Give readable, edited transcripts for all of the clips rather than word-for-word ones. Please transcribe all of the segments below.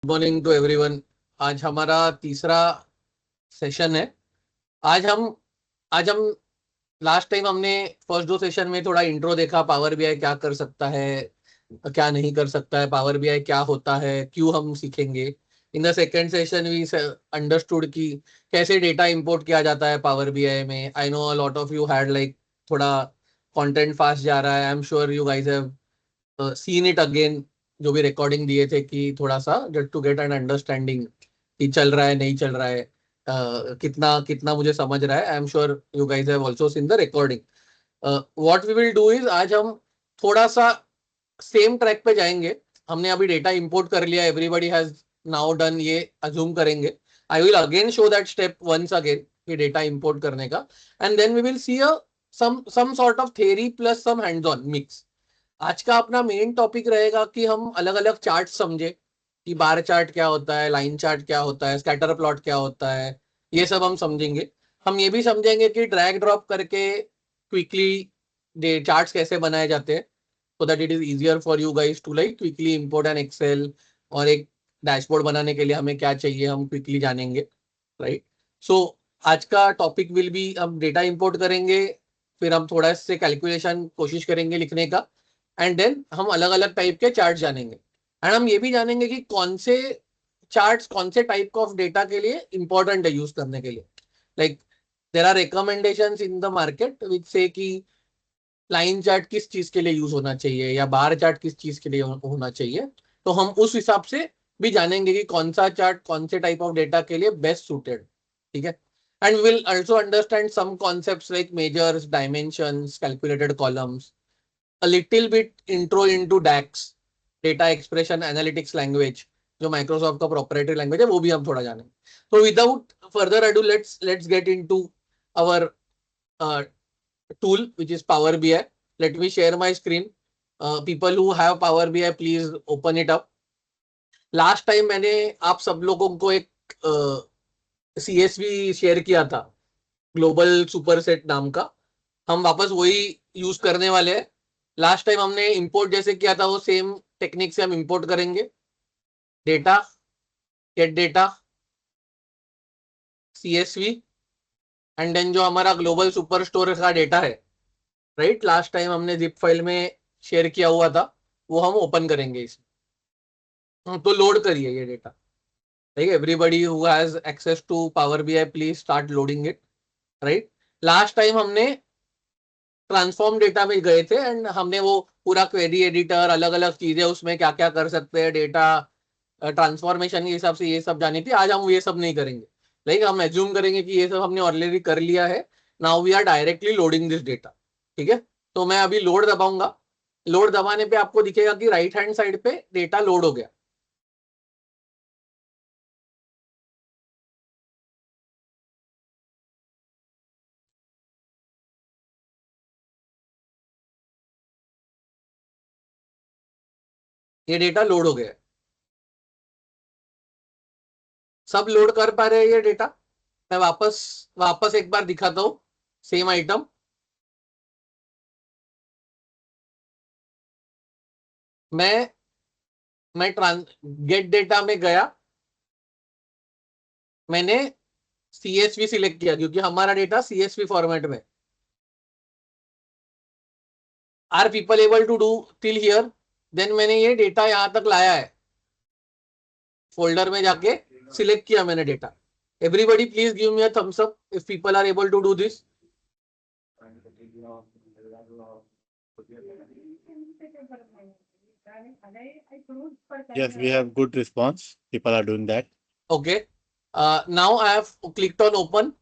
Morning to everyone. आज हमारा तीसरा सेशन है। आज हम आज हम लास्ट टाइम हमने फर्स्ट दो सेशन में थोड़ा इंट्रो देखा, पावर बीआई क्या कर सकता है, क्या नहीं कर सकता है, पावर बीआई क्या होता है, क्यों हम सीखेंगे। In the second session we understood कि कैसे डेटा इंपोर्ट किया जाता है पावर बीआई में। I know a lot of you had like थोड़ा कंटेंट फास्ट जा रहा है। I am sure you guys have seen it again, जो भी रिकॉर्डिंग दिए थे, कि थोड़ा सा get to get an understanding कि चल रहा है नहीं चल रहा है, कितना कितना मुझे समझ रहा है। I am sure you guys have also seen the recording. What we will do is, आज हम थोड़ा सा सेम ट्रैक पे जाएंगे। हमने अभी डेटा इंपोर्ट कर लिया, एवरीबडी हैज नाउ डन, ये अज्यूम करेंगे। I will again show that step once again कि डेटा इंपोर्ट करने का, and then we will see a some sort of theory plus some hands on mix. आज का अपना मेन टॉपिक रहेगा कि हम अलग अलग चार्ट समझे कि बार चार्ट क्या होता है, लाइन चार्ट क्या होता है, स्कैटर प्लॉट क्या होता है, ये सब हम समझेंगे। हम ये भी समझेंगे कि ड्रैग ड्रॉप करके क्विकली चार्ट्स कैसे बनाए जाते हैं, so that it is easier for you guys to like quickly import an Excel, और एक डैशबोर्ड बनाने के लिए हमें क्या चाहिए हम क्विकली जानेंगे, राइट। सो आज का टॉपिक विल बी, हम डेटा इंपोर्ट करेंगे, फिर हम थोड़ा से कैलकुलेशन कोशिश करेंगे लिखने का, एंड देन हम अलग अलग टाइप के चार्ट जानेंगे। एंड हम ये भी जानेंगे कि कौन से चार्ट्स कौन से टाइप ऑफ डेटा के लिए इंपॉर्टेंट है यूज करने के लिए। Like there are recommendations in the market which से कि लाइन चार्ट किस चीज के लिए यूज होना चाहिए या बार चार्ट किस चीज के लिए होना चाहिए। तो हम उस हिसाब से भी जानेंगे कि कौन सा चार्ट कौन से टाइप ऑफ डेटा के लिए बेस्ट सूटेड, ठीक है। And will also understand some concepts like measures, dimensions, calculated columns, a little bit intro into DAX, data expression analytics language, जो माइक्रोसॉफ्ट का प्रोप्राइटरी लैंग्वेज है, वो भी हम थोड़ा जानेंगे। तो without further ado let's get into our tool which is Power BI. Let me share my screen. People who have Power BI, please open it up. Last time मैंने आप सब लोगों को एक CSV शेयर किया था, ग्लोबल सुपर सेट नाम का। हम वापस वही यूज करने वाले हैं। लास्ट टाइम हमने इंपोर्ट जैसे किया था, वो सेम टेक्निक से हम इंपोर्ट करेंगे। Data, get data, CSV, and then जो हमारा ग्लोबल सुपर स्टोर का डेटा है, राइट, लास्ट टाइम हमने जिप फाइल में शेयर किया हुआ था, वो हम ओपन करेंगे इसमें। तो लोड करिए ये डेटा, ठीक है। Everybody who has access to power BI please start loading it, right. Last time हमने ट्रांसफॉर्म डेटा में गए थे एंड हमने वो पूरा क्वेरी एडिटर, अलग अलग चीजें उसमें क्या क्या कर सकते हैं, डेटा ट्रांसफॉर्मेशन के हिसाब से ये सब जानी थी। आज हम ये सब नहीं करेंगे, लाइक हम एज्यूम करेंगे कि ये सब हमने ऑलरेडी कर लिया है। Now we are directly loading this data, ठीक है। तो मैं अभी लोड दबाऊंगा। लोड दबाने पे आपको दिखेगा कि राइट हैंड साइड पे डेटा लोड हो गया। ये डेटा लोड हो गया है। सब लोड कर पा रहे हैं ये डेटा। मैं वापस वापस एक बार दिखाता हूँ, सेम आइटम। मैं मैं ट्रांस गेट डेटा में गया, मैंने CSV सिलेक्ट किया क्योंकि हमारा डेटा CSV फॉर्मेट में। Are people able to do till here? Then मैंने ये डेटा यहां तक लाया है, फोल्डर में जाके सिलेक्ट किया मैंने data. Everybody please give me a thumbs up if people are able to do this. Yes, we have good response. People are doing that. Okay, now I have clicked on open.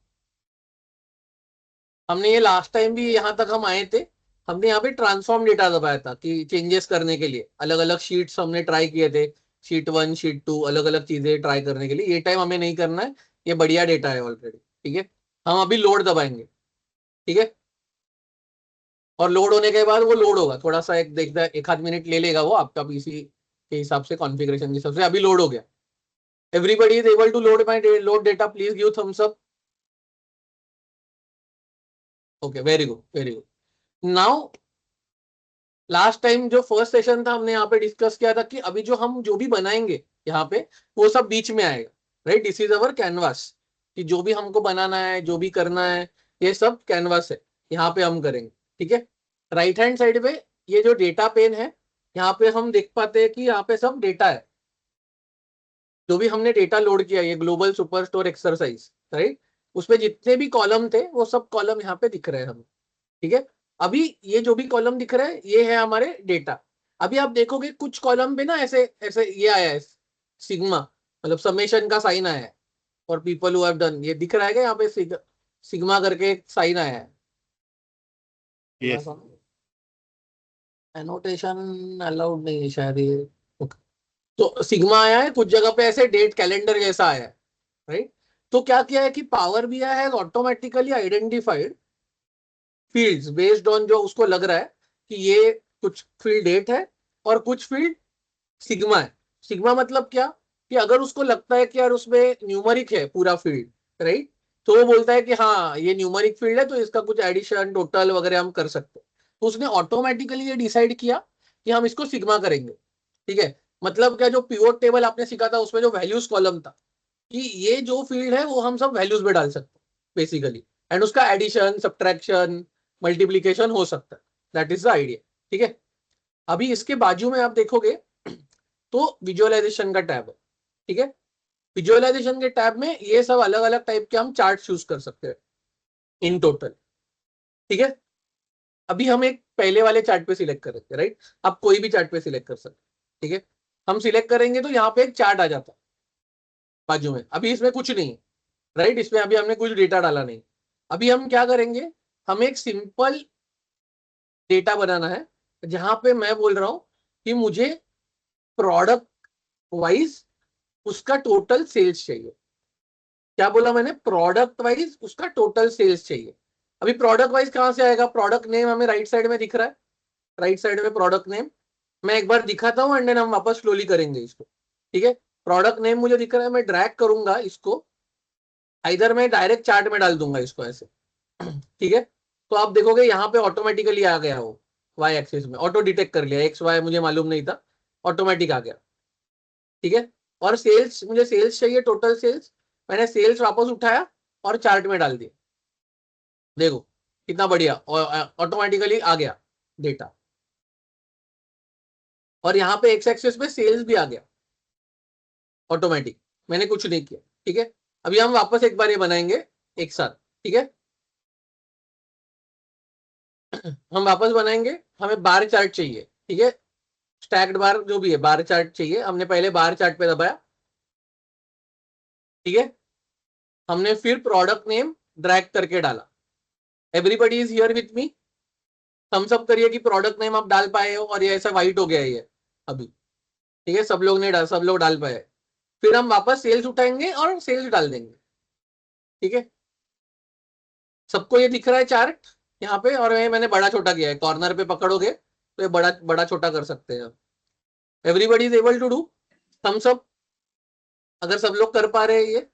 हमने ये last time भी यहाँ तक हम आए थे, हमने यहाँ पे ट्रांसफॉर्म डेटा दबाया था कि चेंजेस करने के लिए अलग अलग शीट्स हमने ट्राई किए थे, शीट 1 शीट 2, अलग अलग चीजें ट्राई करने के लिए। ये टाइम हमें नहीं करना है, ये बढ़िया डेटा है ऑलरेडी, ठीक है। हम अभी लोड दबाएंगे, ठीक है। और लोड होने के बाद वो लोड होगा, थोड़ा सा एक देखता है, एक आध मिनट ले लेगा वो आपका पीसी के हिसाब से, कॉन्फ़िगरेशन के हिसाब से। अभी लोड हो गया। Everybody is able to load my load data, please give thumbs up. Okay, very good very good. Now last time जो फर्स्ट सेशन था हमने यहाँ पे डिस्कस किया था कि अभी जो हम जो भी बनाएंगे यहाँ पे वो सब बीच में आएगा, right. This is our canvas, कि जो भी हमको बनाना है, जो भी करना है, ये सब कैनवास है, यहाँ पे हम करेंगे, ठीक है। राइट हैंड साइड पे ये जो डेटा पेन है, यहाँ पे हम देख पाते हैं कि यहाँ पे सब डेटा है, जो भी हमने डेटा लोड किया, ये ग्लोबल सुपरस्टोर एक्सरसाइज, राइट। उसमें जितने भी कॉलम थे वो सब कॉलम यहाँ पे दिख रहे हैं हमें, ठीक है। अभी ये जो भी कॉलम दिख रहा है ये है हमारे डेटा। अभी आप देखोगे कुछ कॉलम पे ना ऐसे ऐसे ये आया है, सिग्मा, मतलब समेशन का साइन आया है, और पीपल हु हैव डन, ये दिख रहा है क्या यहाँ पे, सिग्मा करके एक साइन आया है। Yes. एनोटेशन अलाउड नहीं है शायद ये। Okay. तो सिग्मा आया है, कुछ जगह पे ऐसे डेट कैलेंडर जैसा आया है, राइट। तो क्या किया है कि power BI has automatically identified fields based on जो उसको लग रहा है कि ये कुछ फील्ड डेट है और कुछ फील्ड सिग्मा है। सिग्मा मतलब क्या, कि अगर उसको लगता है कि यार उसमें न्यूमरिक है पूरा फील्ड, राइट, तो वो बोलता है कि हाँ ये न्यूमरिक फील्ड है तो इसका कुछ एडिशन टोटल वगैरह हम कर सकते हैं। तो उसने ऑटोमेटिकली ये डिसाइड किया कि हम इसको सिग्मा करेंगे, ठीक है। मतलब क्या, जो पिवोट टेबल आपने सीखा था उसमें जो वैल्यूज कॉलम था, कि ये जो फील्ड है वो हम सब वैल्यूज में डाल सकते हैं बेसिकली, एंड उसका एडिशन सब्ट्रैक्शन मल्टीप्लीकेशन हो सकता है। दैट इज द आइडिया, ठीक है। अभी इसके बाजू में आप देखोगे तो विजुअलाइजेशन का टैब है, ठीक है। विजुअलाइजेशन के टैब में ये सब अलग अलग टाइप के हम चार्ट चूज कर सकते हैं इन टोटल, ठीक है। अभी हम एक पहले वाले चार्ट पे सिलेक्ट करेंगे, राइट। आप कोई भी चार्ट पे सिलेक्ट कर सकते हैं, ठीक है। हम सिलेक्ट करेंगे तो यहाँ पे एक चार्ट आ जाता है बाजू में। अभी इसमें कुछ नहीं है, राइट, इसमें अभी हमने कुछ डेटा डाला नहीं। अभी हम क्या करेंगे, हम एक सिंपल डेटा बनाना है जहां पे मैं बोल रहा हूं कि मुझे प्रोडक्ट वाइज उसका टोटल सेल्स चाहिए। क्या बोला मैंने, प्रोडक्ट वाइज उसका टोटल सेल्स चाहिए। अभी प्रोडक्ट वाइज कहां से आएगा, प्रोडक्ट नेम हमें राइट साइड में दिख रहा है, राइट साइड में प्रोडक्ट नेम। मैं एक बार दिखाता हूँ एंड देन हम वापस स्लोली करेंगे इसको, ठीक है। प्रोडक्ट नेम मुझे दिख रहा है, मैं ड्रैग करूंगा इसको, इधर मैं डायरेक्ट चार्ट में डाल दूंगा इसको ऐसे, ठीक है। तो आप देखोगे यहाँ पे ऑटोमेटिकली आ गया, वो वाई एक्सिस में ऑटो डिटेक्ट कर लिया, एक्स वाई मुझे मालूम नहीं था, ऑटोमेटिक आ गया, ठीक है। और सेल्स, मुझे सेल्स चाहिए, टोटल सेल्स, मैंने सेल्स वापस उठाया और चार्ट में डाल दिया। देखो कितना बढ़िया, ऑटोमेटिकली आ गया डेटा, और यहाँ पे एक्स एक्सिस पे सेल्स भी आ गया ऑटोमेटिक, मैंने कुछ नहीं किया, ठीक है। अभी हम वापस एक बार ये बनाएंगे एक साथ, ठीक है। हम वापस बनाएंगे, हमें बार चार्ट चाहिए, ठीक है। स्टैक्ड बार जो भी है, बार चार्ट चाहिए, हमने पहले बार चार्ट पे दबाया, ठीक है। हमने फिर प्रोडक्ट नेम ड्रैग करके डाला। Everybody is here with me, thumbs up करिए कि प्रोडक्ट नेम आप डाल पाए हो, और ये ऐसा व्हाइट हो गया है ये अभी, ठीक है। सब लोग ने डाल, सब लोग डाल पाए। फिर हम वापस सेल्स उठाएंगे और सेल्स डाल देंगे, ठीक है। सबको ये दिख रहा है चार्ट यहाँ पे, और मैंने बड़ा छोटा किया है, कॉर्नर पे पकड़ोगे तो ये बड़ा बड़ा छोटा कर सकते हैं। Everybody is able to do, thumbs up अगर सब लोग कर पा रहे हैं ये।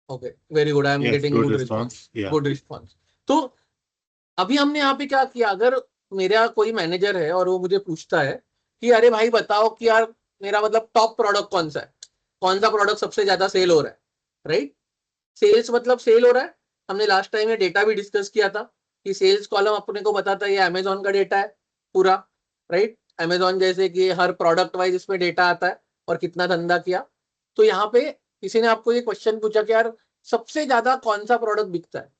Okay, very good, I am Yes, getting good good response, response. Yeah. Good response. तो अभी हमने यहाँ पे क्या किया, अगर मेरा कोई मैनेजर है और वो मुझे पूछता है कि अरे भाई बताओ कि यार मेरा मतलब टॉप प्रोडक्ट कौन सा है, कौन सा प्रोडक्ट सबसे ज्यादा सेल हो रहा है, राइट। सेल्स मतलब सेल हो रहा है, हमने लास्ट टाइम ये डेटा भी डिस्कस किया था कि सेल्स कॉलम अपने को बताता है ये अमेजोन का डेटा है पूरा, राइट। अमेजोन जैसे कि हर प्रोडक्ट वाइज इसमें डेटा आता है और कितना धंधा किया। तो यहाँ पे किसी ने आपको ये क्वेश्चन पूछा कि यार सबसे ज्यादा कौन सा प्रोडक्ट बिकता है,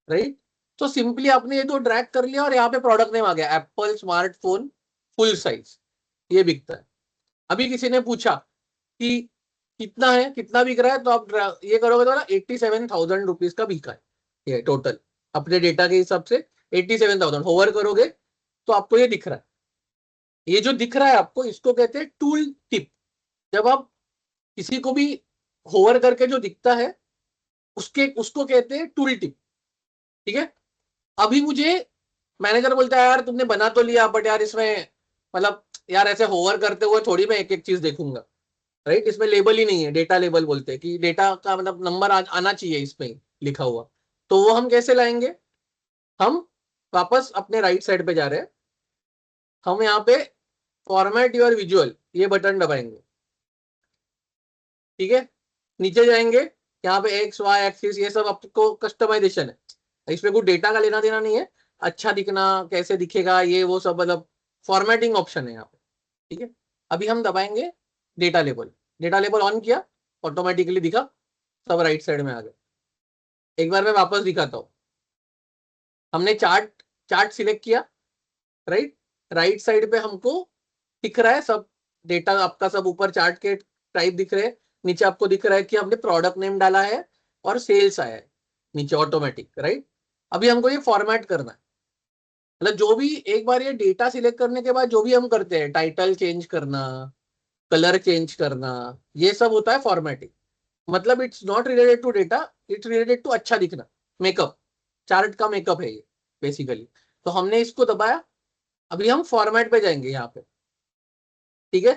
राइट। तो सिंपली आपने ये तो ड्रैग कर लिया और यहाँ पे प्रोडक्ट नेम आ गया, एप्पल स्मार्टफोन फुल साइज, ये बिकता है। अभी किसी ने पूछा कि कितना है, कितना बिक रहा है, तो आप ये करोगे तो ना 87,000 रुपीज का बिका है ये टोटल, अपने डेटा के हिसाब से 87,000 होवर करोगे तो आपको ये दिख रहा है। ये जो दिख रहा है आपको, इसको कहते हैं टूल टिप। जब आप किसी को भी होवर करके जो दिखता है उसके उसको कहते हैं टूल टिप, ठीक है। अभी मुझे मैनेजर बोलता है यार तुमने बना तो लिया बट यार इसमें मतलब यार ऐसे होवर करते हुए थोड़ी मैं एक एक चीज देखूंगा, राइट। इसमें लेबल ही नहीं है, डेटा लेबल बोलते हैं कि डेटा का मतलब नंबर आना चाहिए इसमें लिखा हुआ। तो वो हम कैसे लाएंगे, हम वापस अपने राइट साइड पे जा रहे हैं, हम यहाँ पे फॉर्मेट योर विजुअल ये बटन दबाएंगे, ठीक है। नीचे जाएंगे, यहाँ पे एक्स वाई एक्सिस ये सब आपको कस्टमाइजेशन है, इसमें कोई डेटा का लेना देना नहीं है। अच्छा दिखना, कैसे दिखेगा ये वो सब, मतलब फॉर्मेटिंग ऑप्शन है यहाँ पे, ठीक है। अभी हम दबाएंगे data label, data label on किया, ऑटोमेटिकली दिखा, सब राइट साइड में आ गए। एक बार मैं वापस दिखाता हूँ। हमने चार्ट चार्ट सिलेक्ट किया, राइट, राइट साइड पे हमको दिख रहा है सब डेटा आपका, सब ऊपर चार्ट के टाइप दिख रहे हैं, नीचे आपको दिख रहा है कि हमने प्रोडक्ट नेम डाला है और सेल्स आया है नीचे ऑटोमेटिक, राइट। अभी हमको ये फॉर्मेट करना है, मतलब जो भी एक बार ये डेटा सिलेक्ट करने के बाद जो भी हम करते हैं, टाइटल चेंज करना, कलर चेंज करना, ये सब होता है फॉर्मेटिंग। मतलब it's not related to data, it's related to अच्छा दिखना, मेकअप, चार्ट का मेकअप है ये बेसिकली। तो हमने इसको दबाया, अभी हम फॉर्मेट पे जाएंगे यहाँ पे, ठीक है।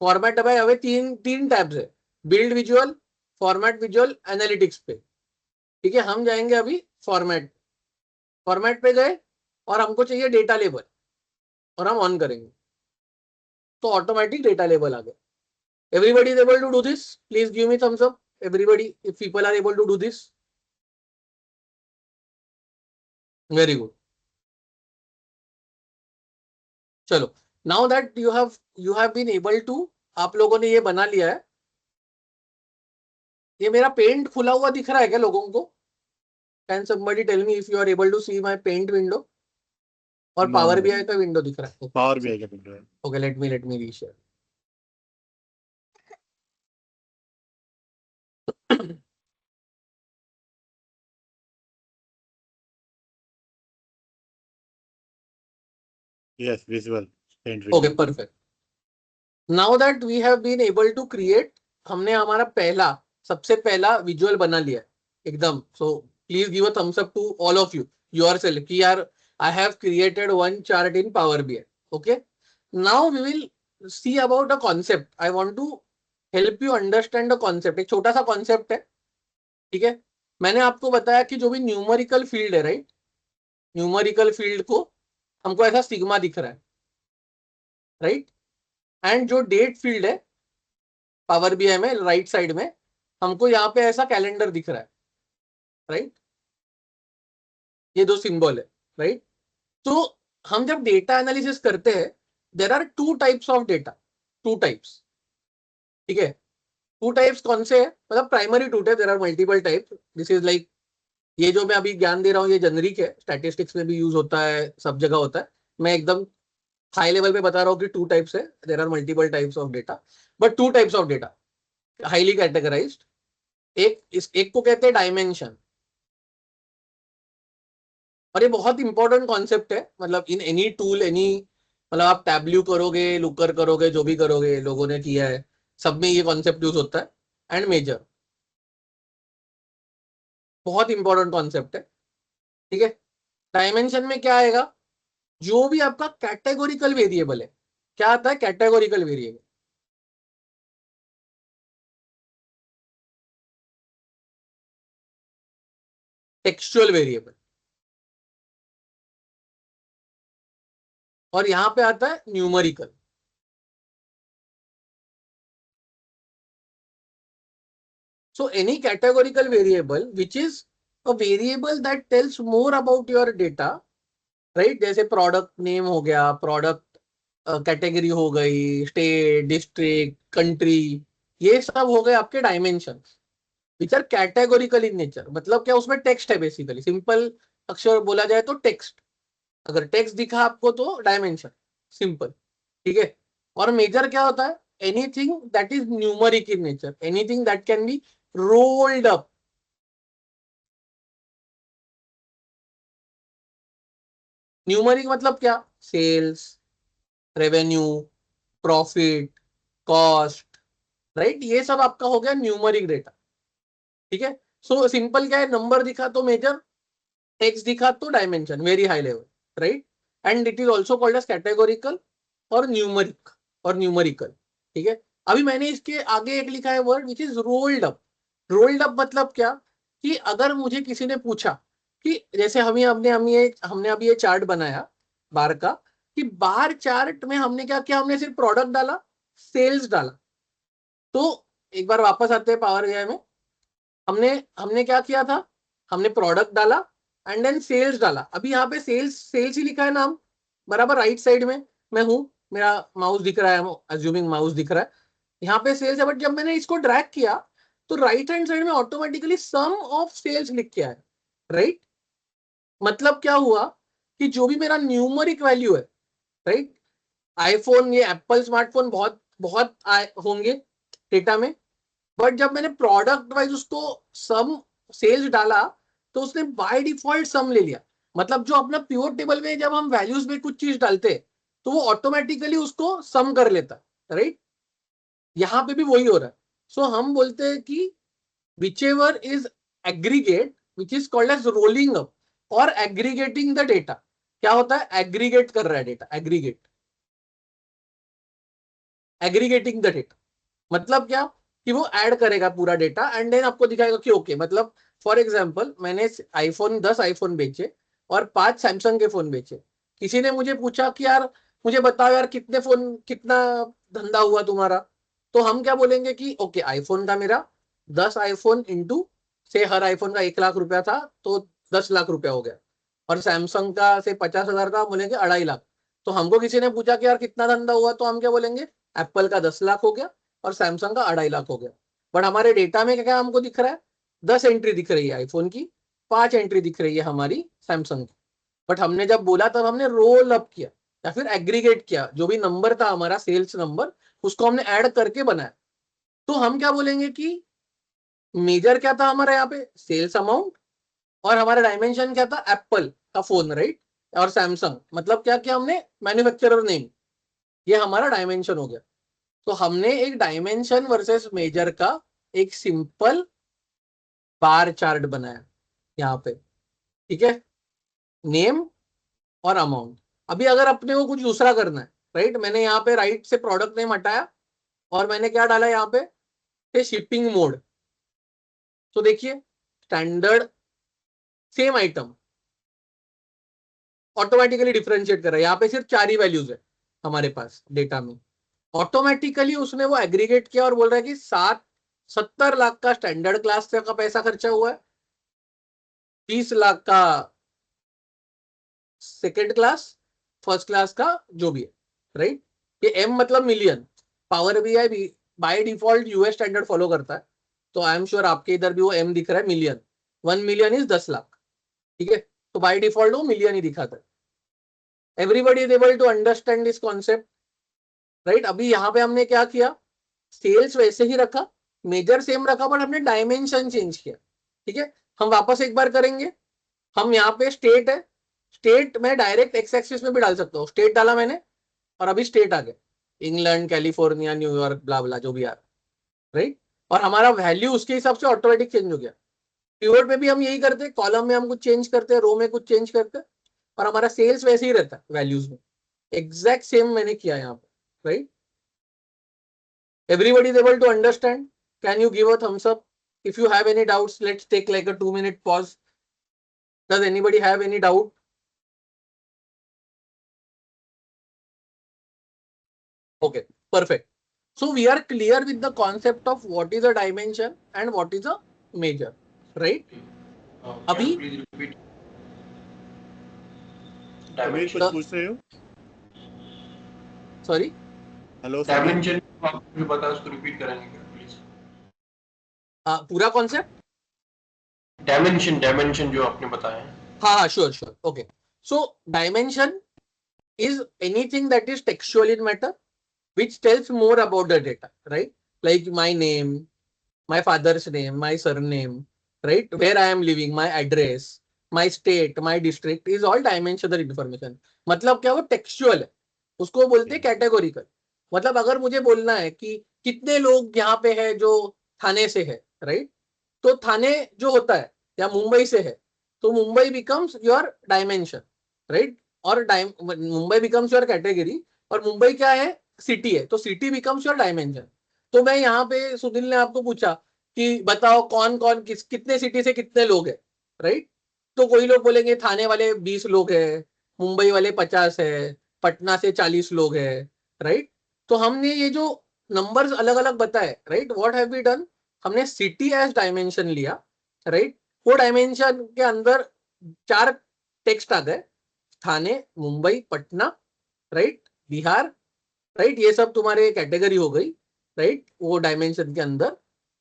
फॉर्मेट दबाए, हमें तीन तीन टैब्स है, build visual, format visual, analytics पे, ठीक है। हम जाएंगे अभी फॉर्मेट, फॉर्मेट पे गए और हमको चाहिए डेटा लेबल, और हम ऑन करेंगे तो ऑटोमेटिक डेटा लेबल आ गया। Everybody is able to do this, please give me thumbs up everybody if people are able to do this. Very good. चलो, now that you have been able to, आप लोगों ने ये बना लिया है। ये मेरा पेंट खुला हुआ दिख रहा है क्या लोगों को? Can somebody tell me if you are able to see my paint window? और No, पावर no. बीआई का विंडो दिख रहा है? Power BI का window है. Okay, let me reshare. Yes, visual paint okay, window. Perfect. Now that we have been able to create, हमने हमारा पहला, सबसे पहला विजुअल बना लिया एकदम। So please give a thumbs up to all of you yourself कि यार I have created one chart in Power BI. Okay, now we will see about a concept. I want to help you understand the concept. एक छोटा सा concept है, ठीक है। मैंने आपको बताया कि जो भी न्यूमेरिकल फील्ड है, राइट, न्यूमेरिकल फील्ड को हमको ऐसा सिग्मा दिख रहा है, राइट। एंड जो डेट फील्ड है पावर बीआई में राइट साइड में, हमको यहाँ पे ऐसा कैलेंडर दिख रहा है, राइट। ये दो सिंबल है, राइट। तो हम जब डेटा एनालिसिस करते हैं, there are two types of data, two types, ठीक है। टू टाइप्स कौन से है, मतलब primary two type, there are multiple types. This is like, ये जो मैं अभी ज्ञान दे रहा हूँ ये जेनरिक है, स्टैटिस्टिक्स में भी यूज होता है, सब जगह होता है। मैं एकदम हाई लेवल पे बता रहा हूँ कि टू टाइप्स है, there are multiple types of data, but two types of data highly categorized. एक को कहते हैं डायमेंशन, और ये बहुत इंपॉर्टेंट कॉन्सेप्ट है, मतलब इन एनी टूल, एनी, मतलब आप टैब्ल्यू करोगे, लुकर करोगे, जो भी करोगे लोगों ने किया है, सब में ये कॉन्सेप्ट यूज होता है। एंड मेजर, बहुत इंपॉर्टेंट कॉन्सेप्ट है, ठीक है। डायमेंशन में क्या आएगा, जो भी आपका कैटेगोरिकल वेरिएबल है। क्या आता है कैटेगोरिकल वेरिएबल? Textual variable. और यहां पे आता है numerical. So any categorical variable which is a variable that tells more about your data, right? जैसे प्रोडक्ट नेम हो गया, प्रोडक्ट कैटेगरी हो गई, स्टेट, डिस्ट्रिक्ट, कंट्री, ये सब हो गए आपके dimension, which are categorical in nature. मतलब क्या, उसमें टेक्स्ट है बेसिकली, सिंपल अक्षर बोला जाए तो टेक्स्ट। अगर टेक्स्ट दिखा आपको तो डायमेंशन, सिंपल, ठीक है। और मेजर क्या होता है, anything that is numeric in nature, anything that can be rolled up. Numeric मतलब क्या, sales, revenue, profit, cost, right, ये सब आपका हो गया न्यूमरिक डेटा, ठीक है। सो सिंपल क्या है, नंबर दिखा तो मेजर, टेक्स्ट दिखा तो dimension, very high level, right. And it is also called as categorical और न्यूमरिक और न्यूमरिकल, ठीक है। अभी मैंने इसके आगे एक लिखा है word which is rolled up. Rolled up मतलब क्या, कि अगर मुझे किसी ने पूछा कि जैसे हमने अभी ये चार्ट बनाया बार का, कि बार चार्ट में हमने क्या किया, हमने सिर्फ प्रोडक्ट डाला, सेल्स डाला। तो एक बार वापस आते हैं पावर बीआई में, हमने हमने क्या किया था, हमने प्रोडक्ट डाला एंड देन सेल्स डाला। अभी यहाँ पे सेल्स सेल्स ही लिखा है नाम, बराबर राइट साइड में मैं हूँ, मेरा माउस दिख रहा है, अज्यूमिंग माउस दिख रहा है, यहाँ पे सेल्स है। बट जब मैंने इसको ड्रैग किया तो राइट हैंड साइड में ऑटोमेटिकली सम ऑफ सेल्स लिख के आया, राइट। मतलब क्या हुआ कि जो भी मेरा न्यूमरिक वैल्यू है, राइट, आईफोन, ये एप्पल स्मार्टफोन बहुत बहुत होंगे डेटा में, बट जब मैंने प्रोडक्ट वाइज उसको सम सेल्स डाला तो उसने बाय डिफॉल्ट सम ले लिया। मतलब जो अपना प्योर टेबल में जब हम वैल्यूज में कुछ चीज डालते हैं तो वो ऑटोमेटिकली उसको सम कर लेता है, राइट। यहां पे भी वही हो रहा है। सो हम बोलते हैं कि whichever is aggregate which is called as rolling up और एग्रीगेटिंग द डेटा। क्या होता है, एग्रीगेट कर रहा है डेटा, एग्रीगेटिंग द डेटा। मतलब क्या कि वो ऐड करेगा पूरा डेटा एंड देन आपको दिखाएगा कि ओके, मतलब फॉर एग्जांपल मैंने आईफोन 10 आईफोन बेचे और 5 सैमसंग के फोन बेचे। किसी ने मुझे पूछा कि यार मुझे बताओ यार कितने फोन, कितना धंधा हुआ तुम्हारा, तो हम क्या बोलेंगे कि ओके, आईफोन का मेरा 10 आईफोन इंटू से हर आईफोन का 1 लाख रुपया था तो 10 लाख रुपया हो गया, और सैमसंग का से 50,000 का बोलेंगे 2.5 लाख। तो हमको किसी ने पूछा कि यार कितना धंधा हुआ, तो हम क्या बोलेंगे, एप्पल का 10 लाख हो गया और सैमसंग का 2.5 लाख हो गया। बट हमारे डेटा में क्या क्या हमको दिख रहा है, 10 एंट्री दिख रही है आईफोन की, 5 एंट्री दिख रही है हमारी सैमसंग की। बट हमने जब बोला तब हमने रोल अप किया या फिर एग्रीगेट किया, जो भी नंबर था हमारा सेल्स नंबर उसको हमने ऐड करके बनाया। तो हम क्या बोलेंगे कि मेजर क्या था हमारा यहाँ पे, सेल्स अमाउंट, और हमारा डायमेंशन क्या था, एप्पल का फोन, राइट, और सैमसंग। मतलब क्या किया हमने, मैन्युफैक्चरर नेम, ये हमारा डायमेंशन हो गया। तो हमने एक डायमेंशन वर्सेस मेजर का एक सिंपल बार चार्ट बनाया यहाँ पे, ठीक है, नेम और अमाउंट। अभी अगर अपने को कुछ दूसरा करना है, राइट, मैंने यहाँ पे राइट से प्रोडक्ट नेम हटाया और मैंने क्या डाला यहाँ पे शिपिंग मोड। तो देखिए standard, same item, automatically differentiate कर रहा है। यहाँ पे सिर्फ 4 ही वैल्यूज है हमारे पास डेटा में, ऑटोमेटिकली उसने वो एग्रीगेट किया और बोल रहा है कि 70 लाख का स्टैंडर्ड क्लास का पैसा खर्चा हुआ है, 30 लाख का सेकेंड क्लास, फर्स्ट क्लास का जो भी है, राइट। ये एम मतलब million, power BI by default US standard follow करता है, तो आई एम श्योर आपके इधर भी वो एम दिख रहा है, मिलियन। 1 मिलियन इज 10 लाख, ठीक है, तो बाय डिफॉल्ट वो मिलियन ही दिखाता है। Everybody is able to understand this concept, right. अभी यहाँ पे हमने क्या किया, सेल्स वैसे ही रखा, मेजर सेम रखा, बट हमने डायमेंशन चेंज किया, ठीक है। हम वापस एक बार करेंगे, हम यहाँ पे स्टेट है, स्टेट में डायरेक्ट एक्स एक्सिस में भी डाल सकता हूँ, स्टेट डाला मैंने और अभी स्टेट आ गया, इंग्लैंड, कैलिफोर्निया, न्यूयॉर्क, ब्ला ब्ला जो भी आ रहा, राइट। और हमारा वैल्यू उसके हिसाब से ऑटोमेटिक चेंज हो गया। पिवट में भी हम यही करते हैं, कॉलम में हम कुछ चेंज करते हैं, रो में कुछ चेंज करते हैं, और हमारा सेल्स वैसे ही रहता है वैल्यूज में, एग्जैक्ट सेम मैंने किया यहाँ पे, right. Everybody is able to understand? Can you give a thumbs up? If you have any doubts, let's take like a 2-minute pause. Does anybody have any doubt? Okay, perfect. So we are clear with the concept of what is a dimension and what is a measure, right? अभी समीर कुछ पूछ रहे हो? Sorry, hello dimension आपको पता है, उसको repeat करेंगे क्या प्लीज? पूरा कॉन्सेप्ट, डायमेंशन जो आपने बताया। हाँ, sure sure, okay. So dimension is anything that is textual in matter which tells more about the data, right? Like my name, my father's name, my surname, right, where I am living, my address, my state, my district is all dimensional information. मतलब क्या, वो textual है, उसको बोलते हैं categorical. मतलब अगर मुझे बोलना है कि कितने लोग यहाँ पे है जो थाने से है, राइट, तो थाने जो होता है या मुंबई से है, तो Mumbai becomes your dimension, right, और मुंबई बिकम्स योर कैटेगरी, और मुंबई क्या है, सिटी है, तो सिटी बिकम्स योर डायमेंशन। तो मैं यहाँ पे, सुनील ने आपको पूछा कि बताओ कौन कौन कितने सिटी से कितने लोग हैं, राइट, तो कोई लोग बोलेंगे थाने वाले 20 लोग हैं, मुंबई वाले 50 है, पटना से 40 लोग हैं, राइट। तो हमने ये जो नंबर्स अलग अलग बताए, right, what have we done, हमने सिटी एज डायमेंशन लिया, राइट। वो डायमेंशन के अंदर 4 टेक्स्ट आ गए, ठाणे, मुंबई, पटना, राइट, बिहार, राइट, ये सब तुम्हारे कैटेगरी हो गई, राइट, वो डायमेंशन के अंदर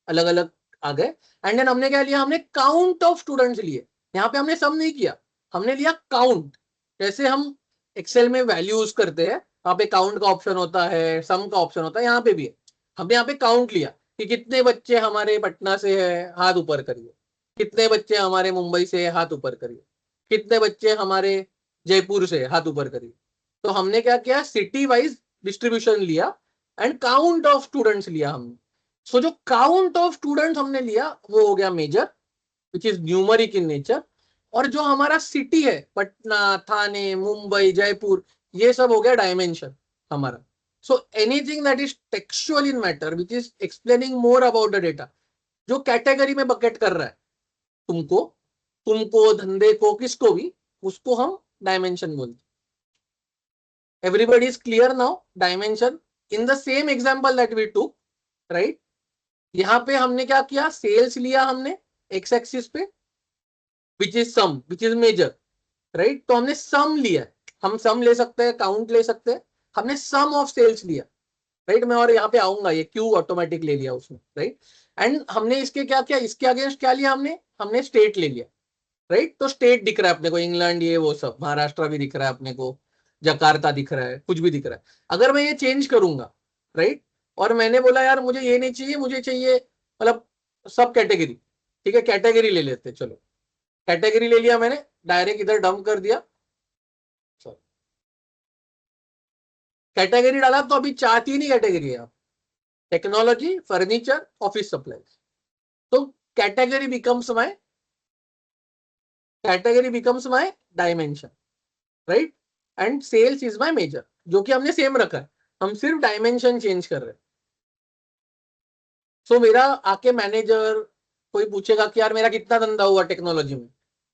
अलग अलग आ गए। एंड देन हमने क्या लिया, हमने काउंट ऑफ स्टूडेंट्स लिए। यहाँ पे हमने सम नहीं किया, हमने लिया काउंट। जैसे हम एक्सेल में वैल्यू यूज करते हैं, वहां पे काउंट का ऑप्शन होता है, सम का ऑप्शन होता है, यहाँ पे भी है। हमने यहाँ पे काउंट लिया कि कितने बच्चे हमारे पटना से है, हाथ ऊपर करिए, कितने बच्चे हमारे मुंबई से, हाथ ऊपर करिए, कितने बच्चे हमारे जयपुर से, हाथ ऊपर करिए। तो हमने क्या किया, सिटी वाइज डिस्ट्रीब्यूशन लिया एंड काउंट ऑफ स्टूडेंट्स लिया हमने। सो जो काउंट ऑफ स्टूडेंट्स हमने लिया वो हो गया measure, which is numeric in nature. और जो हमारा सिटी है, पटना, थाने, मुंबई, जयपुर, ये सब हो गया डायमेंशन हमारा। So anything that is textual in matter which is explaining more about the data, जो कैटेगरी में बकेट कर रहा है तुमको, तुमको, धंधे को, किसको भी, उसको हम डायमेंशन बोलते। Everybody is clear now, dimension in the same example that we took, right. यहाँ पे हमने क्या किया, सेल्स लिया हमने एक्स एक्सिस पे, which is sum, which is measure, right. तो हमने सम लिया, हम सम ले सकते हैं, काउंट ले सकते हैं, हमने सम ऑफ सेल्स लिया, राइट। मैं और यहाँ पे आऊंगा, ये क्यू ऑटोमेटिक ले लिया उसने, राइट। एंड हमने इसके क्या किया, इसके अगेंस्ट क्या लिया हमने स्टेट ले लिया, राइट। तो स्टेट दिख रहा है अपने को, इंग्लैंड, ये वो सब, महाराष्ट्र भी दिख रहा है अपने को, जकार्ता दिख रहा है, कुछ भी दिख रहा है। अगर मैं ये चेंज करूंगा, राइट, और मैंने बोला यार मुझे ये नहीं चाहिए, मुझे चाहिए मतलब सब कैटेगरी, ठीक है, कैटेगरी ले लेते, चलो कैटेगरी ले लिया मैंने, डायरेक्ट इधर डंप कर दिया, कैटेगरी डाला। तो अभी 4-3 ही कैटेगरी है, टेक्नोलॉजी, फर्नीचर, ऑफिस सप्लाईज। तो category becomes my dimension, right, and sales is my measure, जो कि हमने सेम रखा है, हम सिर्फ डायमेंशन चेंज कर रहे हैं। सो मेरा आके मैनेजर कोई पूछेगा कि यार मेरा कितना धंधा हुआ टेक्नोलॉजी में,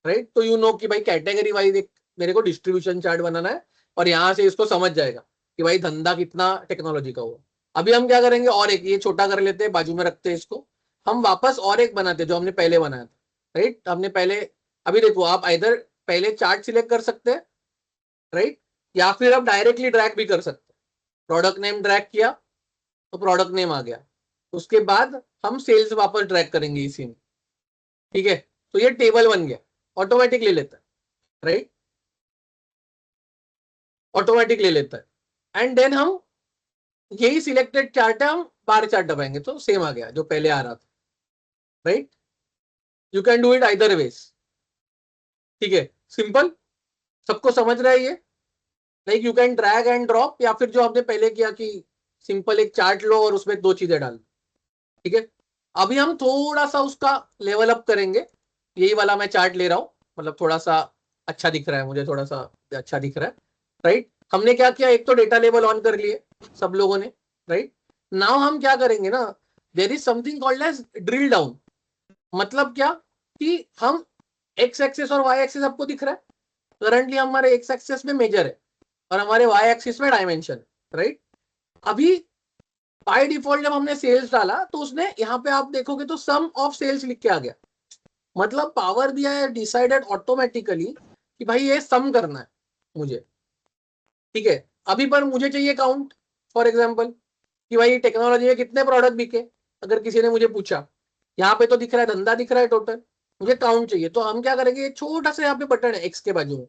राइट, तो यू नो कि भाई कैटेगरी वाइज एक मेरे को डिस्ट्रीब्यूशन चार्ट बनाना है, और यहां से इसको समझ जाएगा कि भाई धंधा कितना टेक्नोलॉजी का हुआ। अभी हम क्या करेंगे, और एक ये छोटा कर लेते हैं, बाजू में रखते हैं इसको, हम वापस और एक बनाते हैं जो हमने पहले बनाया था, राइट। हमने पहले, अभी देखो आप इधर पहले चार्ट सिलेक्ट कर सकते हैं, राइट, या फिर आप डायरेक्टली ड्रैग भी कर सकते हैं। प्रोडक्ट नेम ड्रैग किया तो प्रोडक्ट नेम आ गया, उसके बाद हम सेल्स वापस ड्रैग करेंगे इसी में, ठीक है। तो ये टेबल बन गया, ऑटोमेटिक ले लेता है, राइट, ऑटोमेटिक ले लेता है। एंड देन हम यही सिलेक्टेड चार्ट है, हम बार चार्ट दबाएंगे तो सेम आ गया जो पहले आ रहा था, right. You can do it either ways, ठीक है, सिंपल, सबको समझ रहा है ये। Like you can drag and drop, या फिर जो हमने पहले किया कि सिंपल एक चार्ट लो और उसमें 2 चीजें डाल, ठीक है। अभी हम थोड़ा सा उसका लेवल अप करेंगे, यही वाला मैं चार्ट ले रहा हूं, मतलब थोड़ा सा अच्छा दिख रहा है मुझे, थोड़ा सा अच्छा दिख रहा है, राइट। हमने क्या किया, एक तो डेटा लेवल ऑन कर लिए सब लोगों ने, राइट। नाउ हम क्या करेंगे ना, there is something called as drill down. मतलब क्या कि हम एक्स एक्सिस और वाई एक्सिस आपको दिख रहा है, करंटली हमारे एक्स एक्सिस में मेजर है और हमारे वाई एक्सिस में डायमेंशन, राइट। अभी बाय डिफॉल्ट जब हमने सेल्स डाला तो उसने, यहाँ पे आप देखोगे तो सम ऑफ सेल्स लिख के आ गया। मतलब पावर BI डिसाइडेड ऑटोमेटिकली कि भाई ये सम करना है मुझे, ठीक है। अभी पर मुझे चाहिए काउंट, फॉर एग्जांपल, कि भाई टेक्नोलॉजी में कितने प्रोडक्ट बिके, अगर किसी ने मुझे पूछा, यहाँ पे तो दिख रहा है धंधा दिख रहा है टोटल, मुझे काउंट चाहिए। तो हम क्या करेंगे, छोटा सा यहाँ पे बटन है एक्स के बाजू में,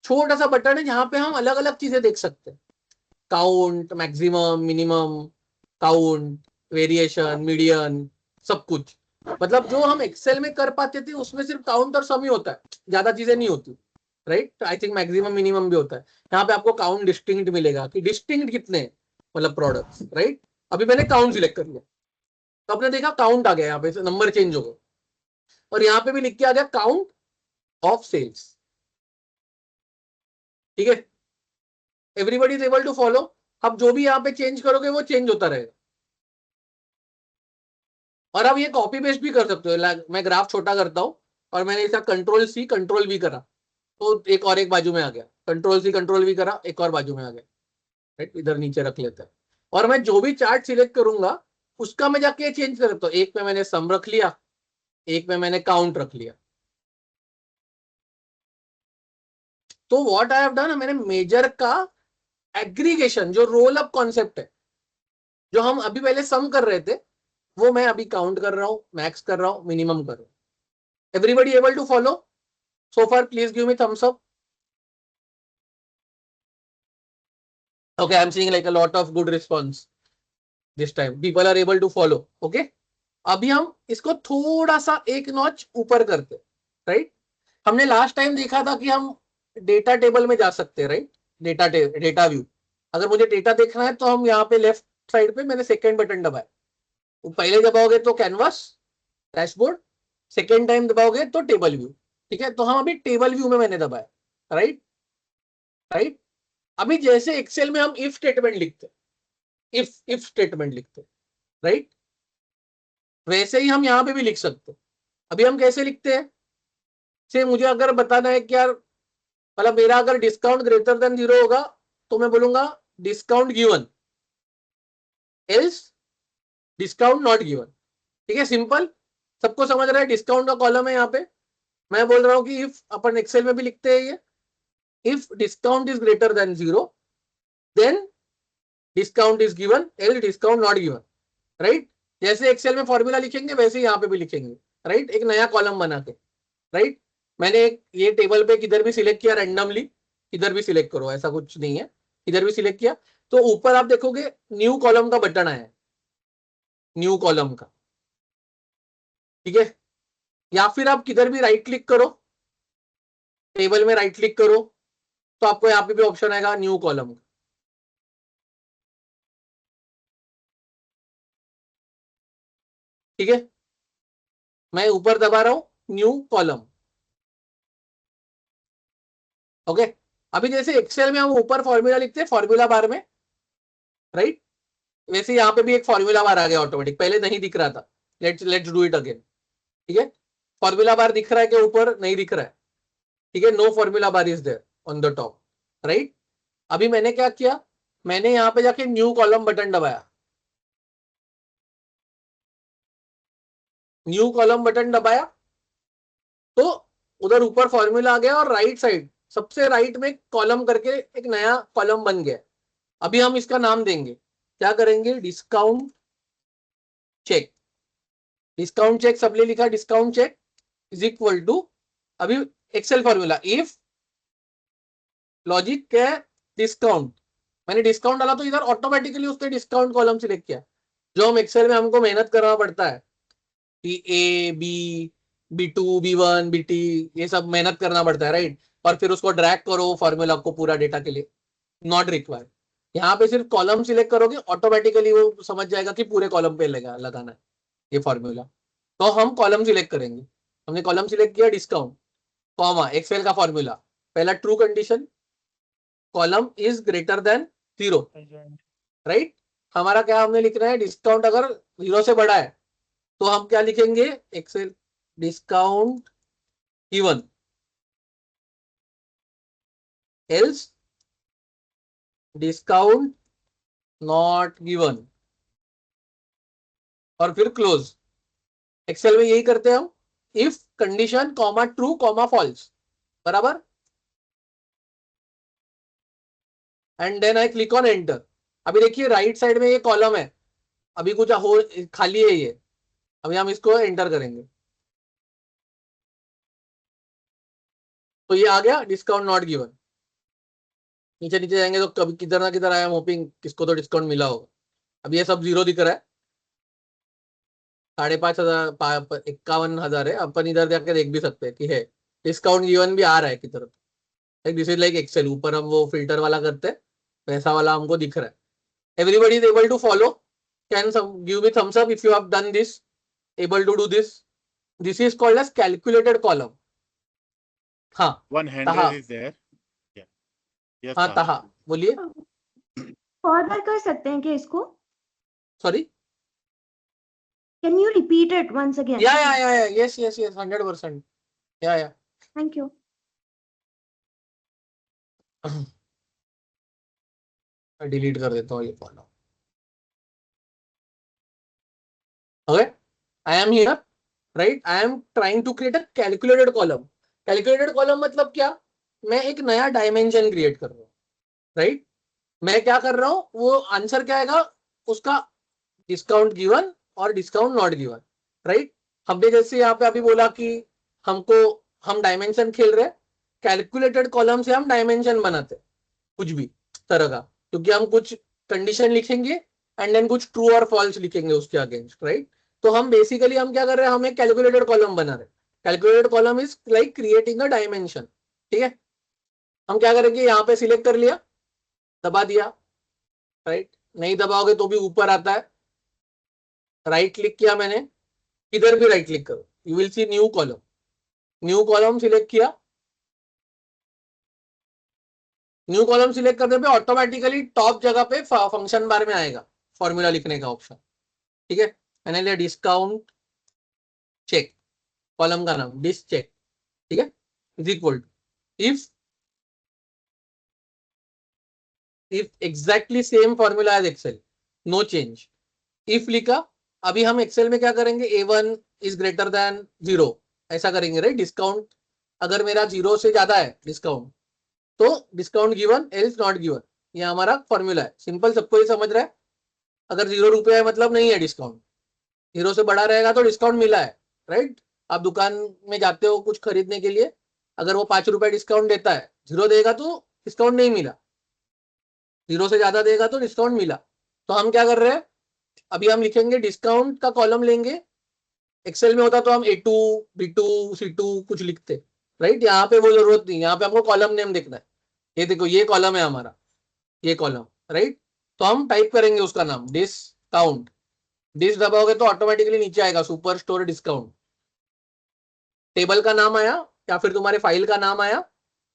छोटा सा बटन है, यहाँ पे हम अलग अलग चीजें देख सकते हैं, count, maximum, minimum, count, variation, median, सब कुछ। मतलब जो हम एक्सेल में कर पाते थे उसमें सिर्फ काउंट और सम ही होता है, ज्यादा चीजें नहीं होती, right. I think maximum minimum भी होता है। यहाँ पे आपको काउंट डिस्टिंक्ट मिलेगा कि डिस्टिंक्ट कितने हैं, मतलब प्रोडक्ट्स, राइट। अभी मैंने काउंट सिलेक्ट कर लिया तो आपने देखा काउंट आ गया, यहाँ पे नंबर चेंज हो गया, और यहाँ पे भी लिख के आ गया काउंट ऑफ सेल्स, ठीक है। Everybody is able to follow. अब जो भी यहाँ पे चेंज करोगे वो चेंज होता रहेगा, और अब ये कॉपी पेस्ट भी कर सकते हो। मैं ग्राफ छोटा करता हूँ, और मैंने इसका कंट्रोल सी कंट्रोल वी करा तो एक और एक बाजू में आ गया, कंट्रोल सी कंट्रोल वी करा एक और बाजू में आ गया, राइट। इधर नीचे रख लेते हैं और मैं जो भी चार्ट सिलेक्ट करूंगा उसका मैं जाके चेंज कर सकता हूँ। एक में मैंने सम रख लिया, एक में मैंने काउंट रख लिया। तो व्हाट आई हैव डन, मैंने मेजर का एग्रीगेशन जो रोल अप कॉन्सेप्ट है, जो हम अभी पहले सम कर रहे थे, वो मैं अभी काउंट कर रहा हूं, मैक्स कर रहा हूं, मिनिमम कर रहा हूं। Everybody able to follow so far? Please give me thumbs up. Okay, I'm seeing like a lot of good response this time. People are able to follow. Okay. अभी हम इसको थोड़ा सा एक नॉच ऊपर करते, राइट। हमने लास्ट टाइम देखा था कि हम डेटा टेबल में जा सकते हैं, राइट। डेटा व्यू, अगर मुझे डेटा देखना है तो हम यहाँ पे लेफ्ट साइड पे मैंने सेकेंड बटन दबाया, पहले दबाओगे तो कैनवास डैशबोर्ड, सेकेंड टाइम दबाओगे तो टेबल व्यू, ठीक है। तो हम अभी टेबल व्यू में मैंने दबाया, राइट राइट। अभी जैसे एक्सेल में हम इफ स्टेटमेंट लिखते, इफ स्टेटमेंट लिखते, राइट, वैसे ही हम यहाँ पे भी लिख सकते। अभी हम कैसे लिखते हैं, से मुझे अगर बताना है कि यार मतलब मेरा अगर डिस्काउंट ग्रेटर देन 0 होगा तो मैं बोलूंगा discount given, else discount not given. ठीक है, सिंपल, सबको समझ रहा है। डिस्काउंट का कॉलम है यहाँ पे, मैं बोल रहा हूँ कि इफ, अपन एक्सेल में भी लिखते हैं ये, if discount is greater than 0 then discount is given, else discount not given, right. जैसे एक्सेल में फॉर्मूला लिखेंगे वैसे यहाँ पे भी लिखेंगे, राइट। एक नया कॉलम बना के, राइट। मैंने ये टेबल पे किधर भी सिलेक्ट किया रैंडमली, इधर भी सिलेक्ट करो, ऐसा कुछ नहीं है, इधर भी सिलेक्ट किया तो ऊपर आप देखोगे न्यू कॉलम का बटन आया है, न्यू कॉलम का, ठीक है। या फिर आप किधर भी राइट क्लिक करो, टेबल में राइट क्लिक करो तो आपको यहाँ पे भी ऑप्शन आएगा न्यू कॉलम का, ठीक है। मैं ऊपर दबा रहा हूं न्यू कॉलम, ओके। अभी जैसे एक्सेल में हम ऊपर फॉर्मूला लिखते हैं फॉर्मूला बार में, राइट, वैसे यहाँ पे भी एक फॉर्मूला बार आ गया ऑटोमेटिक, पहले नहीं दिख रहा था। लेट्स डू इट अगेन, ठीक है। फॉर्मूला बार दिख रहा है कि ऊपर नहीं दिख रहा है, ठीक है। No formula bar is there on the top, right. अभी मैंने क्या किया, मैंने यहाँ पे जाके न्यू कॉलम बटन दबाया, न्यू कॉलम बटन दबाया तो उधर ऊपर फॉर्मूला आ गया और राइट साइड सबसे राइट में कॉलम करके एक नया कॉलम बन गया। अभी हम इसका नाम देंगे, क्या करेंगे, डिस्काउंट चेक। डिस्काउंट चेक सबने लिखा, discount check is equal to, अभी एक्सेल फॉर्मूला इफ लॉजिक क्या है, डिस्काउंट। मैंने डिस्काउंट डाला तो इधर ऑटोमेटिकली उसने डिस्काउंट कॉलम सिलेक्ट किया, जो हम एक्सेल में हमको मेहनत करना पड़ता है कि A B B2 B1 BT ये सब मेहनत करना पड़ता है, राइट। और फिर उसको ड्रैग करो फॉर्मूला को पूरा डेटा के लिए, नॉट रिक्वायर्ड। यहाँ पे सिर्फ कॉलम सिलेक्ट करोगे ऑटोमेटिकली वो समझ जाएगा कि पूरे कॉलम पे लगाना है ये फॉर्मूला। तो हम कॉलम सिलेक्ट करेंगे, हमने कॉलम सिलेक्ट किया डिस्काउंट कॉमा एक्सेल का फॉर्मूला, पहला true condition column is greater than 0, right. हमारा क्या हमने लिखना है, डिस्काउंट अगर 0 से बड़ा है तो हम क्या लिखेंगे, Excel discount given, else discount not given, और फिर क्लोज। एक्सेल में यही करते हैं हम, if condition comma true comma false, बराबर, and then I click on enter. अभी देखिए राइट साइड में ये कॉलम है, अभी कुछ हो खाली है ये, अभी हम इसको एंटर करेंगे तो ये आ गया डिस्काउंट नॉट गिवन। नीचे नीचे जाएंगे तो कभी किधर ना किधर आया, होपिंग किसको तो डिस्काउंट मिला होगा। अब ये सब 0 दिख रहा है, 5,500 51,000 है। अपन इधर जाके देख भी सकते हैं कि है डिस्काउंट गिवन भी आ रहा है की तरफ, दिस इज लाइक एक्सेल, ऊपर हम वो फिल्टर वाला करते हैं वैसा वाला हमको दिख रहा है। Everybody is able to follow, can give me thumbs up if you have done this, able to do this. This is called as calculated column. हाँ One ताहा, handle is there. Yeah. Yes, हाँ Taha. ताहा बोलिए, forward कर सकते हैं क्या इसको? Sorry, can you repeat it once again? Yeah yes yes yes 100%। Yeah thank you. Delete कर देता हूँ ये column. Okay, I am here, right, I am trying to create a calculated column. Calculated column मतलब क्या, मैं एक नया dimension create कर रहा हूँ, राइट। मैं क्या कर रहा हूँ, वो आंसर क्या आएगा उसका, डिस्काउंट गिवन और डिस्काउंट नॉट गिवन, राइट। हमने जैसे यहाँ पे अभी बोला कि हम डायमेंशन खेल रहे हैं, कैलकुलेटेड कॉलम से हम डायमेंशन बनाते कुछ भी तरह का, क्योंकि हम कुछ कंडीशन लिखेंगे एंड देन कुछ ट्रू और फॉल्स लिखेंगे उसके अगेंस्ट, राइट। तो हम बेसिकली हम क्या कर रहे हैं, हम एक कैलकुलेटेड कॉलम बना रहे हैं। Calculated column is like creating a dimension, ठीक है। हम क्या करेंगे, यहाँ पे सिलेक्ट कर लिया, दबा दिया, राइट, नहीं दबाओगे तो भी ऊपर आता है। राइट क्लिक किया मैंने, इधर भी राइट क्लिक करो, you will see new column. New column select किया, न्यू कॉलम सिलेक्ट करने पे ऑटोमेटिकली टॉप जगह पे फंक्शन बार में आएगा फॉर्मूला लिखने का ऑप्शन, ठीक है। मैंने लिया डिस्काउंट चेक, कॉलम का नाम डिस चेक, ठीक है, is equal to if exactly same formula as Excel, no change. If लिखा, अभी हम एक्सेल में क्या करेंगे, A1 इज ग्रेटर देन 0 ऐसा करेंगे, राइट। डिस्काउंट अगर मेरा 0 से ज्यादा है डिस्काउंट, तो discount given else not given, ये हमारा फॉर्मूला है। सिंपल, सबको ये समझ रहा है। अगर 0 रुपया है मतलब नहीं है डिस्काउंट, 0 से बड़ा रहेगा तो डिस्काउंट मिला है, राइट। आप दुकान में जाते हो कुछ खरीदने के लिए, अगर वो 5 रुपए डिस्काउंट देता है, 0 देगा तो डिस्काउंट नहीं मिला, 0 से ज्यादा देगा तो डिस्काउंट मिला। तो हम क्या कर रहे हैं, अभी हम लिखेंगे डिस्काउंट का कॉलम लेंगे। एक्सेल में होता तो हम A2 B2 C2 कुछ लिखते, राइट। यहाँ पे वो जरूरत नहीं, यहाँ पे हमको कॉलम नेम देखना है। ये देखो, ये कॉलम है हमारा, ये कॉलम, राइट। तो हम टाइप करेंगे उसका नाम डिस्काउंट। डिस दबाओगे तो ऑटोमेटिकली नीचे आएगा सुपर स्टोर डिस्काउंट, टेबल का नाम आया या फिर तुम्हारे फाइल का नाम आया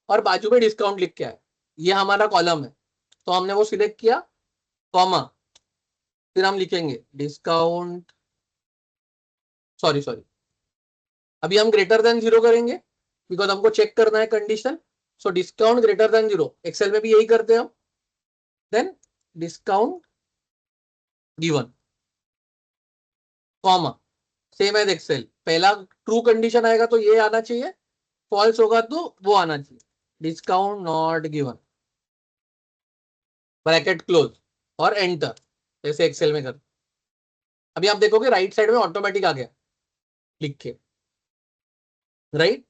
और बाजू में डिस्काउंट लिख के आया, ये हमारा कॉलम है। तो हमने वो सिलेक्ट किया, कॉमा, फिर हम लिखेंगे डिस्काउंट, सॉरी अभी हम ग्रेटर देन 0 करेंगे बिकॉज हमको चेक करना है condition. So discount greater than 0, Excel में भी यही करते हैं हम। Then discount given, comma, same as Excel. पहला ट्रू कंडीशन आएगा तो ये आना चाहिए, फॉल्स होगा तो वो आना चाहिए, discount not given, bracket close और एंटर, जैसे एक्सेल में कर। अभी आप देखोगे राइट साइड में ऑटोमेटिक आ गया लिख के, राइट।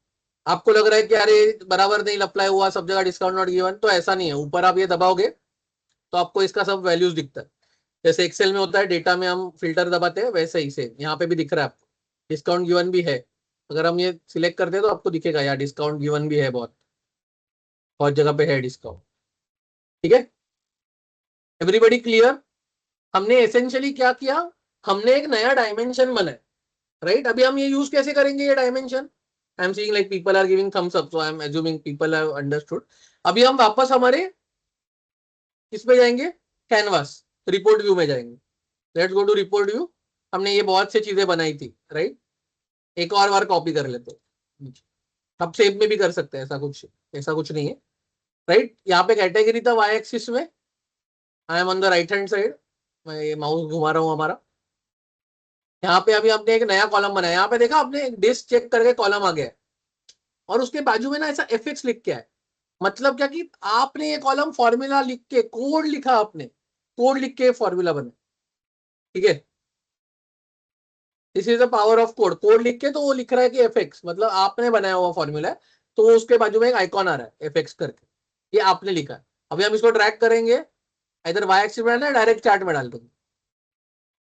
आपको लग रहा है कि अरे बराबर नहीं अप्लाई हुआ सब जगह डिस्काउंट नॉट गिवन, तो ऐसा नहीं है। ऊपर आप ये दबाओगे तो आपको इसका सब वैल्यूज दिखता है, जैसे एक्सेल में होता है डेटा में हम फिल्टर दबाते हैं, वैसे ही से यहाँ पे भी दिख रहा है आपको डिस्काउंट गिवन भी है। अगर हम ये सिलेक्ट करते हैं तो आपको दिखेगा यार डिस्काउंट गिवन भी है, बहुत बहुत जगह पे है डिस्काउंट, ठीक है। Everybody clear. हमने एसेंशियली क्या किया, हमने एक नया डायमेंशन बनाया, राइट। अभी हम ये यूज कैसे करेंगे ये dimension, I am seeing like people are giving thumbs up, so I am assuming people have understood. अभी हम वापस हमारे किस पे जाएंगे, कैनवास, रिपोर्ट व्यू में जाएंगे। Let's go to report view. हमने ये बहुत सी चीजें बनाई थी, राइट। एक और बार कॉपी कर लेते हैं, अब सेव में भी कर सकते हैं, ऐसा कुछ नहीं है, राइट। यहाँ पे कैटेगरी था वाई एक्सिस में, I am on the right hand side, मैं ये माउस घुमा रहा हूँ हमारा। यहाँ पे अभी हमने एक नया कॉलम बनाया, यहाँ पे देखा आपने डिस्क चेक करके कॉलम आ गया है और उसके बाजू में ना ऐसा FX लिख के है। मतलब क्या कि आपने ये कॉलम फॉर्मूला लिख के कोड लिखा, आपने कोड लिख के फॉर्मूला बना, ठीक है। This is the power of code. Code लिख के तो वो लिख रहा है कि FX, मतलब आपने बनाया हुआ फॉर्मूला है, तो उसके बाजू में एक आइकॉन आ रहा है FX करके, ये आपने लिखा है। अभी हम इसको ट्रैक करेंगे, इधर वाई एक्सिस में डालना है, डायरेक्ट चार्ट में डाल देंगे,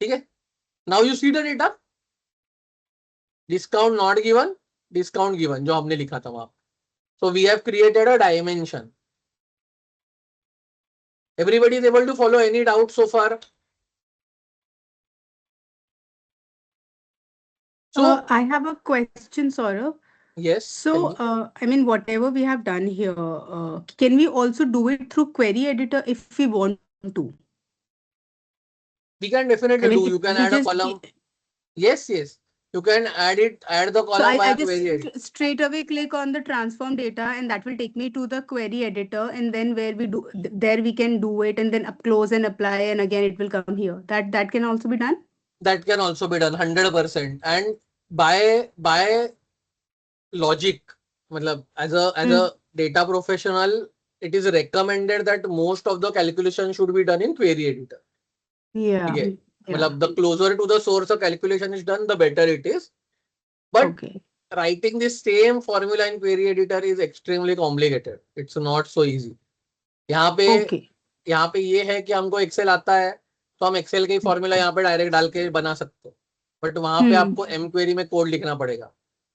ठीक है। Now you see the data, discount not given, discount given जो हमने लिखा था वहां। So we have created a dimension. Everybody is able to follow, any doubt so far? So I have a question, Saurabh. yes, So, tell me. I mean, whatever we have done here, can we also do it through query editor if we want to? We can definitely I mean, do. You if can we add a just column. Yes, You can add the So column I via just query editor. straight away click on the transform data, and that will take me to the query editor, and then where we do there we can do it, and then close and apply, and again it will come here. That can also be done. That can also be done 100%. And by logic, matlab, as a data professional, it is recommended that most of the calculation should be done in query editor. Yeah. Okay. Yeah. Matlab, the closer to the source the calculation is done, the better it is. But Okay. writing the same formula in query editor is extremely complicated. It's not so easy. यहाँ पे ये है कि हमको Excel आता है तो हम एक्सेल के फॉर्मूला यहाँ पे डायरेक्ट डाल के बना सकते हो, बट वहां पे आपको एम क्वेरी में कोड लिखना पड़ेगा,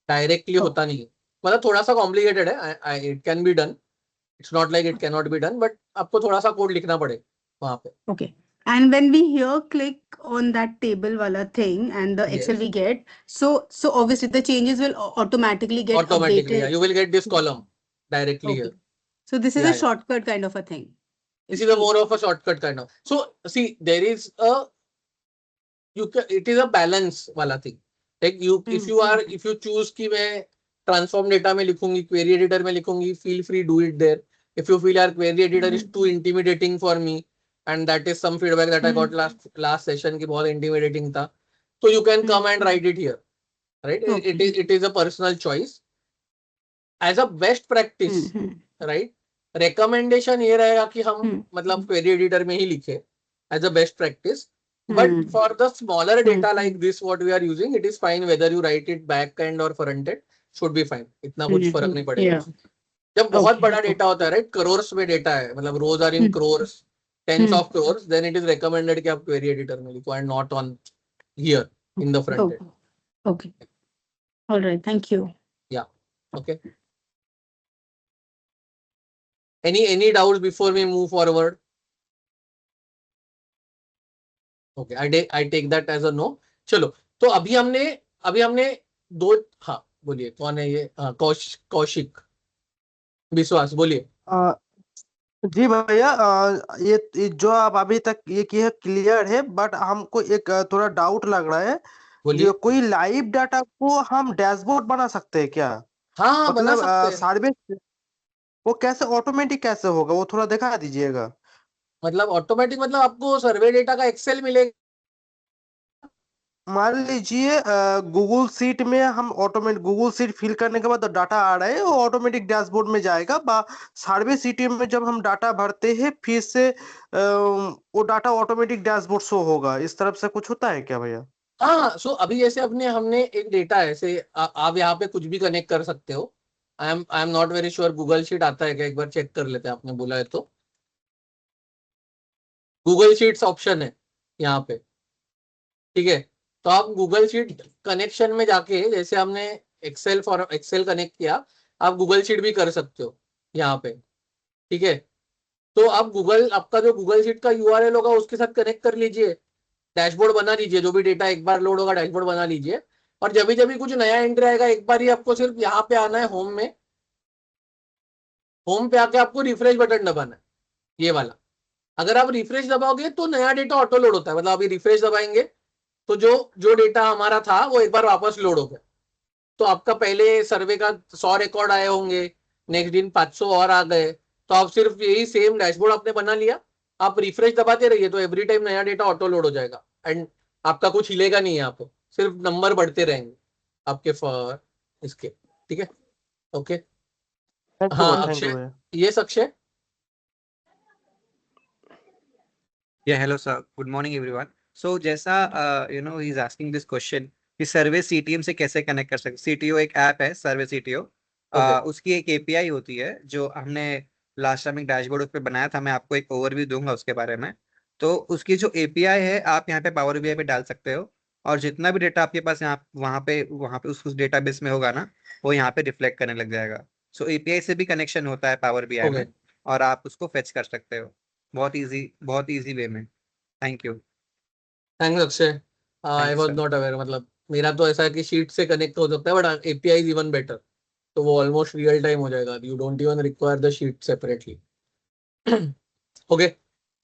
डायरेक्टली होता नहीं है. मतलब थोड़ा सा कॉम्प्लिकेटेड है. It can be done, it's not like it can not be done, but आपको थोड़ा सा कोड लिखना पड़ेगा वहां पे. Okay. And when we here click on that table wala thing and the Excel Yes. we get, so obviously the changes will automatically get Automatically, updated. you will get this column directly Okay. here. So this is Yeah, a yeah. shortcut kind of a thing. This is a more of a shortcut kind of. So see, there is it is a balance wala thing. Like if you choose कि मैं transform data में लिखूंगी, query editor में लिखूंगी, feel free do it there. If you feel our query editor is too intimidating for me, and that is some feedback that I got last session कि बहुत intimidating था, so you can come and write it here, right? It is a personal choice. As a best practice, right? Recommendation ये रहेगा कि हम मतलब query editor में ही लिखे as a best practice. But for the smaller data like this, what we are using, it is fine whether you write it back end or front end, should be fine. इतना कुछ फर्क नहीं पड़ेगा. जब बहुत बड़ा डेटा होता है, राइट, करोर्स में डेटा है, मतलब rows are in crores, tens of crores, then it is recommended कि आप क्वेरी एडिटर में लिखो and not on here in the front end. Okay. All right. Thank you. Yeah. Okay. Any doubts before we move forward? Okay, I take that as a no. चलो, तो अभी हमने दो, हाँ बोलिए कौन है ये? कौशिक विश्वास, बोलिए. जी भैया, ये जो आप अभी तक ये किए क्लियर है, बट हमको एक थोड़ा डाउट लग रहा है. बोलिए. ये कोई लाइव डाटा को हम डैशबोर्ड बना सकते हैं क्या? हाँ, बना मतलब सकते हैं. सर्वे वो कैसे ऑटोमेटिक कैसे होगा, वो थोड़ा दिखा दीजिएगा. मतलब ऑटोमेटिक मतलब आपको सर्वे डेटा का एक्सेल मिलेगा. मान लीजिए गूगल शीट में हम ऑटोमेटिक गूगल शीट फिल करने के बाद डाटा आ रहा है, वो ऑटोमेटिक डैशबोर्ड में जाएगा. सर्वे शीट में जब हम डाटा भरते हैं फिर से वो डाटा ऑटोमेटिक डैशबोर्ड शो होगा. इस तरफ से कुछ होता है क्या भैया? हाँ, सो अभी जैसे हमने एक डेटा है, ऐसे आप यहाँ पे कुछ भी कनेक्ट कर सकते हो. आई am not very sure Google sheet आता है क्या, एक बार चेक कर लेते हैं. आपने बोला है तो गूगल शीट्स ऑप्शन है यहाँ पे, ठीक है. तो आप गूगल शीट कनेक्शन में जाके, जैसे हमने एक्सेल कनेक्ट किया, आप गूगल शीट भी कर सकते हो यहाँ पे, ठीक है. तो आप आपका जो गूगल शीट का URL होगा उसके साथ कनेक्ट कर लीजिए, डैशबोर्ड बना लीजिए. जो भी डेटा एक बार लोड होगा डैशबोर्ड बना लीजिए, और जब भी कुछ नया एंट्री आएगा, एक बार ही आपको सिर्फ यहाँ पे आना है, होम पे आके आपको रिफ्रेश बटन दबाना है, ये वाला. अगर आप रिफ्रेश दबाओगे तो नया डेटा ऑटो लोड होता है. मतलब अभी रिफ्रेश दबाएंगे तो जो डेटा हमारा था वो एक बार वापस लोड हो गया. तो आपका पहले सर्वे का 100 रिकॉर्ड आए होंगे, नेक्स्ट दिन 500 और आ गए, तो आप सिर्फ यही सेम डैशबोर्ड आपने बना लिया, आप रिफ्रेश दबाते रहिए, तो एवरी टाइम नया डेटा ऑटो लोड हो जाएगा एंड आपका कुछ हिलेगा नहीं. यहाँ पे सिर्फ नंबर बढ़ते रहेंगे आपके इसके, ठीक है. ओके. हाँ अक्षय, ये Akshay. Yeah, hello sir. Good morning everyone. So जैसा he is asking this question कि सर्वे CTM से कैसे कनेक्ट कर सकते. CTO एक ऐप है, सर्वे CTO. उसकी एक API होती है जो हमने लास्ट टाइम एक डैशबोर्ड उस पर बनाया था. मैं आपको एक ओवरव्यू दूंगा उसके बारे में. तो उसकी जो API है आप यहाँ पे पावर BI पे डाल सकते हो, और जितना भी डेटा आपके पास यहाँ वहाँ पे उस डेटाबेस में होगा ना, वो यहाँ पे रिफ्लेक्ट करने लग जाएगा. सो API से भी कनेक्शन होता है पावर BI में, और आप उसको फेच कर सकते हो बहुत इजी वे में. Thank you. Thanks Akshay. I was not aware. मतलब मेरा तो ऐसा है कि शीट से कनेक्ट हो सकता है, but API is even better. तो वो ऑलमोस्ट रियल टाइम हो जाएगा. You don't even require the sheet separately. Okay,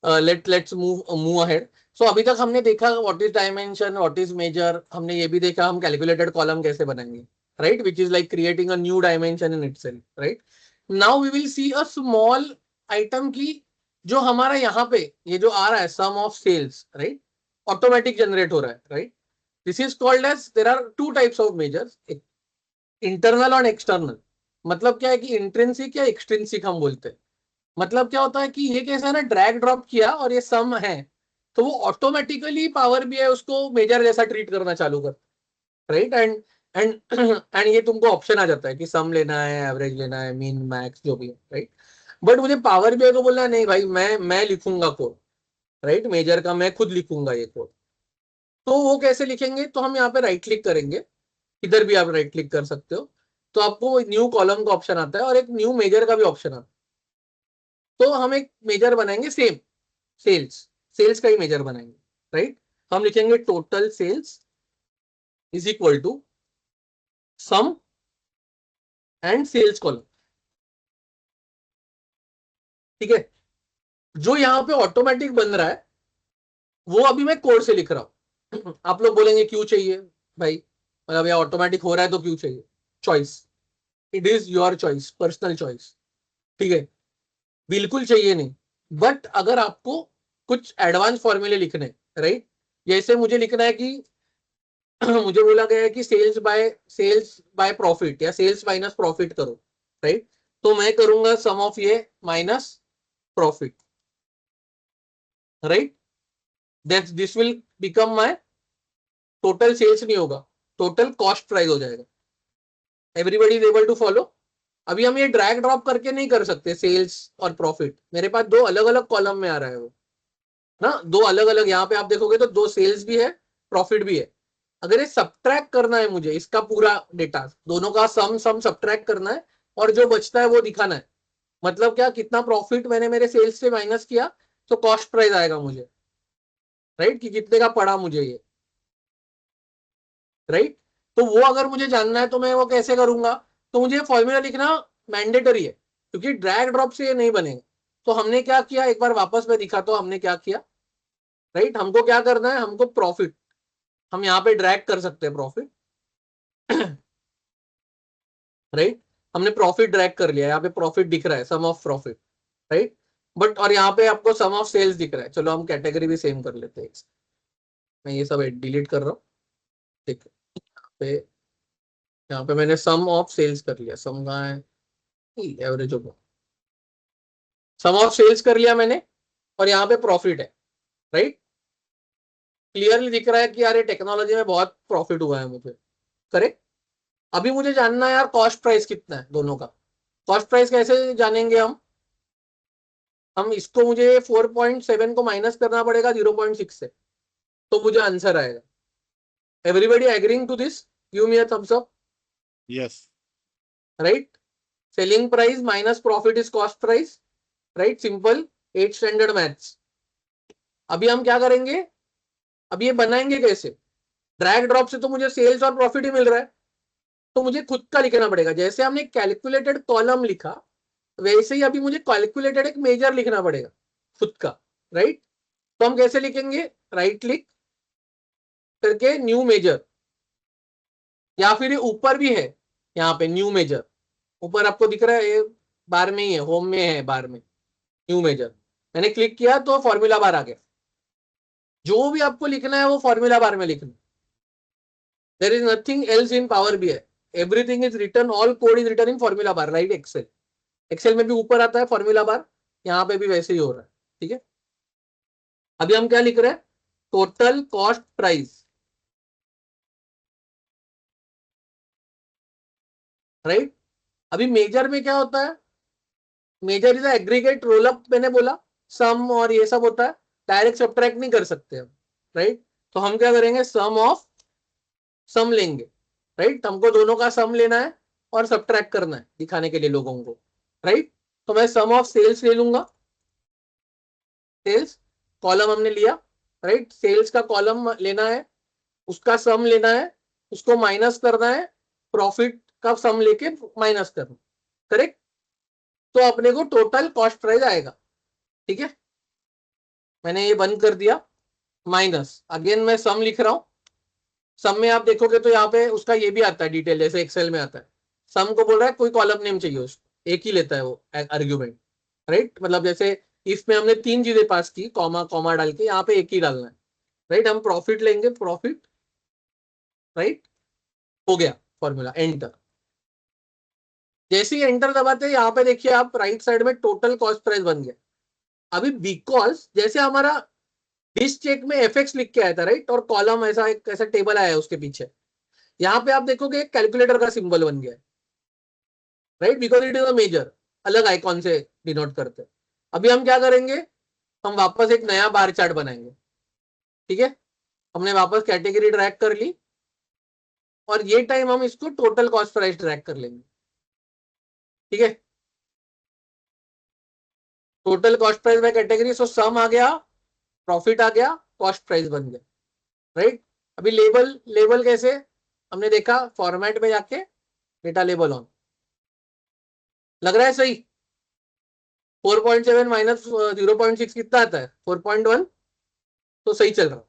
let's move ahead. So अभी तक हमने देखा what is dimension, what is measure, हमने ये भी देखा हम कैलकुलेटेड कॉलम कैसे बनाएंगे, right, which is like creating a new dimension in itself, right. Now we will see a small item की जो हमारा यहाँ पे ये जो आ रहा है sum of sales, right, automatic generate हो रहा है, right. This is called as, there are two types of measures, internal और एक्सटर्नल. मतलब क्या है कि इंट्रिंसिक या एक्सट्रिंसिक हम बोलते हैं. मतलब क्या होता है कि ये कैसा है ना, ड्रैग ड्रॉप किया और ये सम है तो वो ऑटोमेटिकली पावर भी है उसको मेजर जैसा ट्रीट करना चालू कर, राइट. एंड एंड एंड ये तुमको ऑप्शन आ जाता है कि सम लेना है, एवरेज लेना है, मीन मैक्स जो भी है, राइट. बट मुझे पावर भी को बोलना है नहीं भाई, मैं लिखूंगा कोड, राइट, मेजर का मैं खुद लिखूंगा ये कोड. तो वो कैसे लिखेंगे, तो हम यहाँ पे राइट क्लिक करेंगे, इधर भी आप राइट क्लिक कर सकते हो, तो आपको न्यू कॉलम का ऑप्शन आता है और एक न्यू मेजर का भी ऑप्शन आता है. तो हम एक मेजर बनाएंगे सेम, सेल्स, सेल्स का ही मेजर बनाएंगे, राइट. हम लिखेंगे total sales is equal to sum and sales column. ठीक है. जो यहाँ पे ऑटोमेटिक बन रहा है वो अभी मैं कोड से लिख रहा हूं. आप लोग बोलेंगे क्यों चाहिए भाई, मतलब ये ऑटोमेटिक हो रहा है तो क्यों चाहिए. Choice, it is your choice, personal choice. ठीक है, बिल्कुल चाहिए नहीं. बट अगर आपको कुछ एडवांस फॉर्मूले लिखने, राइट, जैसे मुझे लिखना है कि मुझे बोला गया है कि सेल्स बाय प्रॉफिट या सेल्स माइनस प्रॉफिट करो, राइट. तो मैं करूंगा सम ऑफ ये minus profit, right. That this will become my total sales, नहीं होगा, टोटल कॉस्ट प्राइस हो जाएगा. Everybody is able to follow. अभी हम ये ड्रैग ड्रॉप करके नहीं कर सकते सेल्स और प्रॉफिट, मेरे पास दो अलग अलग कॉलम में आ रहा है वो ना, दो अलग अलग. यहाँ पे आप देखोगे तो दो सेल्स भी है, प्रॉफिट भी है. अगर ये सब्ट्रैक्ट करना है मुझे इसका पूरा डेटा, दोनों का सम सम सब्ट्रैक्ट करना है और जो बचता है वो दिखाना है. मतलब क्या, कितना प्रॉफिट मैंने मेरे सेल्स से माइनस किया तो कॉस्ट प्राइस आएगा मुझे, राइट, कि कितने का पड़ा मुझे ये, राइट. तो वो अगर मुझे जानना है तो मैं वो कैसे करूंगा, तो मुझे फॉर्मूला लिखना मैंडेटरी है क्योंकि ड्रैग ड्रॉप से ये नहीं बनेगा. तो हमने क्या किया, एक बार वापस में दिखाता हूं हमने क्या किया, राइट. हमको क्या करना है, हमको प्रॉफिट, हम यहाँ पे ड्रैग कर सकते हैं प्रॉफिट, राइट. हमने प्रॉफिट ड्रैग कर लिया, यहाँ पे प्रॉफिट दिख रहा है, sum of profit, right. But और यहाँ पे आपको सम ऑफ सेल्स दिख रहा है. चलो हम कैटेगरी भी सेम कर लेते हैं. मैं ये सब डिलीट कर रहा हूँ. ठीक है, यहाँ पे मैंने सम ऑफ सेल्स कर लिया, सम कहाँ है, एवरेज होगा, सम ऑफ सेल्स कर लिया मैंने और यहाँ पे प्रॉफिट है, राइट. क्लियरली दिख रहा है कि यार ये टेक्नोलॉजी में बहुत प्रॉफिट हुआ है मुझे, करेक्ट. अभी मुझे जानना है यार कॉस्ट प्राइस कितना है दोनों का. कॉस्ट प्राइस कैसे जानेंगे हम इसको, मुझे 4.7 को माइनस करना पड़ेगा 0.6 से, तो मुझे आंसर आएगा. Everybody agreeing to this, give me a thumbs up. Yes. Right. Selling price minus profit is cost price, right, simple 8 standard maths. अभी हम क्या करेंगे, अभी ये बनाएंगे कैसे, ड्रैग ड्रॉप से तो मुझे सेल्स और प्रॉफिट ही मिल रहा है, तो मुझे खुद का लिखना पड़ेगा. जैसे हमने कैलकुलेटेड कॉलम लिखा वैसे ही अभी मुझे कैलकुलेटेड एक मेजर लिखना पड़ेगा खुद का, राइट. तो हम कैसे लिखेंगे, राइट क्लिक करके न्यू मेजर, या फिर ये ऊपर भी है यहाँ पे न्यू मेजर, ऊपर आपको दिख रहा है, ये बार में ही है, होम में है, बार में न्यू मेजर. मैंने क्लिक किया तो फॉर्मूला बार आ गया. जो भी आपको लिखना है वो फॉर्मूला बार में लिखना. There is nothing else in Power BI, everything is written, all code is written in formula bar, right. Excel में भी ऊपर आता है फॉर्मूला बार, यहाँ पे भी वैसे ही हो रहा है. ठीक है. अभी हम क्या लिख रहे हैं, टोटल कॉस्ट प्राइस, राइट. अभी मेजर में क्या होता है, measure is aggregate roll up, मैंने बोला सम और ये सब होता है, डायरेक्ट सब्ट्रैक्ट नहीं कर सकते हम, राइट. तो हम क्या करेंगे, सम ऑफ सम लेंगे, राइट. हमको दोनों का सम लेना है और सब्ट्रैक्ट करना है दिखाने के लिए लोगों को, राइट. तो मैं सम ऑफ सेल्स ले लूंगा, सेल्स कॉलम हमने लिया, राइट. सेल्स का कॉलम लेना है, उसका सम लेना है, उसको माइनस करना है, प्रॉफिट का सम लेके माइनस करना, करेक्ट. तो अपने को टोटल कॉस्ट प्राइस आएगा. ठीक है, मैंने ये बंद कर दिया. माइनस, अगेन मैं सम लिख रहा हूँ। सम में आप देखोगे तो यहाँ पे उसका ये भी आता है डिटेल, जैसे एक्सेल में आता है। सम को बोल रहा है कोई कॉलम नेम चाहिए उसको, एक ही लेता है वो आर्ग्यूमेंट, राइट। मतलब जैसे इफ में हमने 3 चीजें पास की, कॉमा कॉमा डाल के, यहाँ पे एक ही डालना है, राइट। हम प्रॉफिट लेंगे, प्रॉफिट, राइट, हो गया फॉर्मूला, एंटर। जैसे ही एंटर दबाते हैं यहाँ पे देखिए आप राइट साइड में टोटल कॉस्ट प्राइस बन गया। अभी बिकॉज जैसे हमारा डिस चेक में एफएक्स लिख के आया था, राइट, और कॉलम ऐसा एक ऐसा टेबल आया है उसके पीछे, यहाँ पे आप देखोगे एक कैलकुलेटर का सिंबल बन गया है, right, because it is a measure, अलग आइकॉन से डिनोट करते हैं। अभी हम क्या करेंगे, हम वापस एक नया बार चार्ट बनाएंगे, ठीक है। हमने वापस कैटेगरी ड्रैग कर ली और ये टाइम हम इसको टोटल कॉस्ट प्राइस ड्रैग कर लेंगे, ठीक है। Total cost price by category, so sum आ गया, प्रॉफिट आ गया, कॉस्ट प्राइस बन गया, राइट। अभी लेबल, लेबल कैसे हमने देखा, फॉर्मेट में जाके डेटा लेबल ऑन, लग रहा है सही। 4.7 माइनस 0.6 कितना आता है, 4.1, तो सही चल रहा।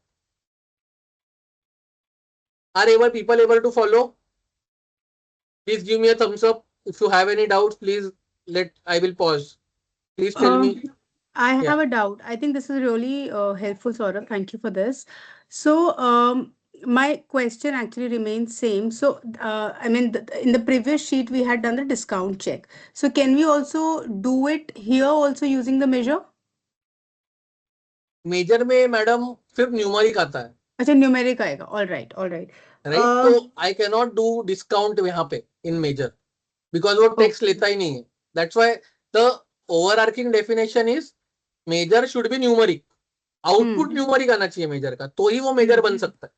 Are able people able to follow? Please give me a thumbs up if you have any doubts, please let, I will pause, please tell me. I Yeah. have a doubt. I think this is really helpful, Saurabh. Thank you for this. So, my question actually remains same. So, I mean, in the previous sheet, we had done the discount check. So, can we also do it here also using the measure? Measure में madam सिर्फ numeric आता है, अच्छा, numeric आएगा. All right, all right. Right. तो I can not do discount यहाँ पे in measure, because वो टेक्स्ट लेता ही नहीं है। That's why the overarching definition is measure should be numeric, output numeric आना चाहिए मेजर का, तो ही वो मेजर बन सकता है।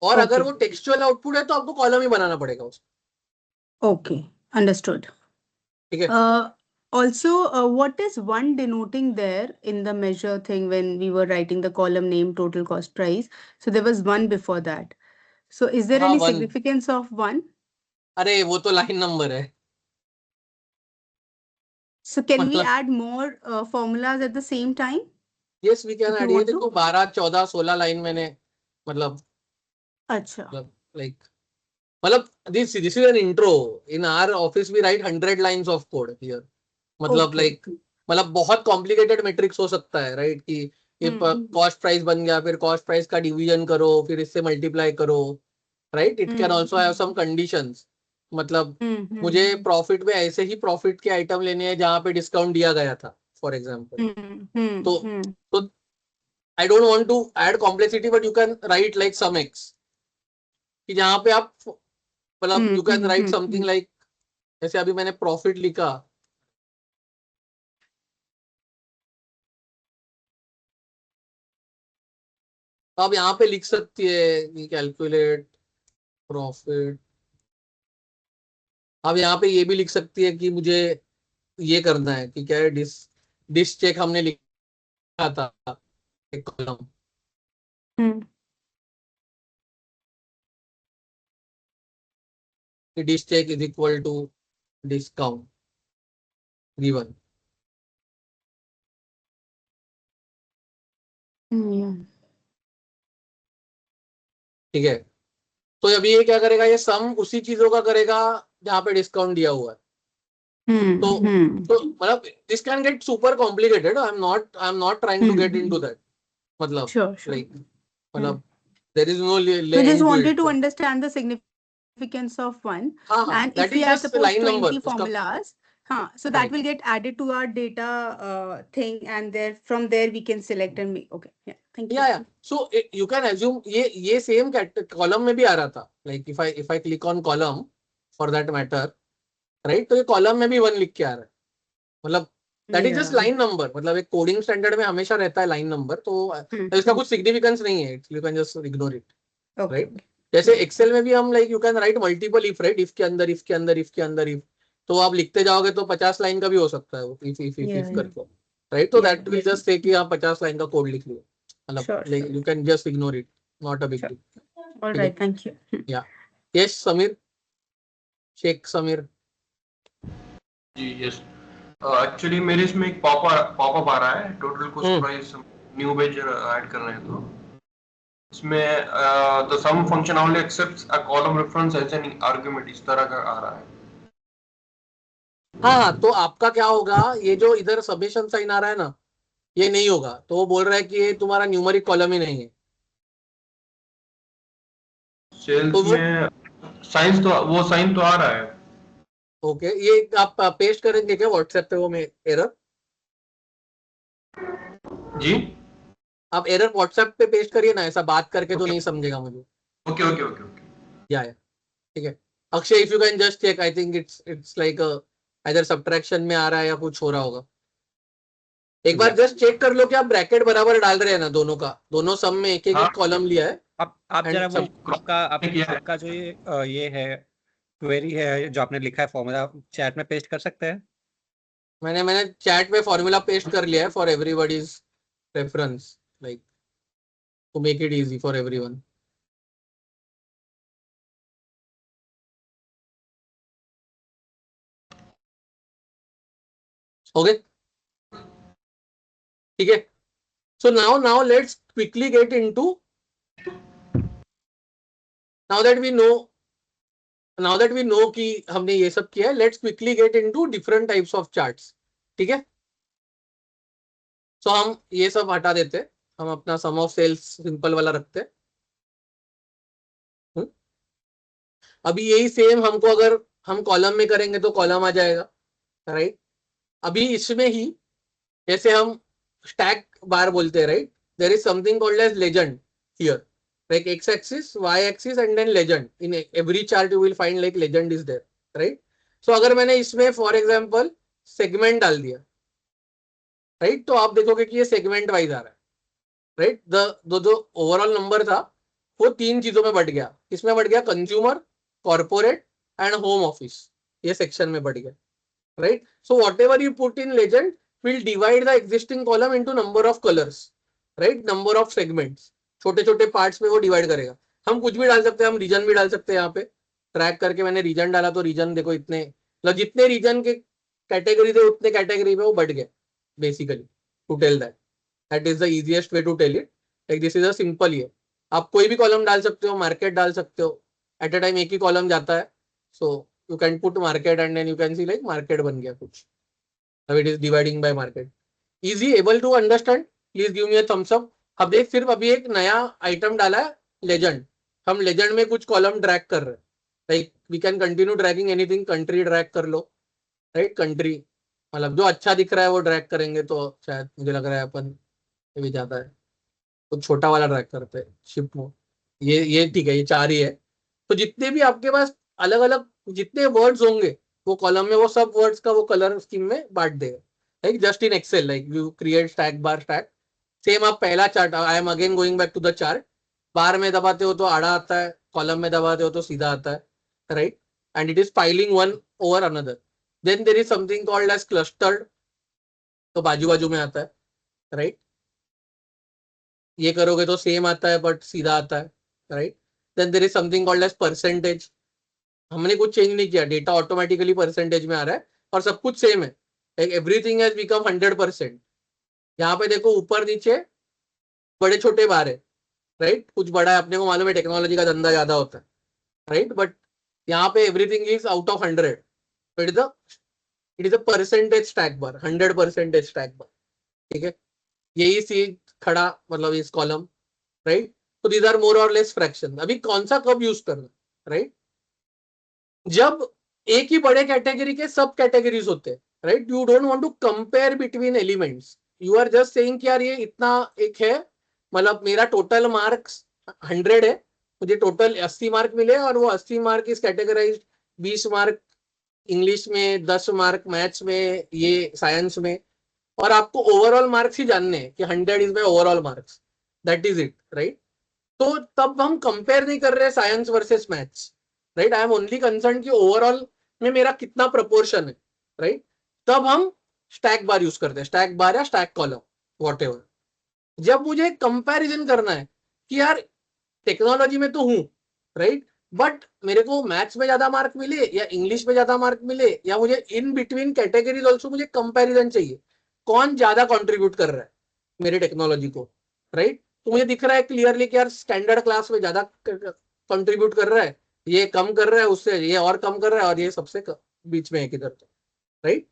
और अगर वो टेक्सचुअल आउटपुट है तो आपको कॉलम ही बनाना पड़ेगा उसको। Okay, understood. ठीक है। Also, what is one denoting there in the measure thing when we were writing the column name, total cost price? So there was one before that. So is there हाँ, any one. significance of one? अरे वो तो line number है। So can we मतलब add more formulas at the same time? Yes we can If you add. ये want to? देखो 12, 14, 16 line मैंने, मतलब Acha. लाइक, मतलब this is an intro. In our office we write 100 lines of code here, मतलब Okay. Like, मतलब बहुत complicated matrix हो सकता है, राइट, कि ये कॉस्ट प्राइस बन गया, फिर कॉस्ट प्राइस का डिवीजन करो, फिर इससे मल्टीप्लाई करो, right. It can also have some conditions, मतलब मुझे प्रॉफिट में ऐसे ही प्रॉफिट के आइटम लेने हैं जहां पे डिस्काउंट दिया गया था, फॉर एग्जांपल। तो I don't want to add complexity, but you can write like some X, कि जहां पे आप, मतलब you can write something like, जैसे अभी मैंने प्रॉफिट लिखा, तो आप यहाँ पे लिख सकती है कैलकुलेट प्रॉफिट। आप यहाँ पे ये भी लिख सकती है कि मुझे ये करना है कि क्या है, डिस चेक हमने लिखा था एक column, dis check is equal to discount given. ठीक है। तो अभी ये क्या करेगा, ये सम उसी चीजों का करेगा जहां पे डिस्काउंट दिया हुआ है। तो मतलब this can get super complicated. I am not trying to get into that, मतलब Sure, sure. लाइक, मतलब there is no So just wanted to understand the significance of one. हाँ, And that if we is have just suppose line 20 number, उसका, formulas, so that right. will get added to our data thing, and there from there we can select and make. Okay, yeah, thank you. Yeah. So you can assume ये same column में भी आ रहा था, like if I click on column for that matter, right, तो ये column में भी 1 लिख के आ रहा है, मतलब that is just line number, मतलब एक कोडिंग स्टैंडर्ड में हमेशा रहता है लाइन नंबर, तो इसका कुछ सिग्निफिकेंस नहीं है, you can just ignore it, right. जैसे एक्सेल में भी हम like you can right multiple if, right, if के अंदर, इफ के अंदर, इफ के अंदर, इफ, तो आप लिखते जाओगे तो 50 लाइन का भी हो सकता है वो, इफ करके, राइट। तो दैट विल जस्ट से कि आप 50 लाइन का कोड लिख लियो, मतलब you can just ignore it, not a big deal. All right, thank you. या यस समीर, शेख समीर। जी यस, एक्चुअली मेरे इसमें एक पॉपअप आ रहा है, total cost price new page add कर रहे हैं तो इसमें the sum function only accepts a column reference as an argument, इस तरह का आ रहा है। हाँ, तो आपका क्या होगा, ये जो इधर समेशन साइन आ रहा है ना, ये नहीं होगा। तो वो बोल रहा है कि ये तुम्हारा न्यूमेरिक कॉलम ही नहीं है। सेल्स तो वो में साइंस तो वो साइन तो आ रहा है। ओके, ये आप पेस्ट करेंगे क्या व्हाट्सएप पे वो में एरर? जी आप एरर व्हाट्सएप पे पेस्ट करिए ना, ऐसा बात करके तो नहीं समझेगा मुझे। Okay okay okay okay. या ठीक है Akshay, if you can just check, I think it's like इधर सब्ट्रैक्शन में आ रहा है या कुछ हो रहा होगा। एक बार जस्ट चेक कर लो कि आप ब्रैकेट बराबर डाल रहे हैं ना, दोनों का, दोनों सम में एक एक हाँ। कॉलम लिया है। आप And जरा वो सब- आपका जो ये है क्वेरी है जो आपने लिखा है फॉर्मूला, चैट में पेस्ट कर सकते हैं? मैंने चैट में फॉर्मूला पेस्ट कर लिया है for everybody's reference, like to make it easy for everyone. Okay ठीक है, so now let's quickly get into, now that we know कि हमने ये सब किया है, let's quickly get into different types of charts. ठीक है, सो हम ये सब हटा देते हैं, हम अपना सम ऑफ सेल्स सिंपल वाला रखते हैं। अभी यही सेम हमको अगर हम कॉलम में करेंगे तो कॉलम आ जाएगा, राइट। अभी इसमें ही जैसे हम स्टैक बार बोलते हैं, right, there is something called as legend here, like x axis, y axis and then legend. In every chart you will find like legend is there, right? So अगर मैंने इसमें for example segment डाल दिया, right, तो आप देखोगे कि ये segment वाइज आ रहा है, right? जो ओवरऑल नंबर था वो 3 चीजों में बढ़ गया। किसमें बढ़ गया? Consumer, corporate and home office, ये सेक्शन में बढ़ गया, right? So whatever you put in legend will divide the existing column into number of colors, right? Number of segments, छोटे छोटे पार्ट्स में वो डिवाइड करेगा। हम कुछ भी डाल सकते हैं, हम रीजन भी डाल सकते हैं। यहाँ पे ट्रैक करके मैंने रीजन डाला तो रीजन देखो इतने, मतलब जितने रीजन के कैटेगरी थे उतने कैटेगरी में वो बढ़ गए basically, to tell that is the easiest way to tell it, like this is a simple. ये आप कोई भी कॉलम डाल सकते हो, मार्केट डाल सकते हो, एट अ टाइम एक ही कॉलम जाता है, so you can put market and then you can see like market बन गया कुछ, अब it is dividing by market. Easy, able to understand? Please give me a thumbs up. अब देख, सिर्फ अभी एक नया आइटम डाला है लेजेंड, हम लेजेंड में कुछ कॉलम ड्रैग कर रहे हैं, like we can continue dragging anything. Country drag कर लो, राइट, कंट्री मतलब जो अच्छा दिख रहा है वो ड्रैग करेंगे, तो शायद मुझे लग रहा है अपन ये भी जाता है, कुछ छोटा वाला ड्रैग करते हैं शिप में। ये ठीक है, ये 4 ही है। तो जितने भी आपके पास अलग अलग जितने वर्ड्स होंगे वो कॉलम में, वो सब वर्ड्स का वो कलर स्कीम में बांट देगा, like just in Excel, like you create stack bar stack. Same आप पहला chart, I am again going back to the chart, bar में दबाते हो तो आड़ा आता है, कॉलम में दबाते हो तो सीधा आता है, right, and it is piling one over another. Then there is something called as clustered, तो बाजू बाजू में आता है, राइट। ये करोगे तो सेम आता है बट सीधा आता है, right. Then there is something called as percentage, हमने कुछ चेंज नहीं किया, डेटा ऑटोमेटिकली परसेंटेज में आ रहा है और सब कुछ सेम है, एवरीथिंग हैज बिकम 100%। यहाँ पे देखो ऊपर नीचे बड़े छोटे बार है, राइट, कुछ बड़ा है, अपने को मालूम है टेक्नोलॉजी का धंधा ज्यादा होता है, राइट, बट यहाँ पे everything is out of 100, it is a percentage stack bar, 100% stack bar, ठीक है। यही सी खड़ा मतलब इस कॉलम, राइट। तो दीज आर मोर और लेस फ्रैक्शन। अभी कौन सा कब यूज करना, राइट, जब एक ही बड़े कैटेगरी के सब कैटेगरीज होते हैं, right. You don't want to compare between elements, you are just saying कि यार ये इतना एक है, मतलब मेरा टोटल मार्क्स 100 है, मुझे टोटल 80 मार्क मिले और वो 80 mark is categorize, 20 mark English में, 10 मार्क मैथ्स में, ये साइंस में, और आपको ओवरऑल मार्क्स ही जानने हैं कि 100 is my overall marks, that is it, right. तो तब हम कंपेयर नहीं कर रहे science versus maths, right. I am only concern कि ओवरऑल में मेरा कितना प्रपोर्शन है, राइट। तब हम स्टैक बार यूज करते हैं, स्टैक बार या स्टैक कॉलम व्हाटएवर। जब मुझे कंपैरिजन करना है कि यार टेक्नोलॉजी में तो हूं, राइट, बट मेरे को मैथ्स में ज्यादा मार्क मिले या इंग्लिश में ज्यादा मार्क मिले, या मुझे इन बिटवीन कैटेगरीज ऑल्सो मुझे कंपैरिजन चाहिए, कौन ज्यादा कंट्रीब्यूट कर रहा है, मेरे टेक्नोलॉजी को, राइट? तो मुझे दिख रहा है क्लियरली कि यार स्टैंडर्ड क्लास में ज्यादा कंट्रीब्यूट कर रहा है, ये कम कर रहा है, उससे ये और कम कर रहा है, और ये सबसे बीच में है किधर, right?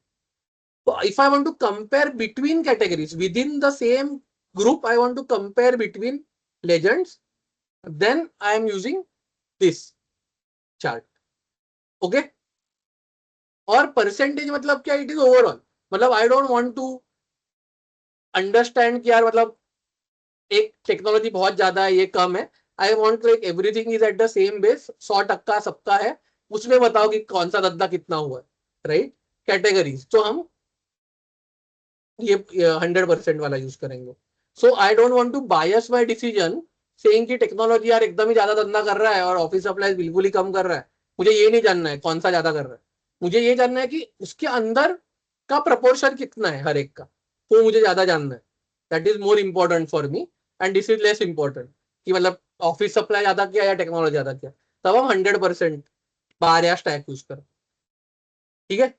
So if I want to compare between categories within the same group, I want to compare between legends, then I am using this chart. Okay? और परसेंटेज मतलब क्या? इट इज ओवरऑल, मतलब I don't want to understand कि यार मतलब एक technology बहुत ज्यादा है, ये कम है. I want like everything is at the same base, 100% सबका है, उसमें बताओ कि कौन सा धंधा कितना हुआ है, राइट? कैटेगरीज तो हम ये 100% वाला यूज करेंगे. So I don't want to bias my decision saying कि टेक्नोलॉजी यार एकदम ही ज्यादा धंधा कर रहा है और ऑफिस सप्लाईज बिल्कुल ही कम कर रहा है. मुझे ये नहीं जानना है कौन सा ज्यादा कर रहा है, मुझे ये जानना है कि उसके अंदर का प्रपोर्शन कितना है हर एक का, तो मुझे ज्यादा जानना है. That is more important for me and this is less important कि मतलब ऑफिस सप्लाई ज्यादा किया या टेक्नोलॉजी ज्यादा किया. तब हम 100% बार या स्टैक यूज करें. ठीक है?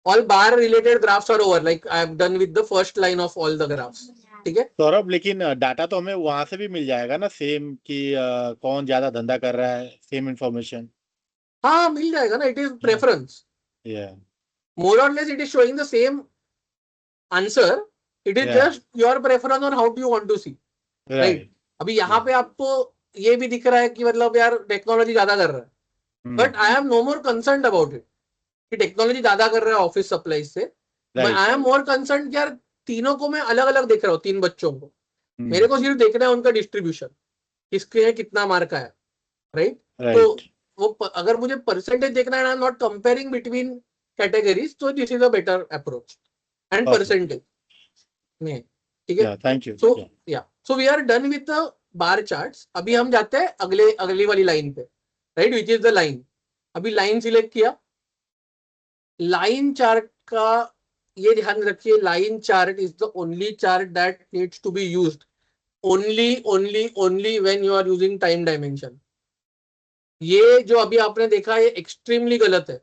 All bar related graphs are over. Like I have done with the first line of all the graphs. ठीक है? सौरभ, लेकिन डाटा तो हमें वहां से भी मिल जाएगा ना सेम कि कौन ज्यादा धंधा कर रहा है, सेम इंफॉर्मेशन. हाँ मिल जाएगा ना. It is preference. Yeah. More or less it is showing the same answer. It is Yeah. just your preference on how do you want to see. Right. अभी यहाँ पे आपको ये भी दिख रहा है कि मतलब यार टेक्नोलॉजी ज्यादा कर रहा है. But I am no more concern about it कि टेक्नोलॉजी ज्यादा कर रहा है ऑफिस सप्लाई से. Right. I am more concern कि यार तीनों को मैं अलग अलग देख रहा हूँ, 3 बच्चों को. मेरे को सिर्फ देखना है उनका डिस्ट्रीब्यूशन, किसके है कितना मार्क आया, राइट? Right. तो वो अगर मुझे परसेंटेज देखना है, I am not comparing between categories, तो this is a better approach and Okay. Percentage में. ठीक है? Yeah, thank you. So Yeah. या so we are done with the bar charts. अभी हम जाते हैं अगली वाली लाइन पे, राइट? Which is the line. अभी लाइन सिलेक्ट किया. लाइन चार्ट का ये ध्यान रखिए, line chart is the only chart that needs to be used only when you are using time dimension. ये जो अभी आपने देखा है एक्सट्रीमली गलत है.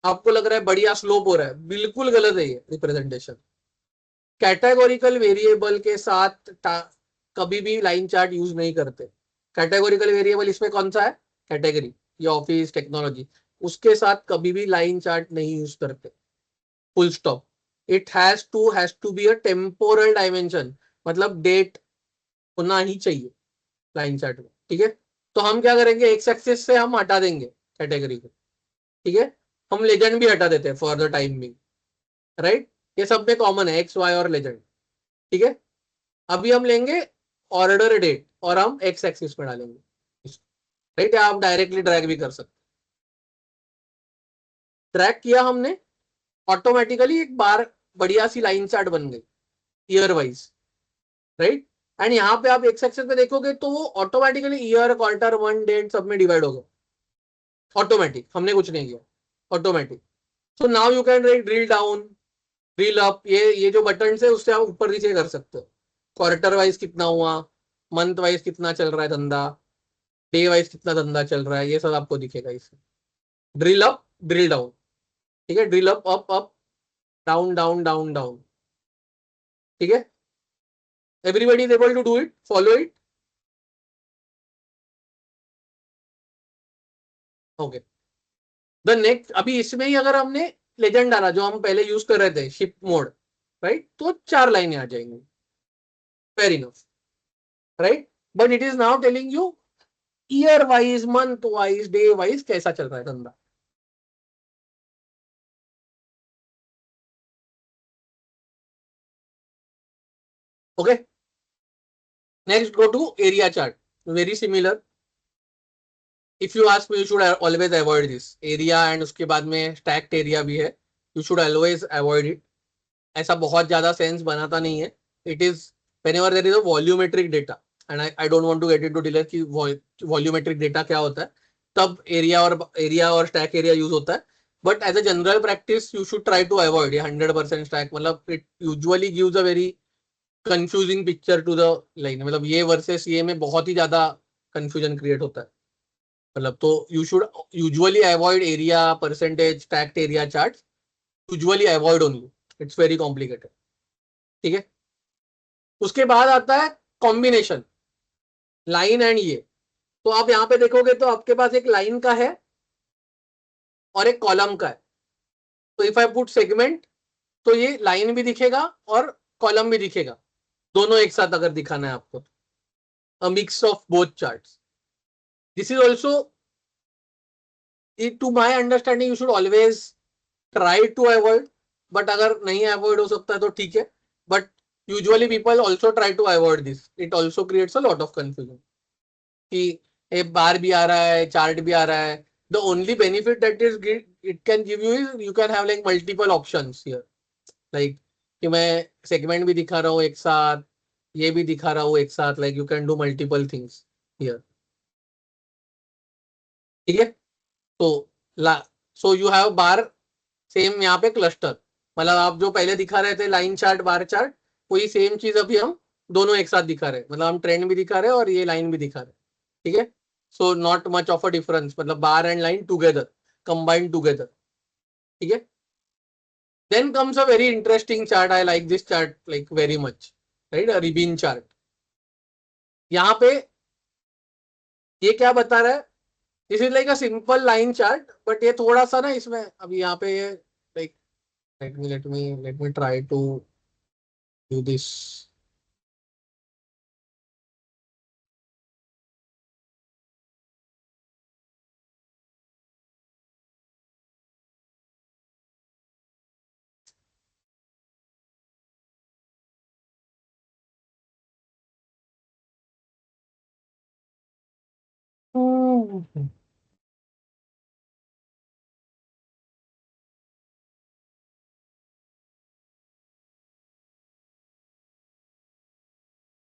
आपको लग रहा है बढ़िया स्लोप हो रहा है, बिल्कुल गलत है ये रिप्रेजेंटेशन. कैटेगोरिकल वेरिएबल के साथ कभी भी लाइन चार्ट यूज नहीं करते. कैटेगोरिकल वेरिएबल इसमें कौन सा है? कैटेगरी या ऑफिस टेक्नोलॉजी. उसके साथ कभी भी लाइन चार्ट नहीं यूज करते. Full stop. It has to be a temporal dimension, मतलब डेट होना ही चाहिए लाइन चार्ट में. ठीक है? तो हम क्या करेंगे, एक्स एक्सिस से हम हटा देंगे कैटेगरी को. ठीक है? हम लेजेंड भी हटा देते हैं for the time being, right? ये सब में कॉमन है एक्स वाई और लेजेंड. ठीक है? अभी हम लेंगे ऑर्डर डेट और हम एक्स एक्सिस में डालेंगे, राइट? आप डायरेक्टली ड्रैग भी कर सकते. ड्रैग किया हमने, ऑटोमेटिकली एक बार बढ़िया सी लाइन चार्ट बन गई ईयर वाइज, राइट? एंड यहाँ पे आप एक्स एक्सिस पे देखोगे तो वो automatically year, quarter, month, date सब में डिवाइड होगा. ऑटोमेटिक, हमने कुछ नहीं किया, automatic. So now you can drill down, drill up. ये जो बटन है उससे आप ऊपर नीचे कर सकते हो. क्वार्टर वाइज कितना हुआ, मंथ वाइज कितना चल रहा है धंधा, डे वाइज कितना धंधा चल रहा है, ये सब आपको दिखेगा इसमें. Drill up, drill down. ठीक है? Drill up, up up, down down down down. ठीक है? Everybody is able to do it, follow it. Okay. The next, अभी इसमें ही अगर हमने लेजेंड डाला जो हम पहले यूज कर रहे थे, शिप मोड, राइट? तो 4 लाइनें आ जाएंगी. Fair enough, right? But it is now telling you year wise, month wise, day wise कैसा चल रहा है धंधा. Okay. Next, go to area chart. Very similar. If you ask me, you should always avoid this area and उसके बाद में stacked area भी है. You should always avoid it. ऐसा बहुत ज्यादा सेंस बनाता नहीं है. It is whenever there is a volumetric data and I don't want to get into details कि volumetric data क्या होता है, तब area और stack area use होता है. But as a general practice, you should try to avoid 100% stack. मतलब it usually gives a very confusing picture to the line. मतलब ये वर्सेस ये में बहुत ही ज्यादा confusion create होता है. मतलब तो you should usually avoid area, percentage, stacked area charts. Usually avoid only. It's very complicated. ठीक है, उसके बाद आता है कॉम्बिनेशन लाइन एंड ये। तो आप यहाँ पे देखोगे तो आपके पास एक लाइन का है और एक कॉलम का है। तो इफ आई पुट सेगमेंट तो ये लाइन भी दिखेगा और कॉलम भी दिखेगा, दोनों एक साथ अगर दिखाना है आपको, a mix of both charts. This is also, to my understanding you should always try to avoid, but अगर नहीं अवॉइड हो सकता है तो ठीक है, but usually people also try to avoid this, it also creates a lot of confusion कि एक बार भी आ रहा है, चार्ट भी आ रहा है। The only benefit that is it can give you is you can have like multiple options here, like कि मैं सेगमेंट भी दिखा रहा हूँ एक साथ, ये भी दिखा रहा हूँ एक साथ, like you can do multiple things here. ठीक है, तो so you have bar same यहाँ पे क्लस्टर, मतलब आप जो पहले दिखा रहे थे लाइन चार्ट बार चार्ट, वही सेम चीज अभी हम दोनों एक साथ दिखा रहे हैं, मतलब हम ट्रेंड भी दिखा रहे हैं और ये लाइन भी दिखा रहे हैं। ठीक है, so not much of a difference, मतलब bar and line together, combined together. ठीक है, then comes a very interesting chart, I like this chart like very much, right, a ribbon chart. यहाँ पे ये क्या बता रहा है, this is like a simple line chart, but ये थोड़ा सा ना इसमें अभी यहाँ पे ये like let me try to do this.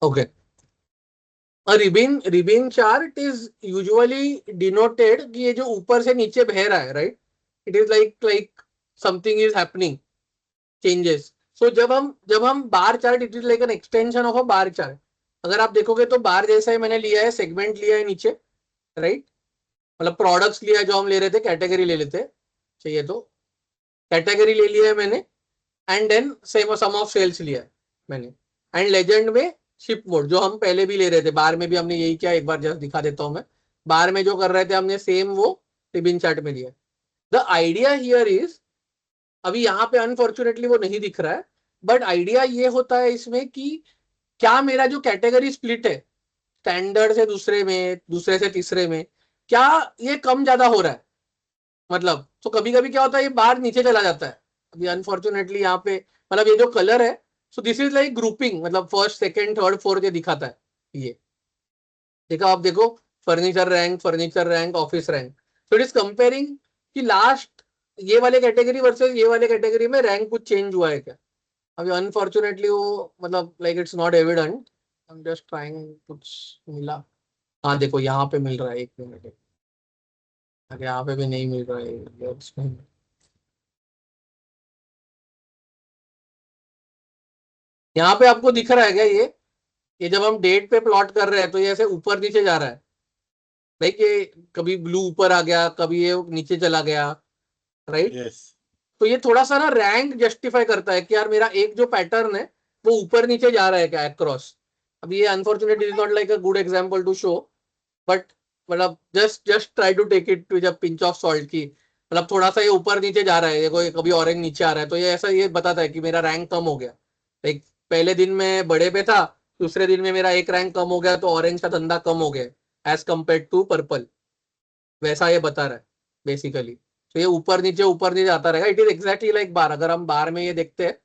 Okay. A ribbon chart is usually denoted कि ये जो ऊपर से नीचे बह रहा है, right? It is like something is happening, changes. So जब हम bar chart, it is like an extension of a bar chart. अगर आप देखोगे तो बार जैसा ही मैंने लिया है, सेगमेंट लिया है नीचे, राइट, मतलब प्रोडक्ट्स लिया है जो हम ले रहे थे, कैटेगरी ले लेते चाहिए तो कैटेगरी ले लिया है मैंने, and then same sum of sales लिया है मैंने, एंड लेजेंड में शिप मोड जो हम पहले भी ले रहे थे, बार में भी हमने यही किया, एक बार जस्ट दिखा देता हूं मैं, बार में जो कर रहे थे हमने सेम वो रिबन चार्ट में लिया। द आइडिया हियर इज, अभी यहाँ पे अनफॉर्चुनेटली वो नहीं दिख रहा है, बट आइडिया ये होता है इसमें कि क्या मेरा जो कैटेगरी स्प्लिट है स्टैंडर्ड से दूसरे में, दूसरे से तीसरे में, क्या ये कम ज्यादा हो रहा है, मतलब तो कभी कभी क्या होता है ये बार नीचे चला जाता है। अभी अनफॉर्चुनेटली यहाँ पे मतलब ये जो कलर है, सो दिस इज लाइक ग्रुपिंग, मतलब फर्स्ट सेकंड थर्ड फोर्थ ये दिखाता है। ये देखो, आप देखो furniture rank office rank, so it is comparing कि लास्ट ये वाले कैटेगरी वर्सेस ये वाले कैटेगरी में रैंक कुछ चेंज हुआ है क्या। अभी अनफॉर्चुनेटली वो मतलब like it's not evident, I am just trying, कुछ मिला, हाँ देखो यहाँ पे मिल रहा है, एक मिनट, अरे यहाँ पे भी नहीं मिल रहा है, यहाँ पे आपको दिख रहा है क्या ये जब हम डेट पे प्लॉट कर रहे हैं तो ये ऐसे ऊपर नीचे जा रहा है, लाइक ये कभी ब्लू ऊपर आ गया, कभी ये नीचे चला गया, राइट। यस, तो ये थोड़ा सा ना रैंक जस्टिफाई करता है कि यार मेरा एक जो पैटर्न है वो ऊपर नीचे जा रहा है क्या अक्रॉस। अभी ये unfortunately is not like a good example to show, but मतलब just try to take it with a pinch of salt की, मतलब थोड़ा सा ये ऊपर नीचे जा रहा है, देखो कभी ऑरेंज नीचे आ रहा है, तो ये ऐसा ये बताता है कि मेरा रैंक कम हो गया, लाइक पहले दिन में बड़े पे था, दूसरे दिन में मेरा एक रैंक कम हो गया, तो ऑरेंज का धंधा कम हो गया एज कम्पेयर टू पर्पल, वैसा ये बता रहा है बेसिकली। तो ये ऊपर नीचे आता रहेगा, इट इज एग्जैक्टली लाइक बार। अगर हम बार में ये देखते हैं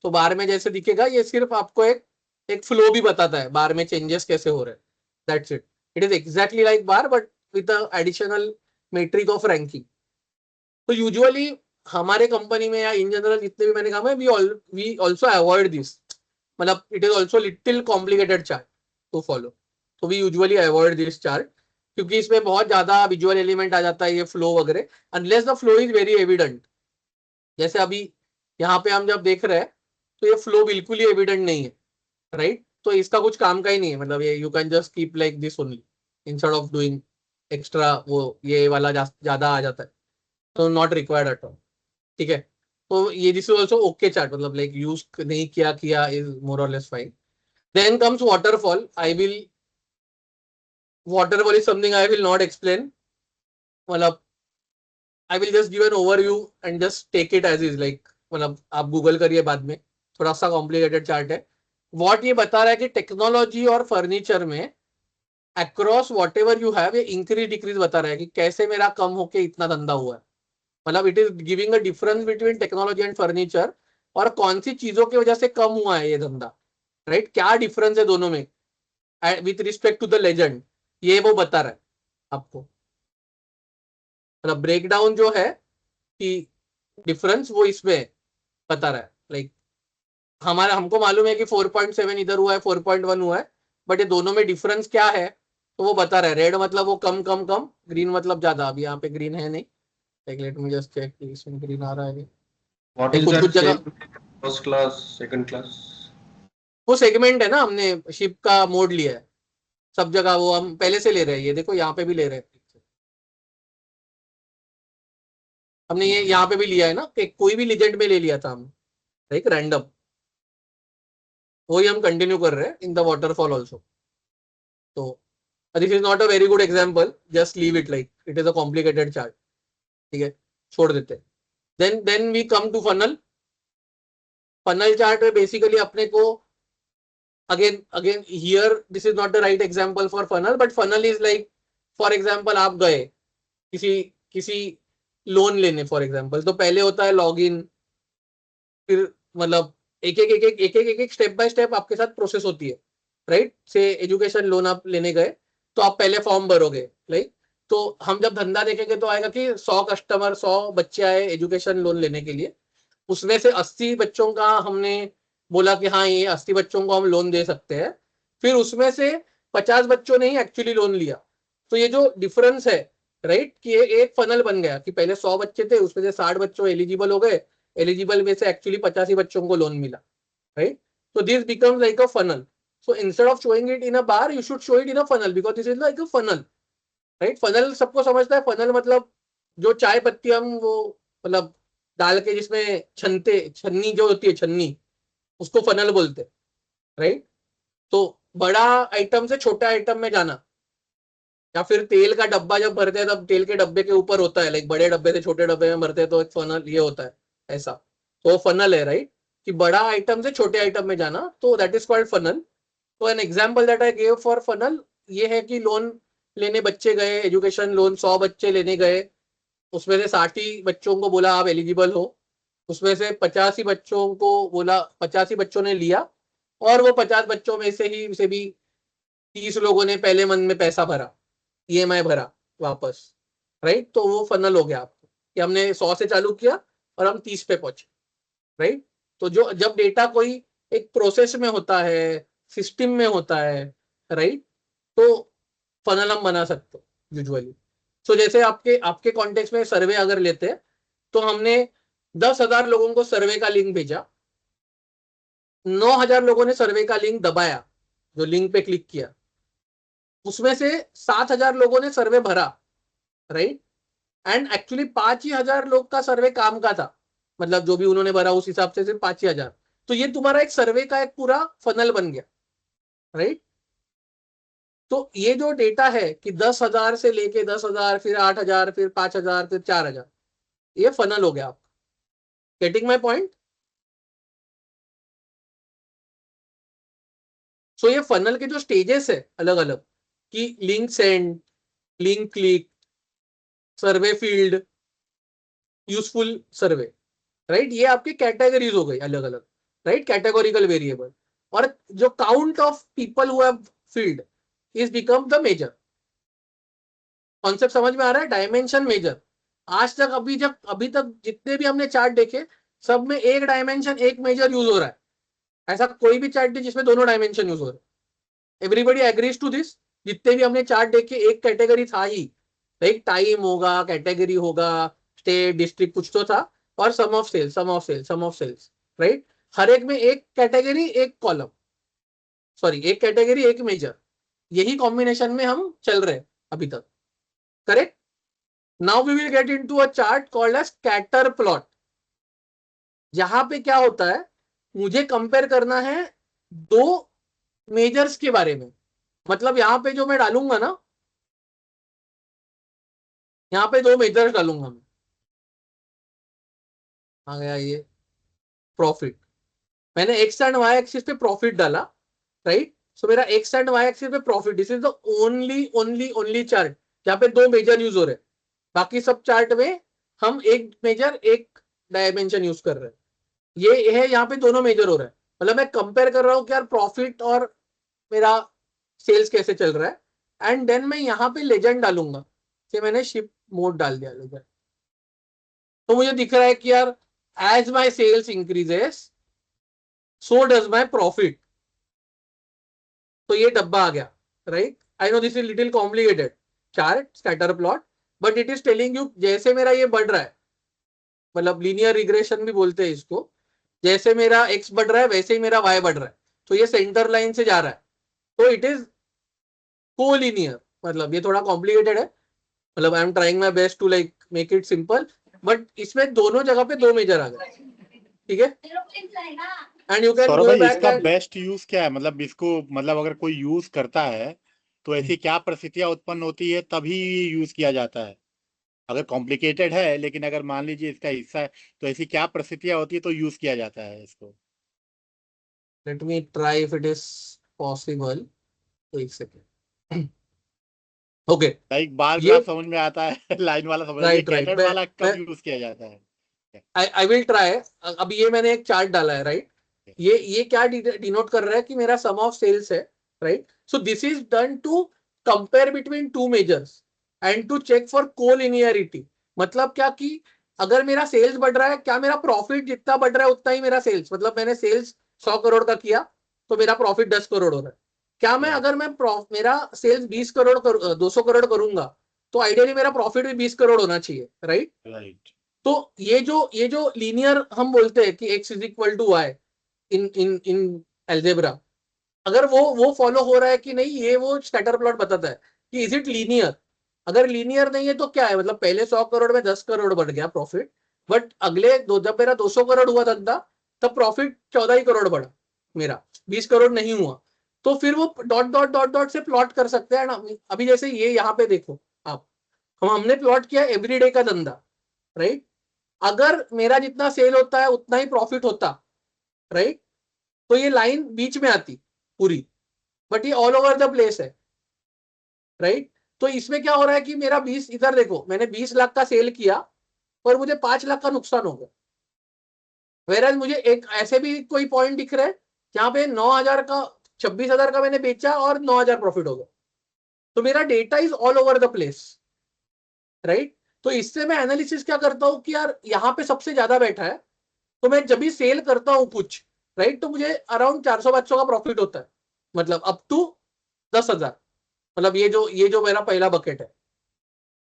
तो बार में जैसे दिखेगा, ये सिर्फ आपको एक फ्लो भी बताता है बार में चेंजेस कैसे हो रहे हैं, that's it. It is exactly like bar but with additional metric of ranking. तो यूजुअली हमारे कंपनी में या इन जनरल जितने भी मैंने कहा है, वी ऑल्सो अवॉइड दिस, मतलब it is also little complicated chart to follow, तो we usually avoid this chart, क्योंकि इसमें बहुत ज्यादा विजुअल एलिमेंट आ जाता है, ये फ्लो वगैरह, unless the flow is very evident. जैसे अभी यहाँ पे हम जब देख रहे हैं तो ये फ्लो बिल्कुल ही एविडेंट नहीं है, राइट, तो इसका कुछ काम का ही नहीं है, मतलब ये you can just keep like this only instead of doing extra, वो ये वाला ज्यादा आ जाता है, तो नॉट रिक्वायर्ड एट ऑल। ठीक है, तो ये this is also okay chart, मतलब लाइक यूज नहीं किया इज मोर और less fine. Then comes waterfall. Waterfall is something I will not explain. मतलब I will just give an overview and just take it as is, like मतलब आप Google करिए बाद में, थोड़ा सा कॉम्प्लिकेटेड चार्ट है. व्हाट ये बता रहा है कि टेक्नोलॉजी और फर्नीचर में across what ever you have, ये इंक्रीज डिक्रीज बता रहा है कि कैसे मेरा कम होके इतना धंधा हुआ है. मतलब it is giving a difference between technology and furniture, और कौन सी चीजों की वजह से कम हुआ है ये धंधा, राइट? क्या डिफरेंस है दोनों में with respect to the legend, ये वो बता रहा है आपको. मतलब ब्रेकडाउन जो है कि डिफरेंस वो इसमें बता रहा है. लाइक हमको मालूम है कि 4.7 इधर हुआ है, 4.1 हुआ है, बट ये दोनों में डिफरेंस क्या है तो वो बता रहा है. रेड मतलब वो कम कम कम, ग्रीन मतलब ज्यादा. अभी यहाँ पे ग्रीन है नहीं, लेट मी जस्ट चेक इसमें ग्रीन आ रहा है. What is कुछ that कुछ जगह first class, second class? वो सेगमेंट है ना, हमने शिप का मोड लिया है. सब जगह वो हम पहले से ले रहे हैं. ये देखो यहाँ पे भी ले रहे हैं, हमने ये यहाँ पे भी लिया है ना, कि कोई भी लीजेंड में ले लिया था हम, लाइक रैंडम. वही हम कंटिन्यू कर रहे हैं इन द वाटरफॉल ऑल्सो. तो this is not a very good example, just leave it, like it is a complicated chart. ठीक है, छोड़ देते हैं. Then we come to funnel. Funnel chart में बेसिकली अपने को again here this is not the right example for funnel, but funnel is like, for example आप गए किसी लोन लेने फॉर एग्जाम्पल, तो पहले होता है लॉग इन, फिर मतलब एक स्टेप बाय स्टेप आपके साथ प्रोसेस होती है, राइट? से एजुकेशन लोन आप लेने गए तो आप पहले फॉर्म भरोगे, राइट? तो हम जब धंधा देखेंगे तो आएगा कि 100 बच्चे आए एजुकेशन लोन लेने के लिए, उसमें से 80 बच्चों का हमने बोला कि हाँ ये 80 बच्चों को हम लोन दे सकते हैं. फिर उसमें से 50 बच्चों ने ही एक्चुअली लोन लिया. तो ये जो डिफरेंस है, राइट, कि ये एक फनल बन गया कि पहले 100 बच्चे थे, उसमें से 60 बच्चों एलिजिबल हो गए, एलिजिबल में से एक्चुअली 85 बच्चों को लोन मिला, right? So this becomes like a funnel. So instead of showing it in a bar, you should show it in a funnel because this is like a funnel, right? Funnel सबको समझता है. funnel मतलब जो चाय पत्ती हम वो मतलब डाल के जिसमें छन्नी जो होती है, छन्नी, उसको funnel बोलते हैं, राइट? तो बड़ा आइटम से छोटे आइटम में जाना, या फिर तेल का डब्बा जब भरते हैं तब तेल के डब्बे के ऊपर होता है, लाइक बड़े डब्बे से छोटे डब्बे में भरते हैं तो एक फनल ये होता है ऐसा. तो फनल है, राइट, कि बड़ा आइटम से छोटे आइटम में जाना, तो दैट इज कॉल्ड फनल. तो an example that I give for funnel ये है कि लोन लेने बच्चे गए, एजुकेशन लोन 100 बच्चे लेने गए, उसमें से 60 बच्चों को बोला आप एलिजिबल हो, उसमें से 85 बच्चों को बोला, 85 बच्चों ने लिया, और वो 50 बच्चों में से भी 30 लोगों ने पहले मन में पैसा भरा, EMI भरा वापस, राइट? तो वो फनल हो गया आपको कि हमने 100 से चालू किया और हम 30 पे पहुंचे, राइट? तो जो जब डेटा कोई एक प्रोसेस में होता है, सिस्टम में होता है, राइट, तो फनल हम बना सकते हो यूजुअली. सो जैसे आपके कॉन्टेक्स्ट में सर्वे अगर लेते हैं तो हमने 10,000 लोगों को सर्वे का लिंक भेजा, 9,000 लोगों ने सर्वे का लिंक दबाया, जो लिंक पे क्लिक किया, उसमें से 7,000 लोगों ने सर्वे भरा, राइट? एंड एक्चुअली 5,000 लोग का सर्वे काम का था, मतलब जो भी उन्होंने भरा उस हिसाब से सिर्फ 5,000. तो ये तुम्हारा एक सर्वे का एक पूरा फनल बन गया, राइट? तो ये जो डेटा है कि 10,000 से लेके 10,000, फिर 8,000, फिर 5,000, फिर 4,000, ये फनल हो गया आपका. Getting my point? सो ये फनल के जो स्टेजेस है अलग अलग, कि लिंक सेंड, लिंक क्लिक, सर्वे फील्ड, यूजफुल सर्वे, राइट, ये आपकी कैटेगरीज हो गई अलग अलग, राइट, कैटेगोरिकल वेरिएबल. और जो count of people who have filled is become the measure. Concept समझ में आ रहा है? Dimension measure. आज तक अभी तक जितने भी हमने चार्ट देखे, सब में एक डायमेंशन, एक मेजर यूज हो रहा है. ऐसा कोई भी चार्ट नहीं जिसमें दोनों डायमेंशन यूज हो रहे. Everybody agrees to this. जितने भी हमने चार्ट देखे एक कैटेगरी था ही, लाइक टाइम होगा, कैटेगरी होगा, स्टेट, डिस्ट्रिक्ट, कुछ तो था, और सम ऑफ सेल्स, राइट? हर एक में एक कैटेगरी, एक कॉलम, सॉरी एक कैटेगरी, एक मेजर. यही कॉम्बिनेशन में हम चल रहे हैं अभी तक, correct? Now we will get into a chart called as scatter plot. यहाँ पे क्या होता है, मुझे कंपेयर करना है दो मेजर्स के बारे में। मतलब यहाँ पे जो मैं डालूंगा ना, यहाँ पे दो मेजर्स डालूंगा मैं। आ गया ये प्रॉफिट, मैंने एक्स एंड वाई एक्सिस पे प्रॉफिट डाला, राइट। सो मेरा एक्स एंड वाई एक्सिस पे profit, this is the only only only chart जहाँ पे दो मेजर यूज हो रहे हैं। बाकी सब चार्ट में हम एक मेजर एक डायमेंशन यूज कर रहे हैं। ये है यहाँ पे दोनों मेजर हो रहा है, मतलब मैं कंपेयर कर रहा हूँ कि यार प्रॉफिट और मेरा सेल्स कैसे चल रहा है। एंड देन मैं यहाँ पे लेजेंड डालूंगा कि मैंने शिप मोड डाल दिया लेजेंड। तो मुझे दिख रहा है कि यार as my sales increases so does my profit. तो ये डब्बा आ गया, right. I know this is little complicated chart scatter plot, but it is telling you जैसे मेरा ये बढ़ रहा है, मतलब लीनियर रिग्रेशन भी बोलते हैं इसको, जैसे मेरा एक्स बढ़ रहा है वैसे ही मेरा वाई बढ़ रहा है। तो ये सेंटर लाइन से जा रहा है, तो इट इज कोलिनियर। मतलब ये थोड़ा कॉम्प्लिकेटेड है, मतलब I am trying my best to like make it simple, but इसमें दोनों जगह पे दो मेजर आ गए, ठीक है। एंड यू कैन सौरभ गो भाई बैक इसका एंड बेस्ट यूज क्या है, मतलब इसको, मतलब अगर कोई यूज करता है तो ऐसी क्या परिस्थितियां उत्पन्न होती है तभी यूज किया जाता है? अगर कॉम्प्लिकेटेड है लेकिन अगर मान लीजिए इसका हिस्सा है तो ऐसी क्या परिस्थितियां होती है तो यूज किया जाता है इसको? Let me try if it is possible. एक सेकेंड, ओके। लाइक बार ये ग्राफ समझ में आता है लाइन वाला समझ, ये राइट राइट, कैटेड वाला कब यूज किया जाता है? I will try. अब ये मैंने एक चार्ट डाला है, राइट। ये क्या डिनोट कर रहा है कि मेरा सम ऑफ सेल्स है, right. So this is done to compare between two measures and to check for collinearity. मतलब क्या कि अगर मेरा सेल्स बढ़ रहा है, क्या मेरा प्रॉफिट जितना बढ़ रहा है उतना ही मेरा सेल्स, मतलब मैंने सेल्स 100 करोड़ का किया तो मेरा प्रॉफिट 10 करोड़ हो रहा है। क्या मैं अगर मैं मेरा सेल्स 20 करोड़ 200 करोड़ करूंगा तो आइडियली मेरा प्रॉफिट भी 20 करोड़ होना चाहिए, राइट। राइट। तो ये जो लीनियर हम बोलते हैं कि x is equal to y in in in algebra, अगर वो फॉलो हो रहा है कि नहीं, ये वो स्कैटर प्लॉट बताता है कि इज इट लीनियर। अगर लीनियर नहीं है तो क्या है, मतलब पहले 100 करोड़ में 10 करोड़ बढ़ गया प्रॉफिट, बट अगले जब मेरा 200 करोड़ हुआ धंधा तब प्रॉफिट 14 ही करोड़ बढ़ा, मेरा 20 करोड़ नहीं हुआ। तो फिर वो डॉट डॉट डॉट डॉट से प्लॉट कर सकते हैं ना। अभी जैसे ये यहाँ पे देखो आप, हमने प्लॉट किया एवरीडे का धंधा, राइट। अगर मेरा जितना सेल होता है उतना ही प्रॉफिट होता, राइट, तो ये लाइन बीच में आती पूरी, बट ये ऑल ओवर द प्लेस है, राइट। तो इसमें क्या हो रहा है कि मेरा 20, इधर देखो मैंने 20 लाख का सेल किया और मुझे 5 लाख का नुकसान हो गया। वेराज मुझे एक ऐसे भी कोई पॉइंट दिख रहा है जहां पे 9,000 का 26,000 का मैंने बेचा और 9,000 प्रॉफिट हो गया। तो मेरा data is all over the place, right. तो इससे मैं एनालिसिस क्या करता हूं कि यार यहाँ पे सबसे ज्यादा बैठा है, तो मैं जब भी सेल करता हूं कुछ, राइट, तो मुझे अराउंड 400-500 का प्रॉफिट होता है, मतलब अप टू 10,000। मतलब ये जो मेरा पहला बकेट है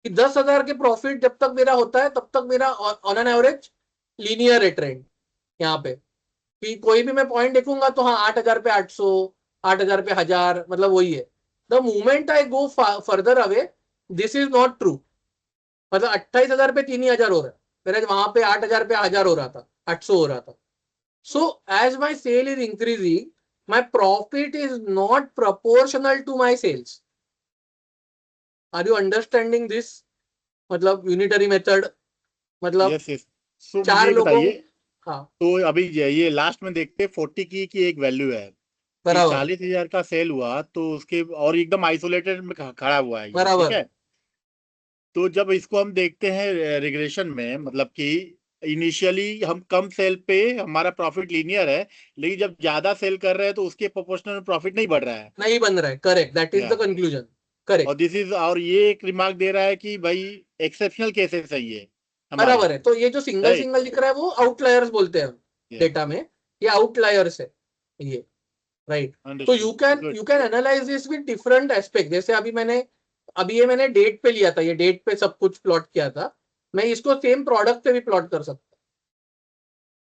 कि 10,000 के प्रॉफिट जब तक मेरा होता है तब तक मेरा ऑन एन एवरेज लीनियर है ट्रेंड। यहाँ पे कि कोई भी मैं पॉइंट देखूंगा तो हाँ 8,000 पे 800, 8,000 पे 1,000, मतलब वही है। The moment I go further away this is not true, मतलब 28,000 पे 3,000 हो रहा है, मेरे वहां पे 8,000 पे 1,000 हो रहा था, 800 हो रहा था। So as my sale is increasing, my profit is not proportional to my sales. Are you understanding this? मतलब यूनिटरी मेथड, मतलब यस यस। सो मुझे चार ये लोगों, बताइए, हाँ तो अभी ये लास्ट में देखते 40 की एक वैल्यू है कि बराबर 40,000 का सेल हुआ तो उसके और एकदम आइसोलेटेड में खड़ा हुआ है ये, ठीक बराबर। है। तो जब इसको हम देखते हैं रिग्रेशन में, मतलब कि इनिशियली हम कम सेल पे हमारा प्रॉफिट लीनियर है, लेकिन जब ज्यादा सेल कर रहे हैं तो उसके प्रोपोर्शनल प्रॉफिट नहीं बढ़ रहा है। नहीं बन रहा है, करेक्ट, दैट इज या द कंक्लूजन, और करेक्ट। दिस इज, और ये एक रिमार्क दे रहा है कि भाई एक्सेप्शनल केसेस है ये हमारे, बराबर है, तो ये जो सिंगल राइट। सिंगल दिख रहा है वो आउटलायर्स बोलते हैं हम या डेटा में, ये आउटलायर्स है ये, राइट। तो understood, good. You can analyse this with different aspect. जैसे अभी ये मैंने डेट पे लिया था, ये डेट पे सब कुछ प्लॉट किया था, मैं इसको सेम प्रोडक्ट पे भी प्लॉट कर सकता हूँ,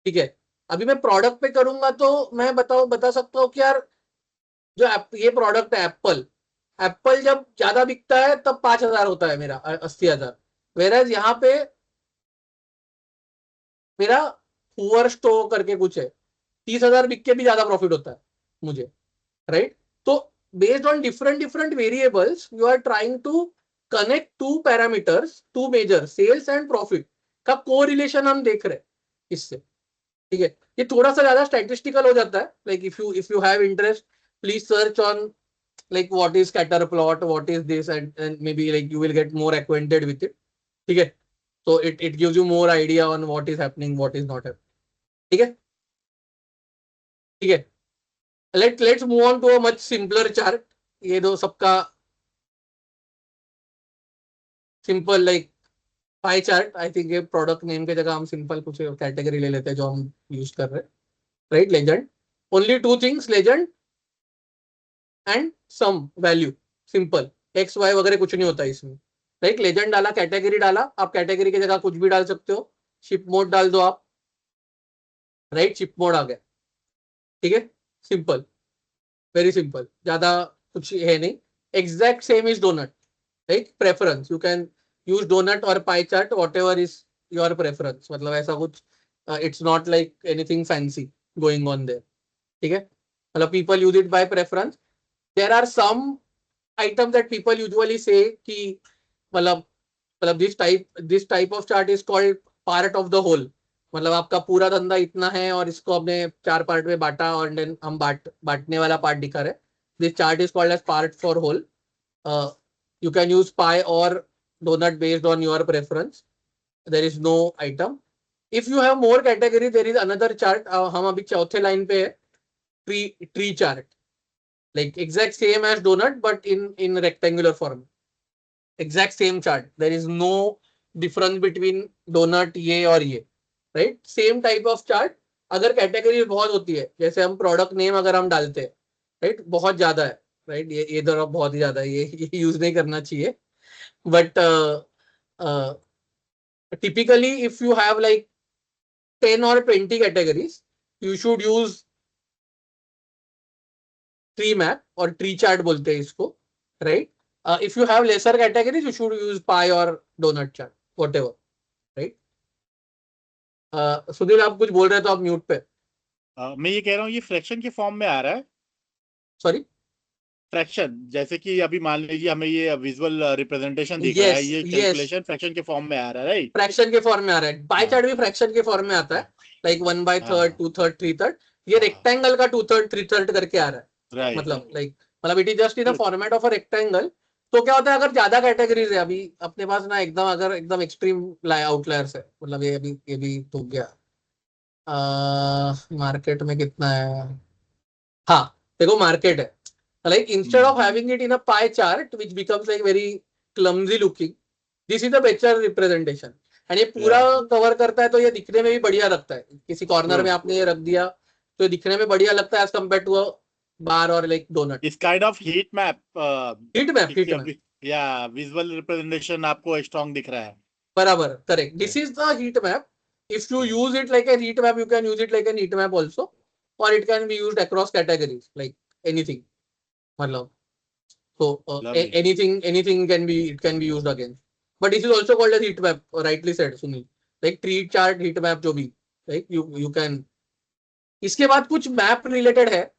ठीक है। अभी मैं प्रोडक्ट पे करूंगा तो मैं बता सकता हूँ कि यार जो ये प्रोडक्ट है एप्पल, एप्पल जब ज्यादा बिकता है तब 5,000 होता है मेरा, 80,000। वेराज यहाँ पे मेरा पुअर स्टोर करके कुछ है, 30,000 बिक के भी ज्यादा प्रॉफिट होता है मुझे, राइट? तो based on different variables you are trying to connect two parameters to measure sales and profit का कोरिलेशन हम देख रहे हैं इससे, ठीक है? ये थोड़ा सा ज्यादा स्टैटिस्टिकल हो जाता है, like if you have interest please search on like what is scatter plot, what is this, and maybe like you will get more acquainted with it, ठीक है? So it gives you more idea on what is happening, what is not happening, ठीक है? ठीक है, let's move on to a much simpler chart. ये दो सबका simple like pie chart, I think ये प्रोडक्ट नेम के जगह हम सिंपल कुछ कैटेगरी ले लेते हैं जो हम यूज कर रहे हैं, right? Legend, only two things, legend and sum value, simple, x y वगैरह कुछ नहीं होता इसमें, राइट? लेजेंड डाला, कैटेगरी डाला, आप कैटेगरी की जगह कुछ भी डाल सकते हो, शिप मोड डाल दो आप, राइट? शिप मोड आ गया, ठीक है? सिंपल, वेरी सिंपल, ज्यादा कुछ है नहीं. Exact same is donut, right? Preference, you can use donut और pie chart, whatever is your preference, मतलब ऐसा कुछ, it's not like anything fancy going on there, ठीक है? मतलब people use it by preference. There are some items that people usually say कि मतलब this type of chart is called part of the whole. मतलब आपका पूरा धंधा इतना है और इसको हमने 4 पार्ट में बांटा और देन हम बांटने वाला पार्ट दिखा रहे. This chart is called as part for whole. You can use pie or donut based on your preference. There is no item. If you have more category, there is another chart. हम अभी चौथे line पे है, tree chart. Like exact same as donut but in rectangular form, exact same chart, there is no difference between donut ये और ये, right? Same type of chart. अगर category बहुत होती है, जैसे हम प्रोडक्ट नेम अगर हम डालते हैं, राइट, बहुत ज्यादा है, राइट, ये दर बहुत ही ज्यादा है, ये यूज नहीं करना चाहिए, but typically if you have like 10 or 20 categories, you should use tree map और ट्री चार्ट बोलते हैं इसको, राइट? If you have lesser categories you should use pie और donut chart, whatever, right? Sudhir आप कुछ बोल रहे हो तो आप म्यूट पे. मैं ये कह रहा हूँ ये फ्रैक्शन के फॉर्म में आ रहा है. सॉरी, फ्रैक्शन, जैसे कि अभी मान लीजिए हमें ये विजुअल रिप्रेजेंटेशन दिख रहा है, ये कैलकुलेशन फ्रैक्शन के फॉर्म में आ रहा है, राइट? फ्रैक्शन के फॉर्म में आ रहा है. पाई चार्ट भी फ्रैक्शन के फॉर्म में आता है, लाइक 1/3, 2/3, 3/3. ये रेक्टेंगल का 2/3, 3/3 करके आ रहा है, राइट? मतलब it is just in the format of a rectangle. तो क्या होता है अगर ज्यादा कैटेगरीज है, अभी अपने पास ना अगर एकदम एक्सट्रीम आउटलायर्स है, मतलब ये भी तो गया, मार्केट में कितना है, हाँ देखो मार्केट है, like instead of having it in a pie chart which becomes like very clumsy looking, this is the better representation. And ये पूरा कवर करता है तो ये दिखने में भी बढ़िया लगता है. किसी कॉर्नर में आपने ये रख दिया तो दिखने में बढ़िया लगता है एज कम्पेयर टू अ बार और लाइक डोनट. इस काइंड ऑफ हीट मैप या विजुअल रिप्रेजेंटेशन आपको स्ट्रांग दिख रहा है, बराबर, correct. This is the heat map. If you use it like a heat map, you can use it like a heat map also, or it can be used across categories like anything, मतलब so anything can be used again, but this is also called as heat map, rightly said Sunil, like tree chart, heat map जो भी, like you can. इसके बाद कुछ map related है,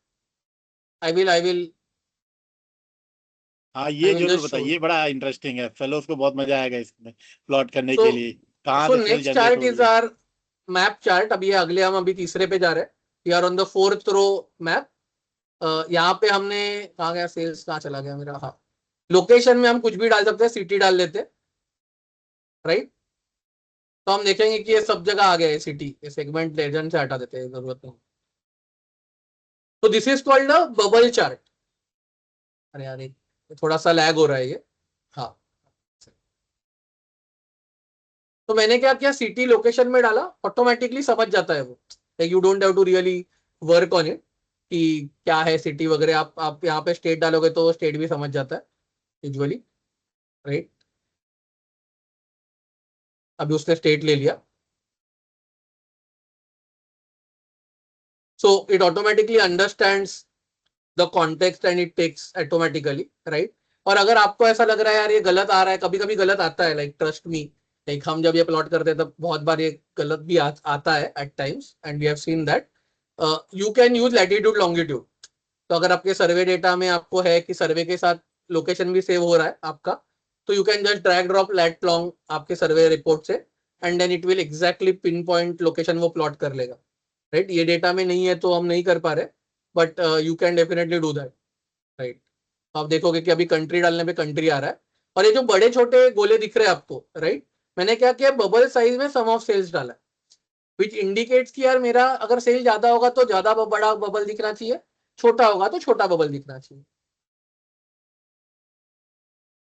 I will हाँ ये जरूर बताइए, बड़ा इंटरेस्टिंग है, फेलोज को बहुत मजा आएगा इसमें प्लॉट करने के लिए. कहाँ से next chart is our map chart. अभी अगले हम अभी तीसरे पे जा रहे हैं. We are on the 4th row map. यहाँ पे हमने कहाँ गया, सेल्स कहाँ चला गया मेरा, हाँ, लोकेशन में हम कुछ भी डाल सकते हैं, सिटी डाल लेते हैं, राइट? तो हम देखेंगे कि ये सब जगह आ गया है सिटी. सेगमेंट लेजेंड से हटा देते हैं, जरूरत नहीं. तो this is called a bubble chart. अरे यार थोड़ा सा लैग हो रहा है ये, हाँ. तो मैंने क्या किया, सिटी लोकेशन में डाला, ऑटोमेटिकली समझ जाता है वो, you don't have to really work on it कि क्या है सिटी वगैरह. आप यहाँ पे स्टेट डालोगे तो स्टेट भी समझ जाता है यूजुअली, राइट? अभी उसने स्टेट ले लिया, so it automatically understands the context and it takes automatically, right? और अगर आपको ऐसा लग रहा है यार ये गलत आ रहा है, कभी कभी गलत आता है, लाइक ट्रस्ट मी, लाइक हम जब ये प्लॉट करते हैं तब बहुत बार ये गलत भी आता है at times, and we have seen that you can use latitude longitude. तो अगर आपके सर्वे डेटा में आपको है कि सर्वे के साथ लोकेशन भी सेव हो रहा है आपका, तो you can just drag drop lat long आपके सर्वे रिपोर्ट से, and then it will exactly pin point location वो प्लॉट कर लेगा, राइट। ये डेटा में नहीं है तो हम नहीं कर पा रहे, but you can definitely do that, right. आप देखोगे कि अभी कंट्री डालने पे कंट्री आ रहा है, और ये जो बड़े छोटे गोले दिख रहे हैं आपको, राइट, मैंने क्या किया, बबल साइज में सम ऑफ सेल्स डाला, विच इंडिकेट्स कि यार मेरा अगर सेल ज्यादा होगा तो ज्यादा बड़ा बबल दिखना चाहिए, छोटा होगा तो छोटा बबल दिखना चाहिए,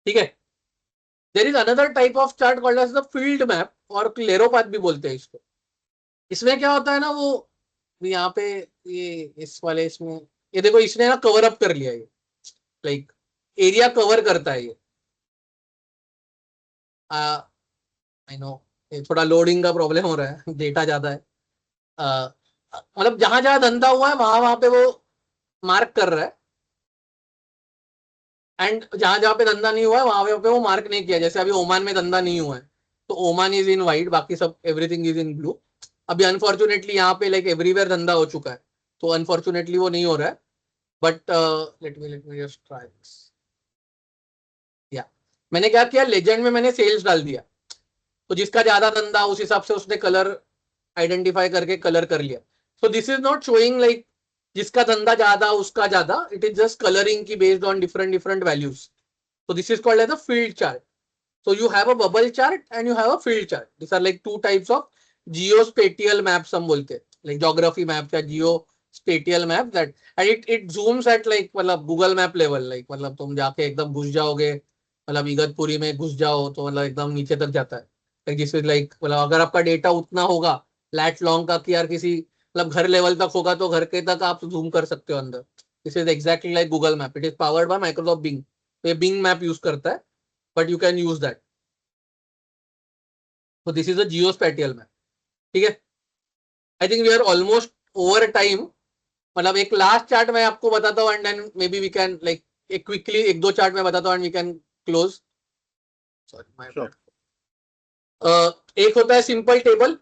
ठीक है। There is another type of chart called as the filled map, और क्लेरोपाथ भी बोलते हैं इसको। इसमें क्या होता है ना, वो यहाँ पे ये इस वाले इसमें ये देखो, इसने ना कवर अप कर लिया, ये लाइक एरिया कवर करता है ये। आई नो ये थोड़ा लोडिंग का प्रॉब्लम हो रहा है, डेटा ज्यादा है। मतलब जहां जहां धंधा हुआ है वहां वहां पे वो मार्क कर रहा है, एंड जहां जहां पे धंधा नहीं हुआ है वहां पे वो मार्क नहीं किया। जैसे अभी ओमान में धंधा नहीं हुआ है तो ओमान इज इन व्हाइट, बाकी सब एवरीथिंग इज इन ब्लू। अभी अनफॉर्चुनेटली यहाँ पे लाइक एवरीवेयर धंधा हो चुका है, तो अनफॉर्चुनेटली वो नहीं हो रहा है, but let me just try this. या मैंने क्या किया, लेजेंड में मैंने सेल्स डाल दिया, तो जिसका ज्यादा धंधा उस हिसाब से उसने कलर आइडेंटिफाई करके कलर कर लिया। So this is not showing like जिसका धंधा ज्यादा उसका ज्यादा, इट इज जस्ट कलरिंग की based on different values. So this is called as a filled chart. So you have a bubble chart and you have a field chart. These are like two types of geospatial maps हम बोलते हैं, like geography map या geospatial map that, and it zooms at like मतलब Google map level, like मतलब तुम जाके एकदम घुस जाओगे, मतलब इगतपुरी में घुस जाओ तो मतलब एकदम नीचे तक जाता है। like this is like मतलब अगर आपका डेटा उतना होगा लैट लॉन्ग का कि यार किसी मतलब घर लेवल तक होगा तो घर के तक आप जूम कर सकते हो अंदर। This is exactly like Google map, it is powered by Microsoft Bing. तो ये बिंग मैप यूज करता है, but you can use that. So this is a geospatial map, ठीक है। I think we are almost over time. मतलब एक last chart मैं आपको बताता हूँ, and then maybe we can like एक क्विकली एक दो चार्ट में बताता हूँ and we can close. Sorry my bad. एक होता है सिंपल टेबल,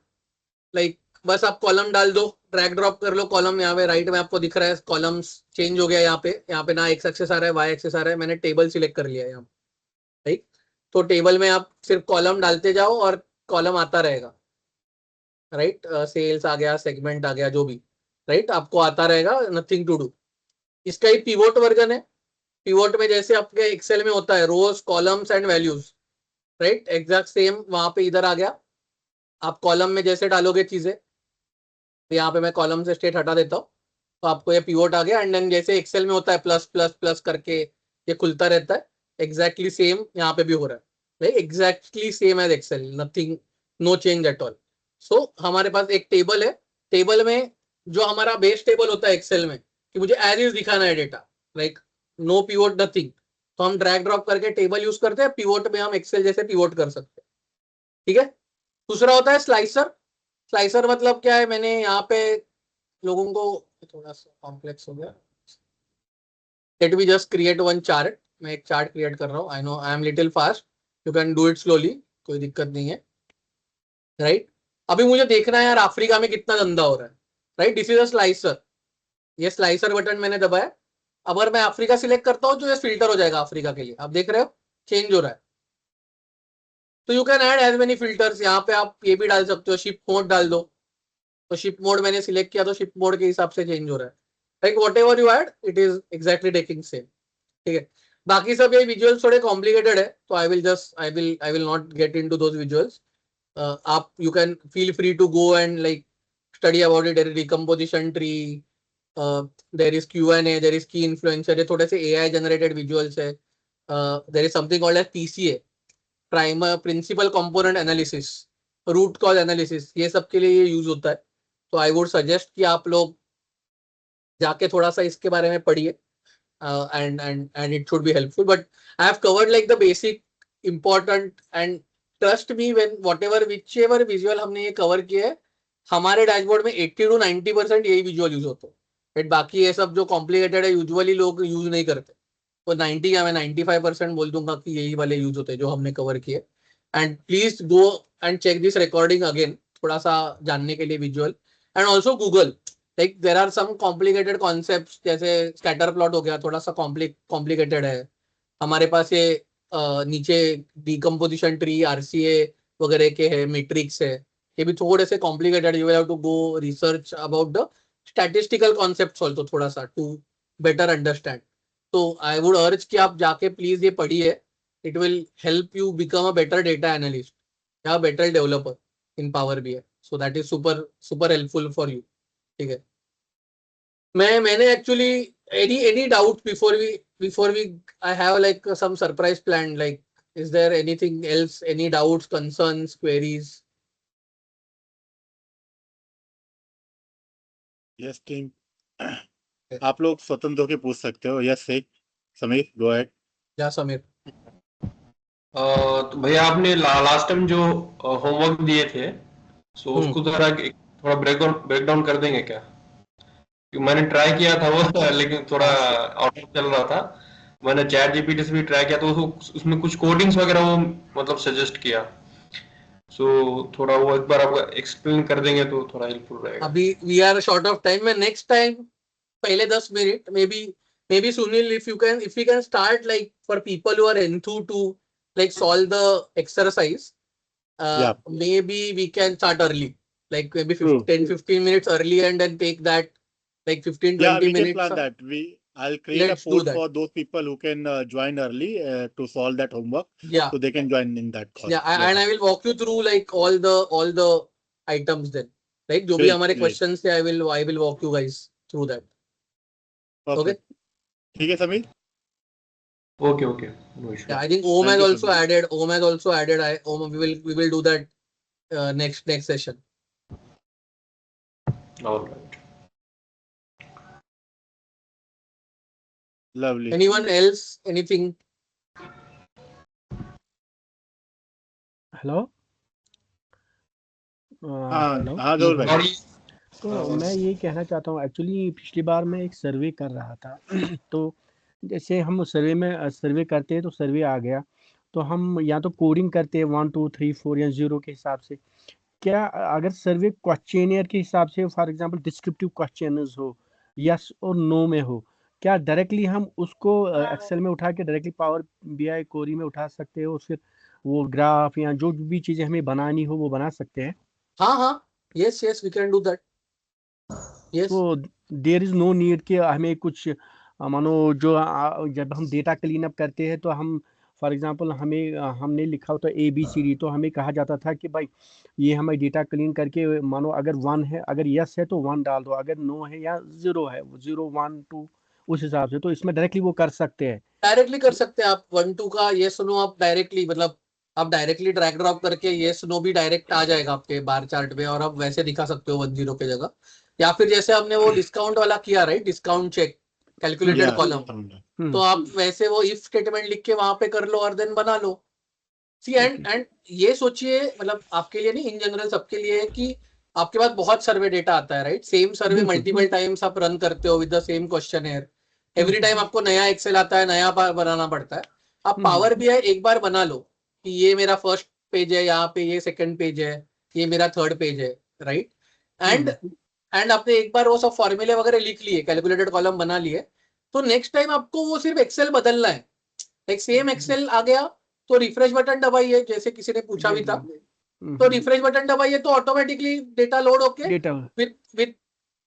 लाइक बस आप कॉलम डाल दो, ड्रैग ड्रॉप कर लो कॉलम। यहाँ पे राइट में आपको दिख रहा है कॉलम्स चेंज हो गया, यहाँ पे ना एक्स एक्सेस आ रहा है वाई एक्सेस आ रहा है, मैंने टेबल सिलेक्ट कर लिया है यहाँ, राइट। तो टेबल में आप सिर्फ कॉलम डालते जाओ और कॉलम आता रहेगा, राइट। सेल्स आ गया, सेगमेंट आ गया, जो भी, राइट, आपको आता रहेगा, नथिंग टू डू। इसका ही पिवोट वर्जन है। पिवोट में जैसे आपके एक्सेल में होता है rows columns and values, right, exact same वहां पे इधर आ गया। आप कॉलम में जैसे डालोगे चीजें, तो यहाँ पे मैं कॉलम से स्टेट हटा देता हूँ, तो आपको ये पिवोट आ गया। एंड देन जैसे एक्सेल में होता है प्लस प्लस प्लस करके ये खुलता रहता है, एग्जैक्टली सेम यहाँ पे भी हो रहा है, right, exactly same as Excel, nothing, no change at all. So हमारे पास एक टेबल है, टेबल में जो हमारा बेस टेबल होता है एक्सेल में कि मुझे एज इज दिखाना है डेटा, लाइक नो पिवोट नथिंग, तो हम ड्रैग ड्रॉप करके टेबल यूज करते हैं। पिवोट में हम एक्सेल जैसे पिवोट कर सकते हैं, ठीक है। दूसरा होता है स्लाइसर। स्लाइसर मतलब क्या है, मैंने यहाँ पे लोगों को थोड़ा सा कॉम्प्लेक्स हो गया, let me just create one chart. मैं एक चार्ट क्रिएट कर रहा हूँ, I know I am little fast, you can do it slowly, कोई दिक्कत नहीं है, राइट। अभी मुझे देखना है यार अफ्रीका में कितना धंधा हो रहा है, right, this is a slicer. ये स्लाइसर बटन मैंने दबाया, अगर मैं अफ्रीका सिलेक्ट करता हूँ तो ये फिल्टर हो जाएगा अफ्रीका के लिए, आप देख रहे हो चेंज हो रहा है। तो you can add as many filters, यहाँ पे आप ये भी डाल सकते हो, शिप मोड डाल दो, तो शिप मोड मैंने सिलेक्ट किया तो शिप मोड के हिसाब से चेंज हो रहा है, like what ever you add it is exactly taking same, ठीक है। बाकी सब ये विजुअल्स थोड़े कॉम्प्लिकेटेड है, तो I will not get into those visuals. आप you can feel free to go and like study about it, decomposition tree, there is Q&A, there is key influencer, ये थोड़े से AI जनरेटेड विजुअल्स है। There is something called as PCA, primer principal component analysis, root cause analysis, ये सब के लिए ये use होता है। तो आई वुड सजेस्ट कि आप लोग जाके थोड़ा सा इसके बारे में पढ़िए, and it should be helpful, but I have covered like the basic important, and trust me when whichever visual हमने ये cover किया है, हमारे डैशबोर्ड में 80 to 90% यही विजुअल यूज होते हैं, बट बाकी ये सब जो कॉम्प्लिकेटेड है यूजुअली लोग यूज नहीं करते, तो 90 या मैं 95% बोल दूंगा कि यही वाले यूज होते हैं जो हमने कवर किए। And please go and check this recording again, थोड़ा सा जानने के लिए visual, and also Google, like there are some complicated concept, जैसे स्कैटर प्लॉट हो गया, थोड़ा सा कॉम्प्लिकेटेड है हमारे पास, ये नीचे डिकम्पोजिशन ट्री आरसीए वगैरह के है, मैट्रिक्स है, ये भी थोड़े से complicated, you have to go research about the statistical concepts also थोड़ा सा टू बेटर अंडरस्टैंड. तो आई वुड अर्ज कि आप जाके प्लीज ये पढ़िए, it will help you become a better data analyst या better developer in Power BI. So that is super super helpful for you. ठीक है. मैंने actually any doubt before we I have like some surprise planned, like is there anything else, any doubts, concerns, queries? Yes team, आप लोग स्वतंत्र होकर पूछ सकते हो. यस से समीर, गो अहेड. या समीर. तो भैया आपने लास्ट टाइम जो होमवर्क दिए थे, सो उसको थोड़ा ब्रेकडाउन कर देंगे क्या? क्योंकि मैंने ट्राई किया था वो लेकिन थोड़ा आउट चल रहा था. मैंने चैट जीपीटी से भी ट्राई किया, तो उसमें कुछ कोडिंग्स वगैरह वो मतलब सजेस्ट किया. सो थोड़ा वो एक बार आप एक्सप्लेन कर देंगे तो थोड़ा हेल्पफुल रहेगा. अभी we are short of time में, नेक्स्ट टाइम पहले 10 minute maybe Sunil, if we can start like for people who are enthused to like solve the exercise, Yeah. maybe we can start early, like maybe True. 10-15 minutes early, and then take that like 15-20 Yeah, we can minutes. plan that. I'll create Let's a do poll that. for those people who can join early to solve that homework, Yeah. so they can join in that course. Yeah, and I will walk you through like all the items then, like जो भी Great, हमारे great. questions थे, I will walk you guys through that. Perfect. Okay. ठीक है Sameer. Okay, no issue. Yeah, I think Om Thank has you, also Sudhir. added. Om has also added. We will do that next session. All right. Lovely. Anyone else? Anything? Hello. हाँ hello. हाँ जरूर भाई. Sorry. तो मैं ये कहना चाहता हूँ, एक्चुअली पिछली बार मैं एक सर्वे कर रहा था तो जैसे हम सर्वे करते हैं तो सर्वे आ गया, तो हम या तो कोडिंग करते हैं 1 2 3 4 या 0 के हिसाब से. क्या अगर सर्वे क्वेश्चनियर के हिसाब से, फॉर एग्जांपल डिस्क्रिप्टिव क्वेश्चंस हो, यस और नो में हो, क्या डायरेक्टली हम उसको एक्सेल में उठा के डायरेक्टली पावर बीआई कोरी में उठा सकते हो, फिर वो ग्राफ या जो भी चीज़ें हमें बनानी हो वो बना सकते हैं? हाँ. Yes, we can do that. Yes. तो देयर इज नो नीड कि हमें कुछ मानो जो जब हम डेटा क्लीन अप करते हैं तो हम फॉर एग्जांपल हमने लिखा होता ABCD, तो हमें कहा जाता था कि भाई ये हमें डेटा क्लीन करके मानो अगर 1 है, अगर यस है तो 1 डाल दो, अगर नो है या 0 है 0 1 2 उस हिसाब से. तो इसमें डायरेक्टली वो कर सकते हैं. डायरेक्टली कर सकते हैं आप 1-2 का येस नो, आप डायरेक्टली मतलब आप डायरेक्टली ड्रैग ड्रॉप करके येस नो भी डायरेक्ट आ जाएगा आपके बार चार्ट में, और आप वैसे दिखा सकते हो 10 के जगह. या फिर जैसे हमने वो डिस्काउंट वाला किया, राइट, discount check calculated Yeah. Column, तो आप वैसे वो इफ स्टेटमेंट लिख के वहां पे कर लो और देन बना लो. सी एंड ये सोचिए, मतलब आपके लिए नहीं, इन जनरल सबके लिए है कि आपके पास बहुत सर्वे डेटा आता है, right. Same survey multiple times आप रन करते हो with the same questionnaire. Every time आपको नया एक्सेल आता है, नया बनाना पड़ता है. आप पावर बीआई एक बार बना लो कि ये मेरा फर्स्ट पेज है, यहाँ पे ये सेकंड पेज है, ये मेरा थर्ड पेज है, राइट. एंड आपने एक बार वो सब फॉर्मूले वगैरह लिख लिए, कैलकुलेटेड कॉलम बना लिए, तो नेक्स्ट टाइम आपको वो सिर्फ एक्सेल बदलना है. एक सेम एक्सेल आ गया तो रिफ्रेश बटन दबाइए, जैसे किसी ने पूछा भी था, तो रिफ्रेश बटन दबाइए तो ऑटोमेटिकली डेटा लोड होके डेटा विद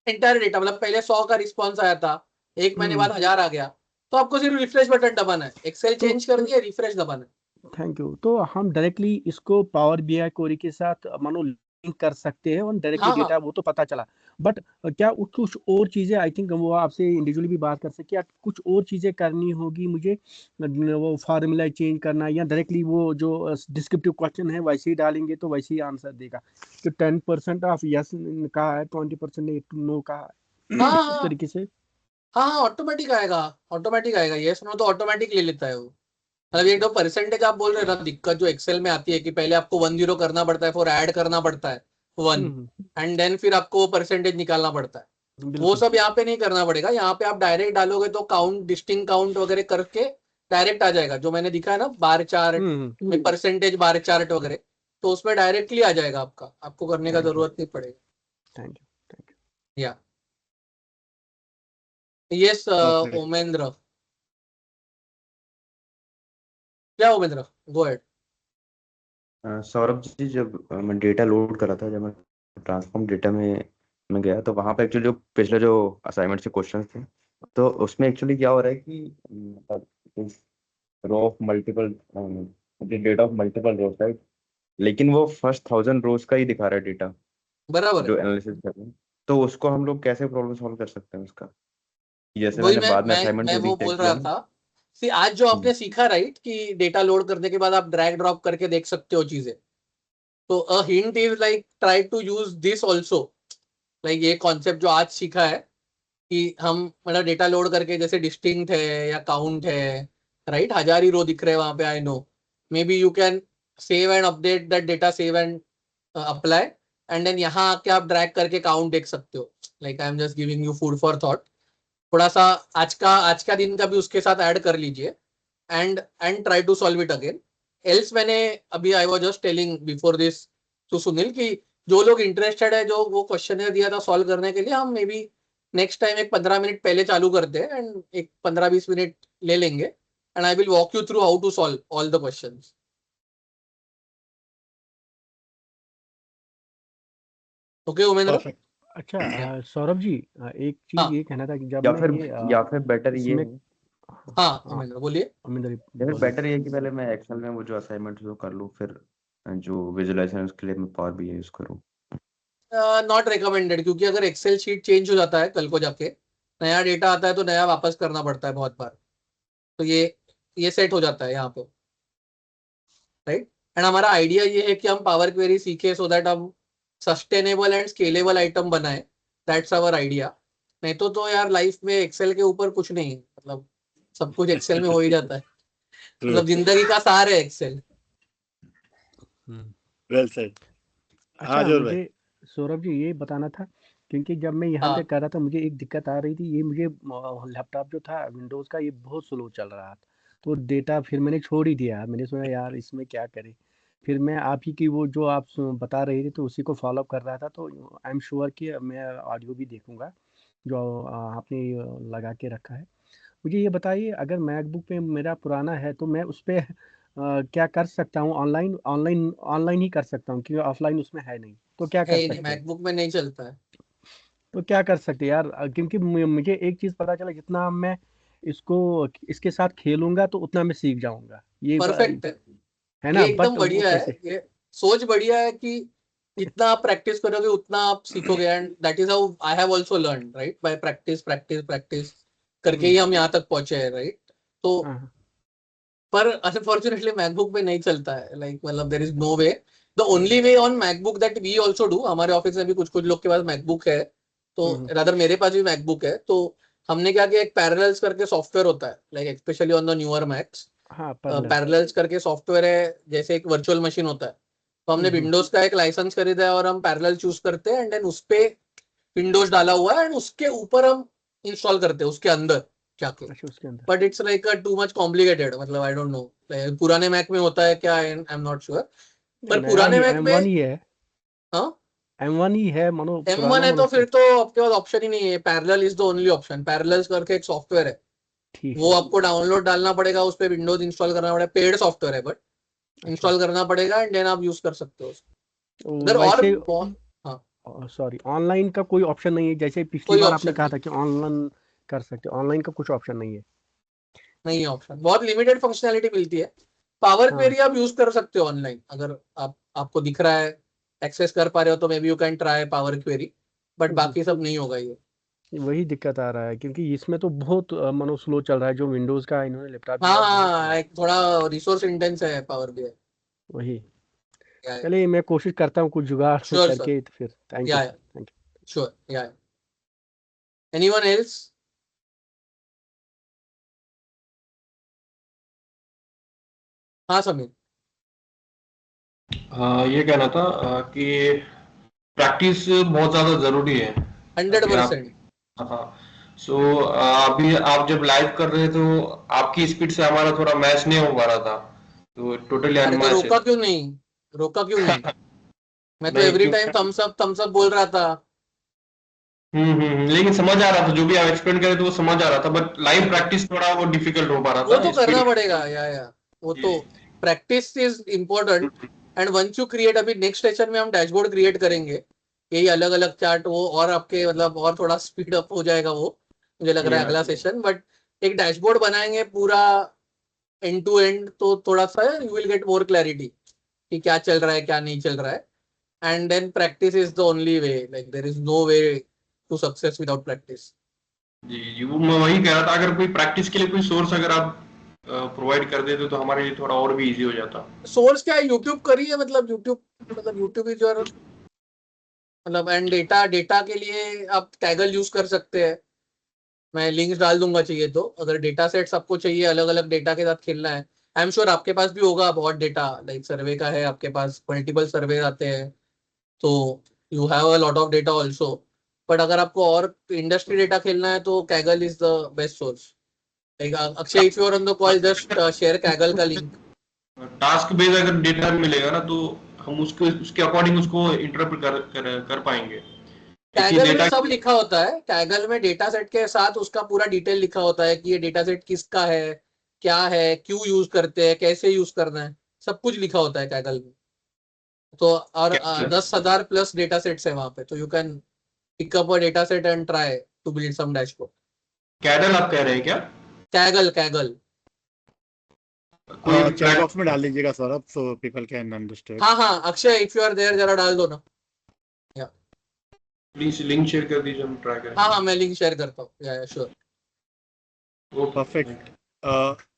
एंटायर डेटा, मतलब पहले 100 का रिस्पॉन्स आया था, एक महीने बाद 1000 आ गया, तो आपको सिर्फ रिफ्रेश बटन दबाना है, एक्सेल चेंज कर दिया, रिफ्रेश दबाना है. Thank you. तो हम डायरेक्टली इसको पावर बीआई कोरी के साथ मानो लिंक कर सकते हैं और डायरेक्टली हाँ. डेटा वो तो पता चला, बट क्या कुछ और चीज़ें, आई थिंक वो आपसे इंडिविजुअली भी बात कर सकते, क्या कुछ और चीज़ें करनी होगी मुझे, वो फार्मूला चेंज करना, या डायरेक्टली वो जो डिस्क्रिप्टिव क्वेश्चन है वैसे ही डालेंगे तो वैसे ही आंसर देगा? तो 10% ऑफ यस का है, 20% नो का है, इस तरीके से. हाँ, ऑटोमेटिक आएगा. ये सुनो तो ऑटोमेटिक ले लेता है वो. मतलब ये जो परसेंटेज आप बोल रहे हो ना, दिक्कत जो एक्सेल में आती है कि पहले आपको 10 करना पड़ता है, फिर ऐड करना पड़ता है 1, एंड देन फिर आपको परसेंटेज निकालना पड़ता है. वो सब यहाँ पे नहीं करना पड़ेगा. यहाँ पे आप डायरेक्ट डालोगे तो काउंट, डिस्टिंक्ट काउंट वगैरह करके डायरेक्ट आ जाएगा, जो मैंने दिखा है ना बार चार्ट में परसेंटेज बार चार्ट वगैरह, तो उसमें डायरेक्टली आ जाएगा आपका, आपको करने का जरूरत नहीं पड़ेगा। Thank you. या यस उमेंद्र, क्या उमेंद्र, गो अहेड। सौरभ जी, जब मैं डेटा लोड कर रहा था, जब मैं ट्रांसफॉर्म डेटा में मैं गया, तो वहाँ पे एक्चुअली जो पिछले जो असाइनमेंट के क्वेश्चंस थे, तो उसमें एक्चुअली क्या हो रहा है कि row of multiple data of multiple rows, right, लेकिन वो फर्स्ट 1000 रोज का ही दिखा रहा है डेटा बराबर जो है, एनालिसिस कर रहे हैं। तो उसको हम लोग कैसे प्रॉब्लम सॉल्व कर सकते हैं उसका? जैसे वही मैंने बाद में मैं असाइनमेंट मैं जो वो रीचेक बोल किया रहा ना। था। सी आज जो आपने सीखा राइट, कि डेटा लोड करने के बाद आप ड्रैग ड्रॉप करके देख सकते हो चीजें, तो a hint is like try to use this also. Like ये कॉन्सेप्ट जो आज सीखा है कि हम मतलब डेटा लोड करके, जैसे डिस्टिंक्ट है या काउंट है, राइट, 1000 ही रो दिख रहे हैं वहां पे, I know, maybe you can save and update that data, save and apply, and then यहाँ आके आप ड्रैग करके काउंट देख सकते हो। Like I am just giving you food for thought. थोड़ा सा आज का दिन का भी उसके साथ ऐड कर लीजिए, and try to solve it again. Else मैंने अभी I was just telling before this to Sunil कि जो लोग इंटरेस्टेड है, जो वो क्वेश्चन दिया था सॉल्व करने के लिए, हम मे बी नेक्स्ट टाइम एक 15 मिनट पहले चालू करते हैं, एंड एक 15-20 मिनट ले लेंगे, and I will walk you through how to solve all the questions. Okay Umendra? Perfect. अच्छा सौरभ जी, एक चीज हाँ ये कहना था कि जब या मैं फिर ये या फिर बेटर ये इसमें है, हाँ हाँ उमेंद्र बोलिए। अमिंदर या फिर बोलिए। बेटर ये है कि पहले मैं एक्सेल में वो जो असाइनमेंट जो कर लूँ, फिर जो विजुअलाइजेशन उसके लिए मैं पावर BI यूज करूँ। नॉट रिकमेंडेड, क्योंकि अगर एक्सेल शीट चेंज हो जाता है कल को जाके, नया डेटा आता है तो नया वापस करना पड़ता है बहुत बार, तो ये सेट हो जाता है यहाँ पे, राइट। एंड हमारा आइडिया ये है कि हम पावर क्वेरी सीखे सो दैट हम सस्टेनेबल एंड स्केलेबल आइटम बनाए, दैट्स आवर आइडिया। नहीं तो यार लाइफ में एक्सेल के ऊपर कुछ नहीं है, मतलब सब कुछ एक्सेल में हो ही जाता है, मतलब जिंदगी का सार है एक्सेल। Well said. हाँ अच्छा जोर भाई। मुझे सौरभ जी ये बताना था, क्योंकि जब मैं यहाँ पे हाँ कर रहा था मुझे एक दिक्कत आ रही थी। ये मुझे लैपटॉप जो था विंडोज़ का, ये बहुत स्लो चल रहा था, तो डेटा फिर मैंने छोड़ ही दिया। मैंने सोचा यार इसमें क्या करें, फिर मैं आप ही की वो जो आप बता रहे थे तो उसी को फॉलो कर रहा था। तो आई एम श्योर कि मैं ऑडियो भी देखूंगा जो आपने लगा के रखा है। मुझे ये बताइए, अगर मैकबुक पे मेरा पुराना है तो मैं उस पे क्या कर सकता हूँ? ऑनलाइन ऑनलाइन ऑनलाइन ही कर सकता हूँ, क्योंकि ऑफलाइन उसमें है नहीं, तो क्या है कर ही नहीं, सकते हैं? मैकबुक में नहीं चलता है। तो क्या कर सकते हैं यार? क्योंकि मुझे एक चीज़ पता चला, जितना मैं इसको इसके साथ खेलूंगा तो उतना मैं सीख जाऊंगा, ये परफेक्ट है, है ये ना? एकदम बट वो बढ़िया है, कैसे? ये सोच बढ़िया है कि जितना आप प्रैक्टिस करोगे उतना आप सीखोगे, and that is how I have also learn, right, bye practice practice practice करके ही हम यहाँ तक पहुंचे हैं, राइट। तो हाँ पर अनफॉर्चुनेटली मैकबुक पे नहीं चलता है, लाइक मतलब there is no way. The only way on MacBook that we also do, हमारे ऑफिस में भी कुछ कुछ लोग के पास मैकबुक है, तो रादर मेरे पास भी मैकबुक है, तो हमने क्या किया, एक पैरेलल्स करके सॉफ्टवेयर होता है, like specially on the newer max, हाँ पैरेलल। पैरेलल्स करके सॉफ्टवेयर है, जैसे एक वर्चुअल मशीन होता है। तो हमने विंडोज का एक लाइसेंस खरीदा है, और हम पैरेलल चूज करते हैं, एंड देन उस पे विंडोज डाला हुआ है, एंड उसके ऊपर हम इंस्टॉल करते हैं उसके अंदर जाके। अच्छा उसके अंदर। But it's like too much complicated, मतलब आई डोंट नो पुराने मैक में होता है क्या, आई एम नॉट श्योर, नहीं पर नया पुराने ही मैक में M1 ही है। हाँ M1 ही है मनो, M1 पुराना है, मनो तो से। फिर तो आपके पास ऑप्शन ही नहीं है, parallel is the only option. Parallels करके एक सॉफ्टवेयर है, ठीक वो है। आपको डाउनलोड डालना पड़ेगा, उस पर विंडोज इंस्टॉल करना पड़ेगा, पेड सॉफ्टवेयर है, बट अच्छा इंस्टॉल करना पड़ेगा, एंड देन आप यूज कर सकते हो उसको। उधर और वैसे हाँ, सॉरी, ऑनलाइन का कोई ऑप्शन नहीं है? जैसे पिछली कोई बार आपने ऑप्शन कहा नहीं, था कि ऑनलाइन कर सकते, ऑनलाइन का कुछ ऑप्शन नहीं है? नहीं है ऑप्शन, बहुत लिमिटेड फंक्शनैलिटी मिलती है। पावर हाँ क्वेरी आप यूज कर सकते हो ऑनलाइन, अगर आपको दिख रहा है, एक्सेस कर पा रहे हो, तो may be you can try power query, but बाकी सब नहीं होगा ये। वही दिक्कत आ रहा है, क्योंकि इसमें तो बहुत मनो स्लो चल रहा है। जो विंडोज का इन्होंने लैपटॉप हाँ दिया है बहुत हाँ, स्लो। एक थोड़ा रिसोर्स इंटेंस है पावर बीआई। वही। चलिए मैं कोशिश करता हूँ कुछ जुगाड़ श्योर सर, करके, तो फिर थैंक यू या सर, थैंक यू। श्योर, या एनीवन एल्स? हाँ समीर। ये कहना था कि प्रैक्टिस बहुत ज्यादा जरूरी है, ताकि आप 100%। हाँ सो अभी आप जब लाइव कर रहे थे तो आपकी स्पीड से हमारा थोड़ा मैच नहीं हो पा रहा था, तो टोटली अरे तो अनमैच है। रोका क्यों नहीं, रोका क्यों नहीं? मैं तो नहीं एवरी क्यों? टाइम थम्स अप बोल रहा था। लेकिन समझ आ रहा था, जो भी आप एक्सप्लेन करे तो वो समझ आ रहा था, बट लाइव प्रैक्टिस थोड़ा वो डिफिकल्ट हो पा रहा वो था तो स्पीड। करना पड़ेगा या वो जी तो practice is important. And once you create, अभी नेक्स्ट सेशन में हम डैशबोर्ड क्रिएट करेंगे, यही अलग अलग चार्ट, वो और आपके मतलब और थोड़ा स्पीड अप हो जाएगा वो, मुझे लग रहा है या अगला सेशन। बट एक डैशबोर्ड बनाएंगे पूरा एंड टू एंड, तो थोड़ा सा you will get more clarity कि क्या चल रहा है क्या नहीं चल रहा है। And then practice is the only way, like there is no way to success without practice. जी जी, वो मैं वही कह रहा था, अगर कोई प्रैक्टिस के लिए कोई सोर्स अगर आप प्रोवाइड कर देते तो हमारे लिए थोड़ा और भी इजी हो जाता। सोर्स क्या है, यूट्यूब करिए, मतलब यूट्यूब इज योर, मतलब एंड डेटा, डेटा के लिए आप कैगल यूज कर सकते हैं, मैं लिंक्स डाल दूंगा चाहिए तो। अगर डेटा सेट्स आपको चाहिए, अलग अलग डेटा के साथ खेलना है, आई एम श्योर आपके पास भी होगा बहुत डेटा, लाइक सर्वे का है आपके पास, मल्टीपल सर्वे आते हैं, तो you have a lot of data also. But अगर आपको और इंडस्ट्री डेटा खेलना है तो Kaggle is the best source. Like Akshay, if you are on the call, just share Kaggle का लिंक। टास्क बेस्ड अगर डेटा मिलेगा ना तो हम उसके उसके अकॉर्डिंग उसको इंटरप्रेट कर पाएंगे। एक ही कैगल में डेटा। सब लिखा होता है, कैगल में डेटा सेट के साथ उसका पूरा डिटेल लिखा होता है कि ये डेटा सेट किसका है, क्या है, क्यों यूज करते हैं, कैसे यूज करना है, सब कुछ लिखा होता है कैगल में। तो और 10,000 प्लस डेटा सेट्स है वहां पे, तो you can pick up a data set and try to build some dashboard. कैडल आप कह रहे हैं क्या? Kaggle, Kaggle. कोई चैट बॉक्स में डाल दीजिएगा Saurabh, so people can understand. हाँ हाँ Akshay, if you are there जरा डाल दो ना। या प्लीज लिंक शेयर कर दीजिए, हम ट्राई हाँ करेंगे। हाँ मैं लिंक शेयर करता हूँ, या श्योर। परफेक्ट।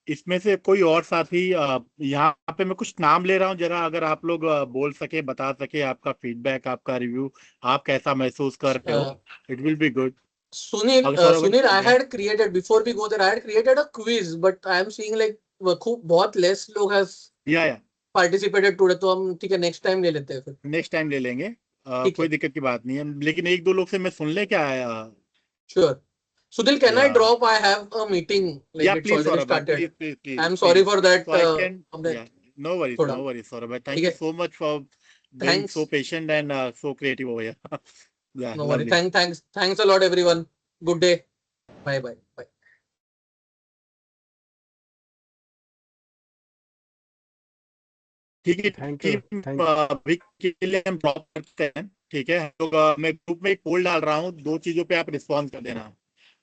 इसमें से कोई और साथी, यहाँ पे मैं कुछ नाम ले रहा हूँ, जरा अगर आप लोग बोल सके, बता सके आपका फीडबैक, आपका रिव्यू, आप कैसा महसूस कर रहे हो, it will be good. Sunil, अगर Saurabh Sunil, I yeah. had created, before we go there, I had created a quiz, but I am seeing like खूब बहुत लेस लोग has या participated today, तो हम ठीक है नेक्स्ट टाइम ले लेते हैं फिर। नेक्स्ट टाइम ले लेंगे, ठीक कोई है, दिक्कत की बात नहीं है, लेकिन एक दो लोग से मैं सुन ले क्या है। श्योर। Sunil, can I या drop? I have a meeting, like it's please already Saurabh भाई, started. Please please I please am sorry please, for that. So I can, हमने या नो वरीज, थोड़ा, नो वरीज सौरभ भाई, ठीक थैंक यू है, so much for being thanks, so patient and so creative over here. Yeah, no worry, lovely. thanks a lot everyone. Good day, bye bye bye. ठीक है thank you, team, thank अभी के लिए हम drop करते हैं, ठीक है। तो मैं ग्रुप में एक पोल डाल रहा हूँ, दो चीजों पे आप रिस्पॉन्स कर देना,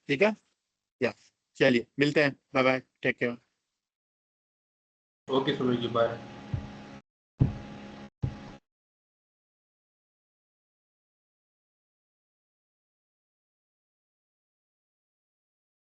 ठीक है। या चलिए मिलते हैं, bye bye, take care. Okay Sunil ji, bye.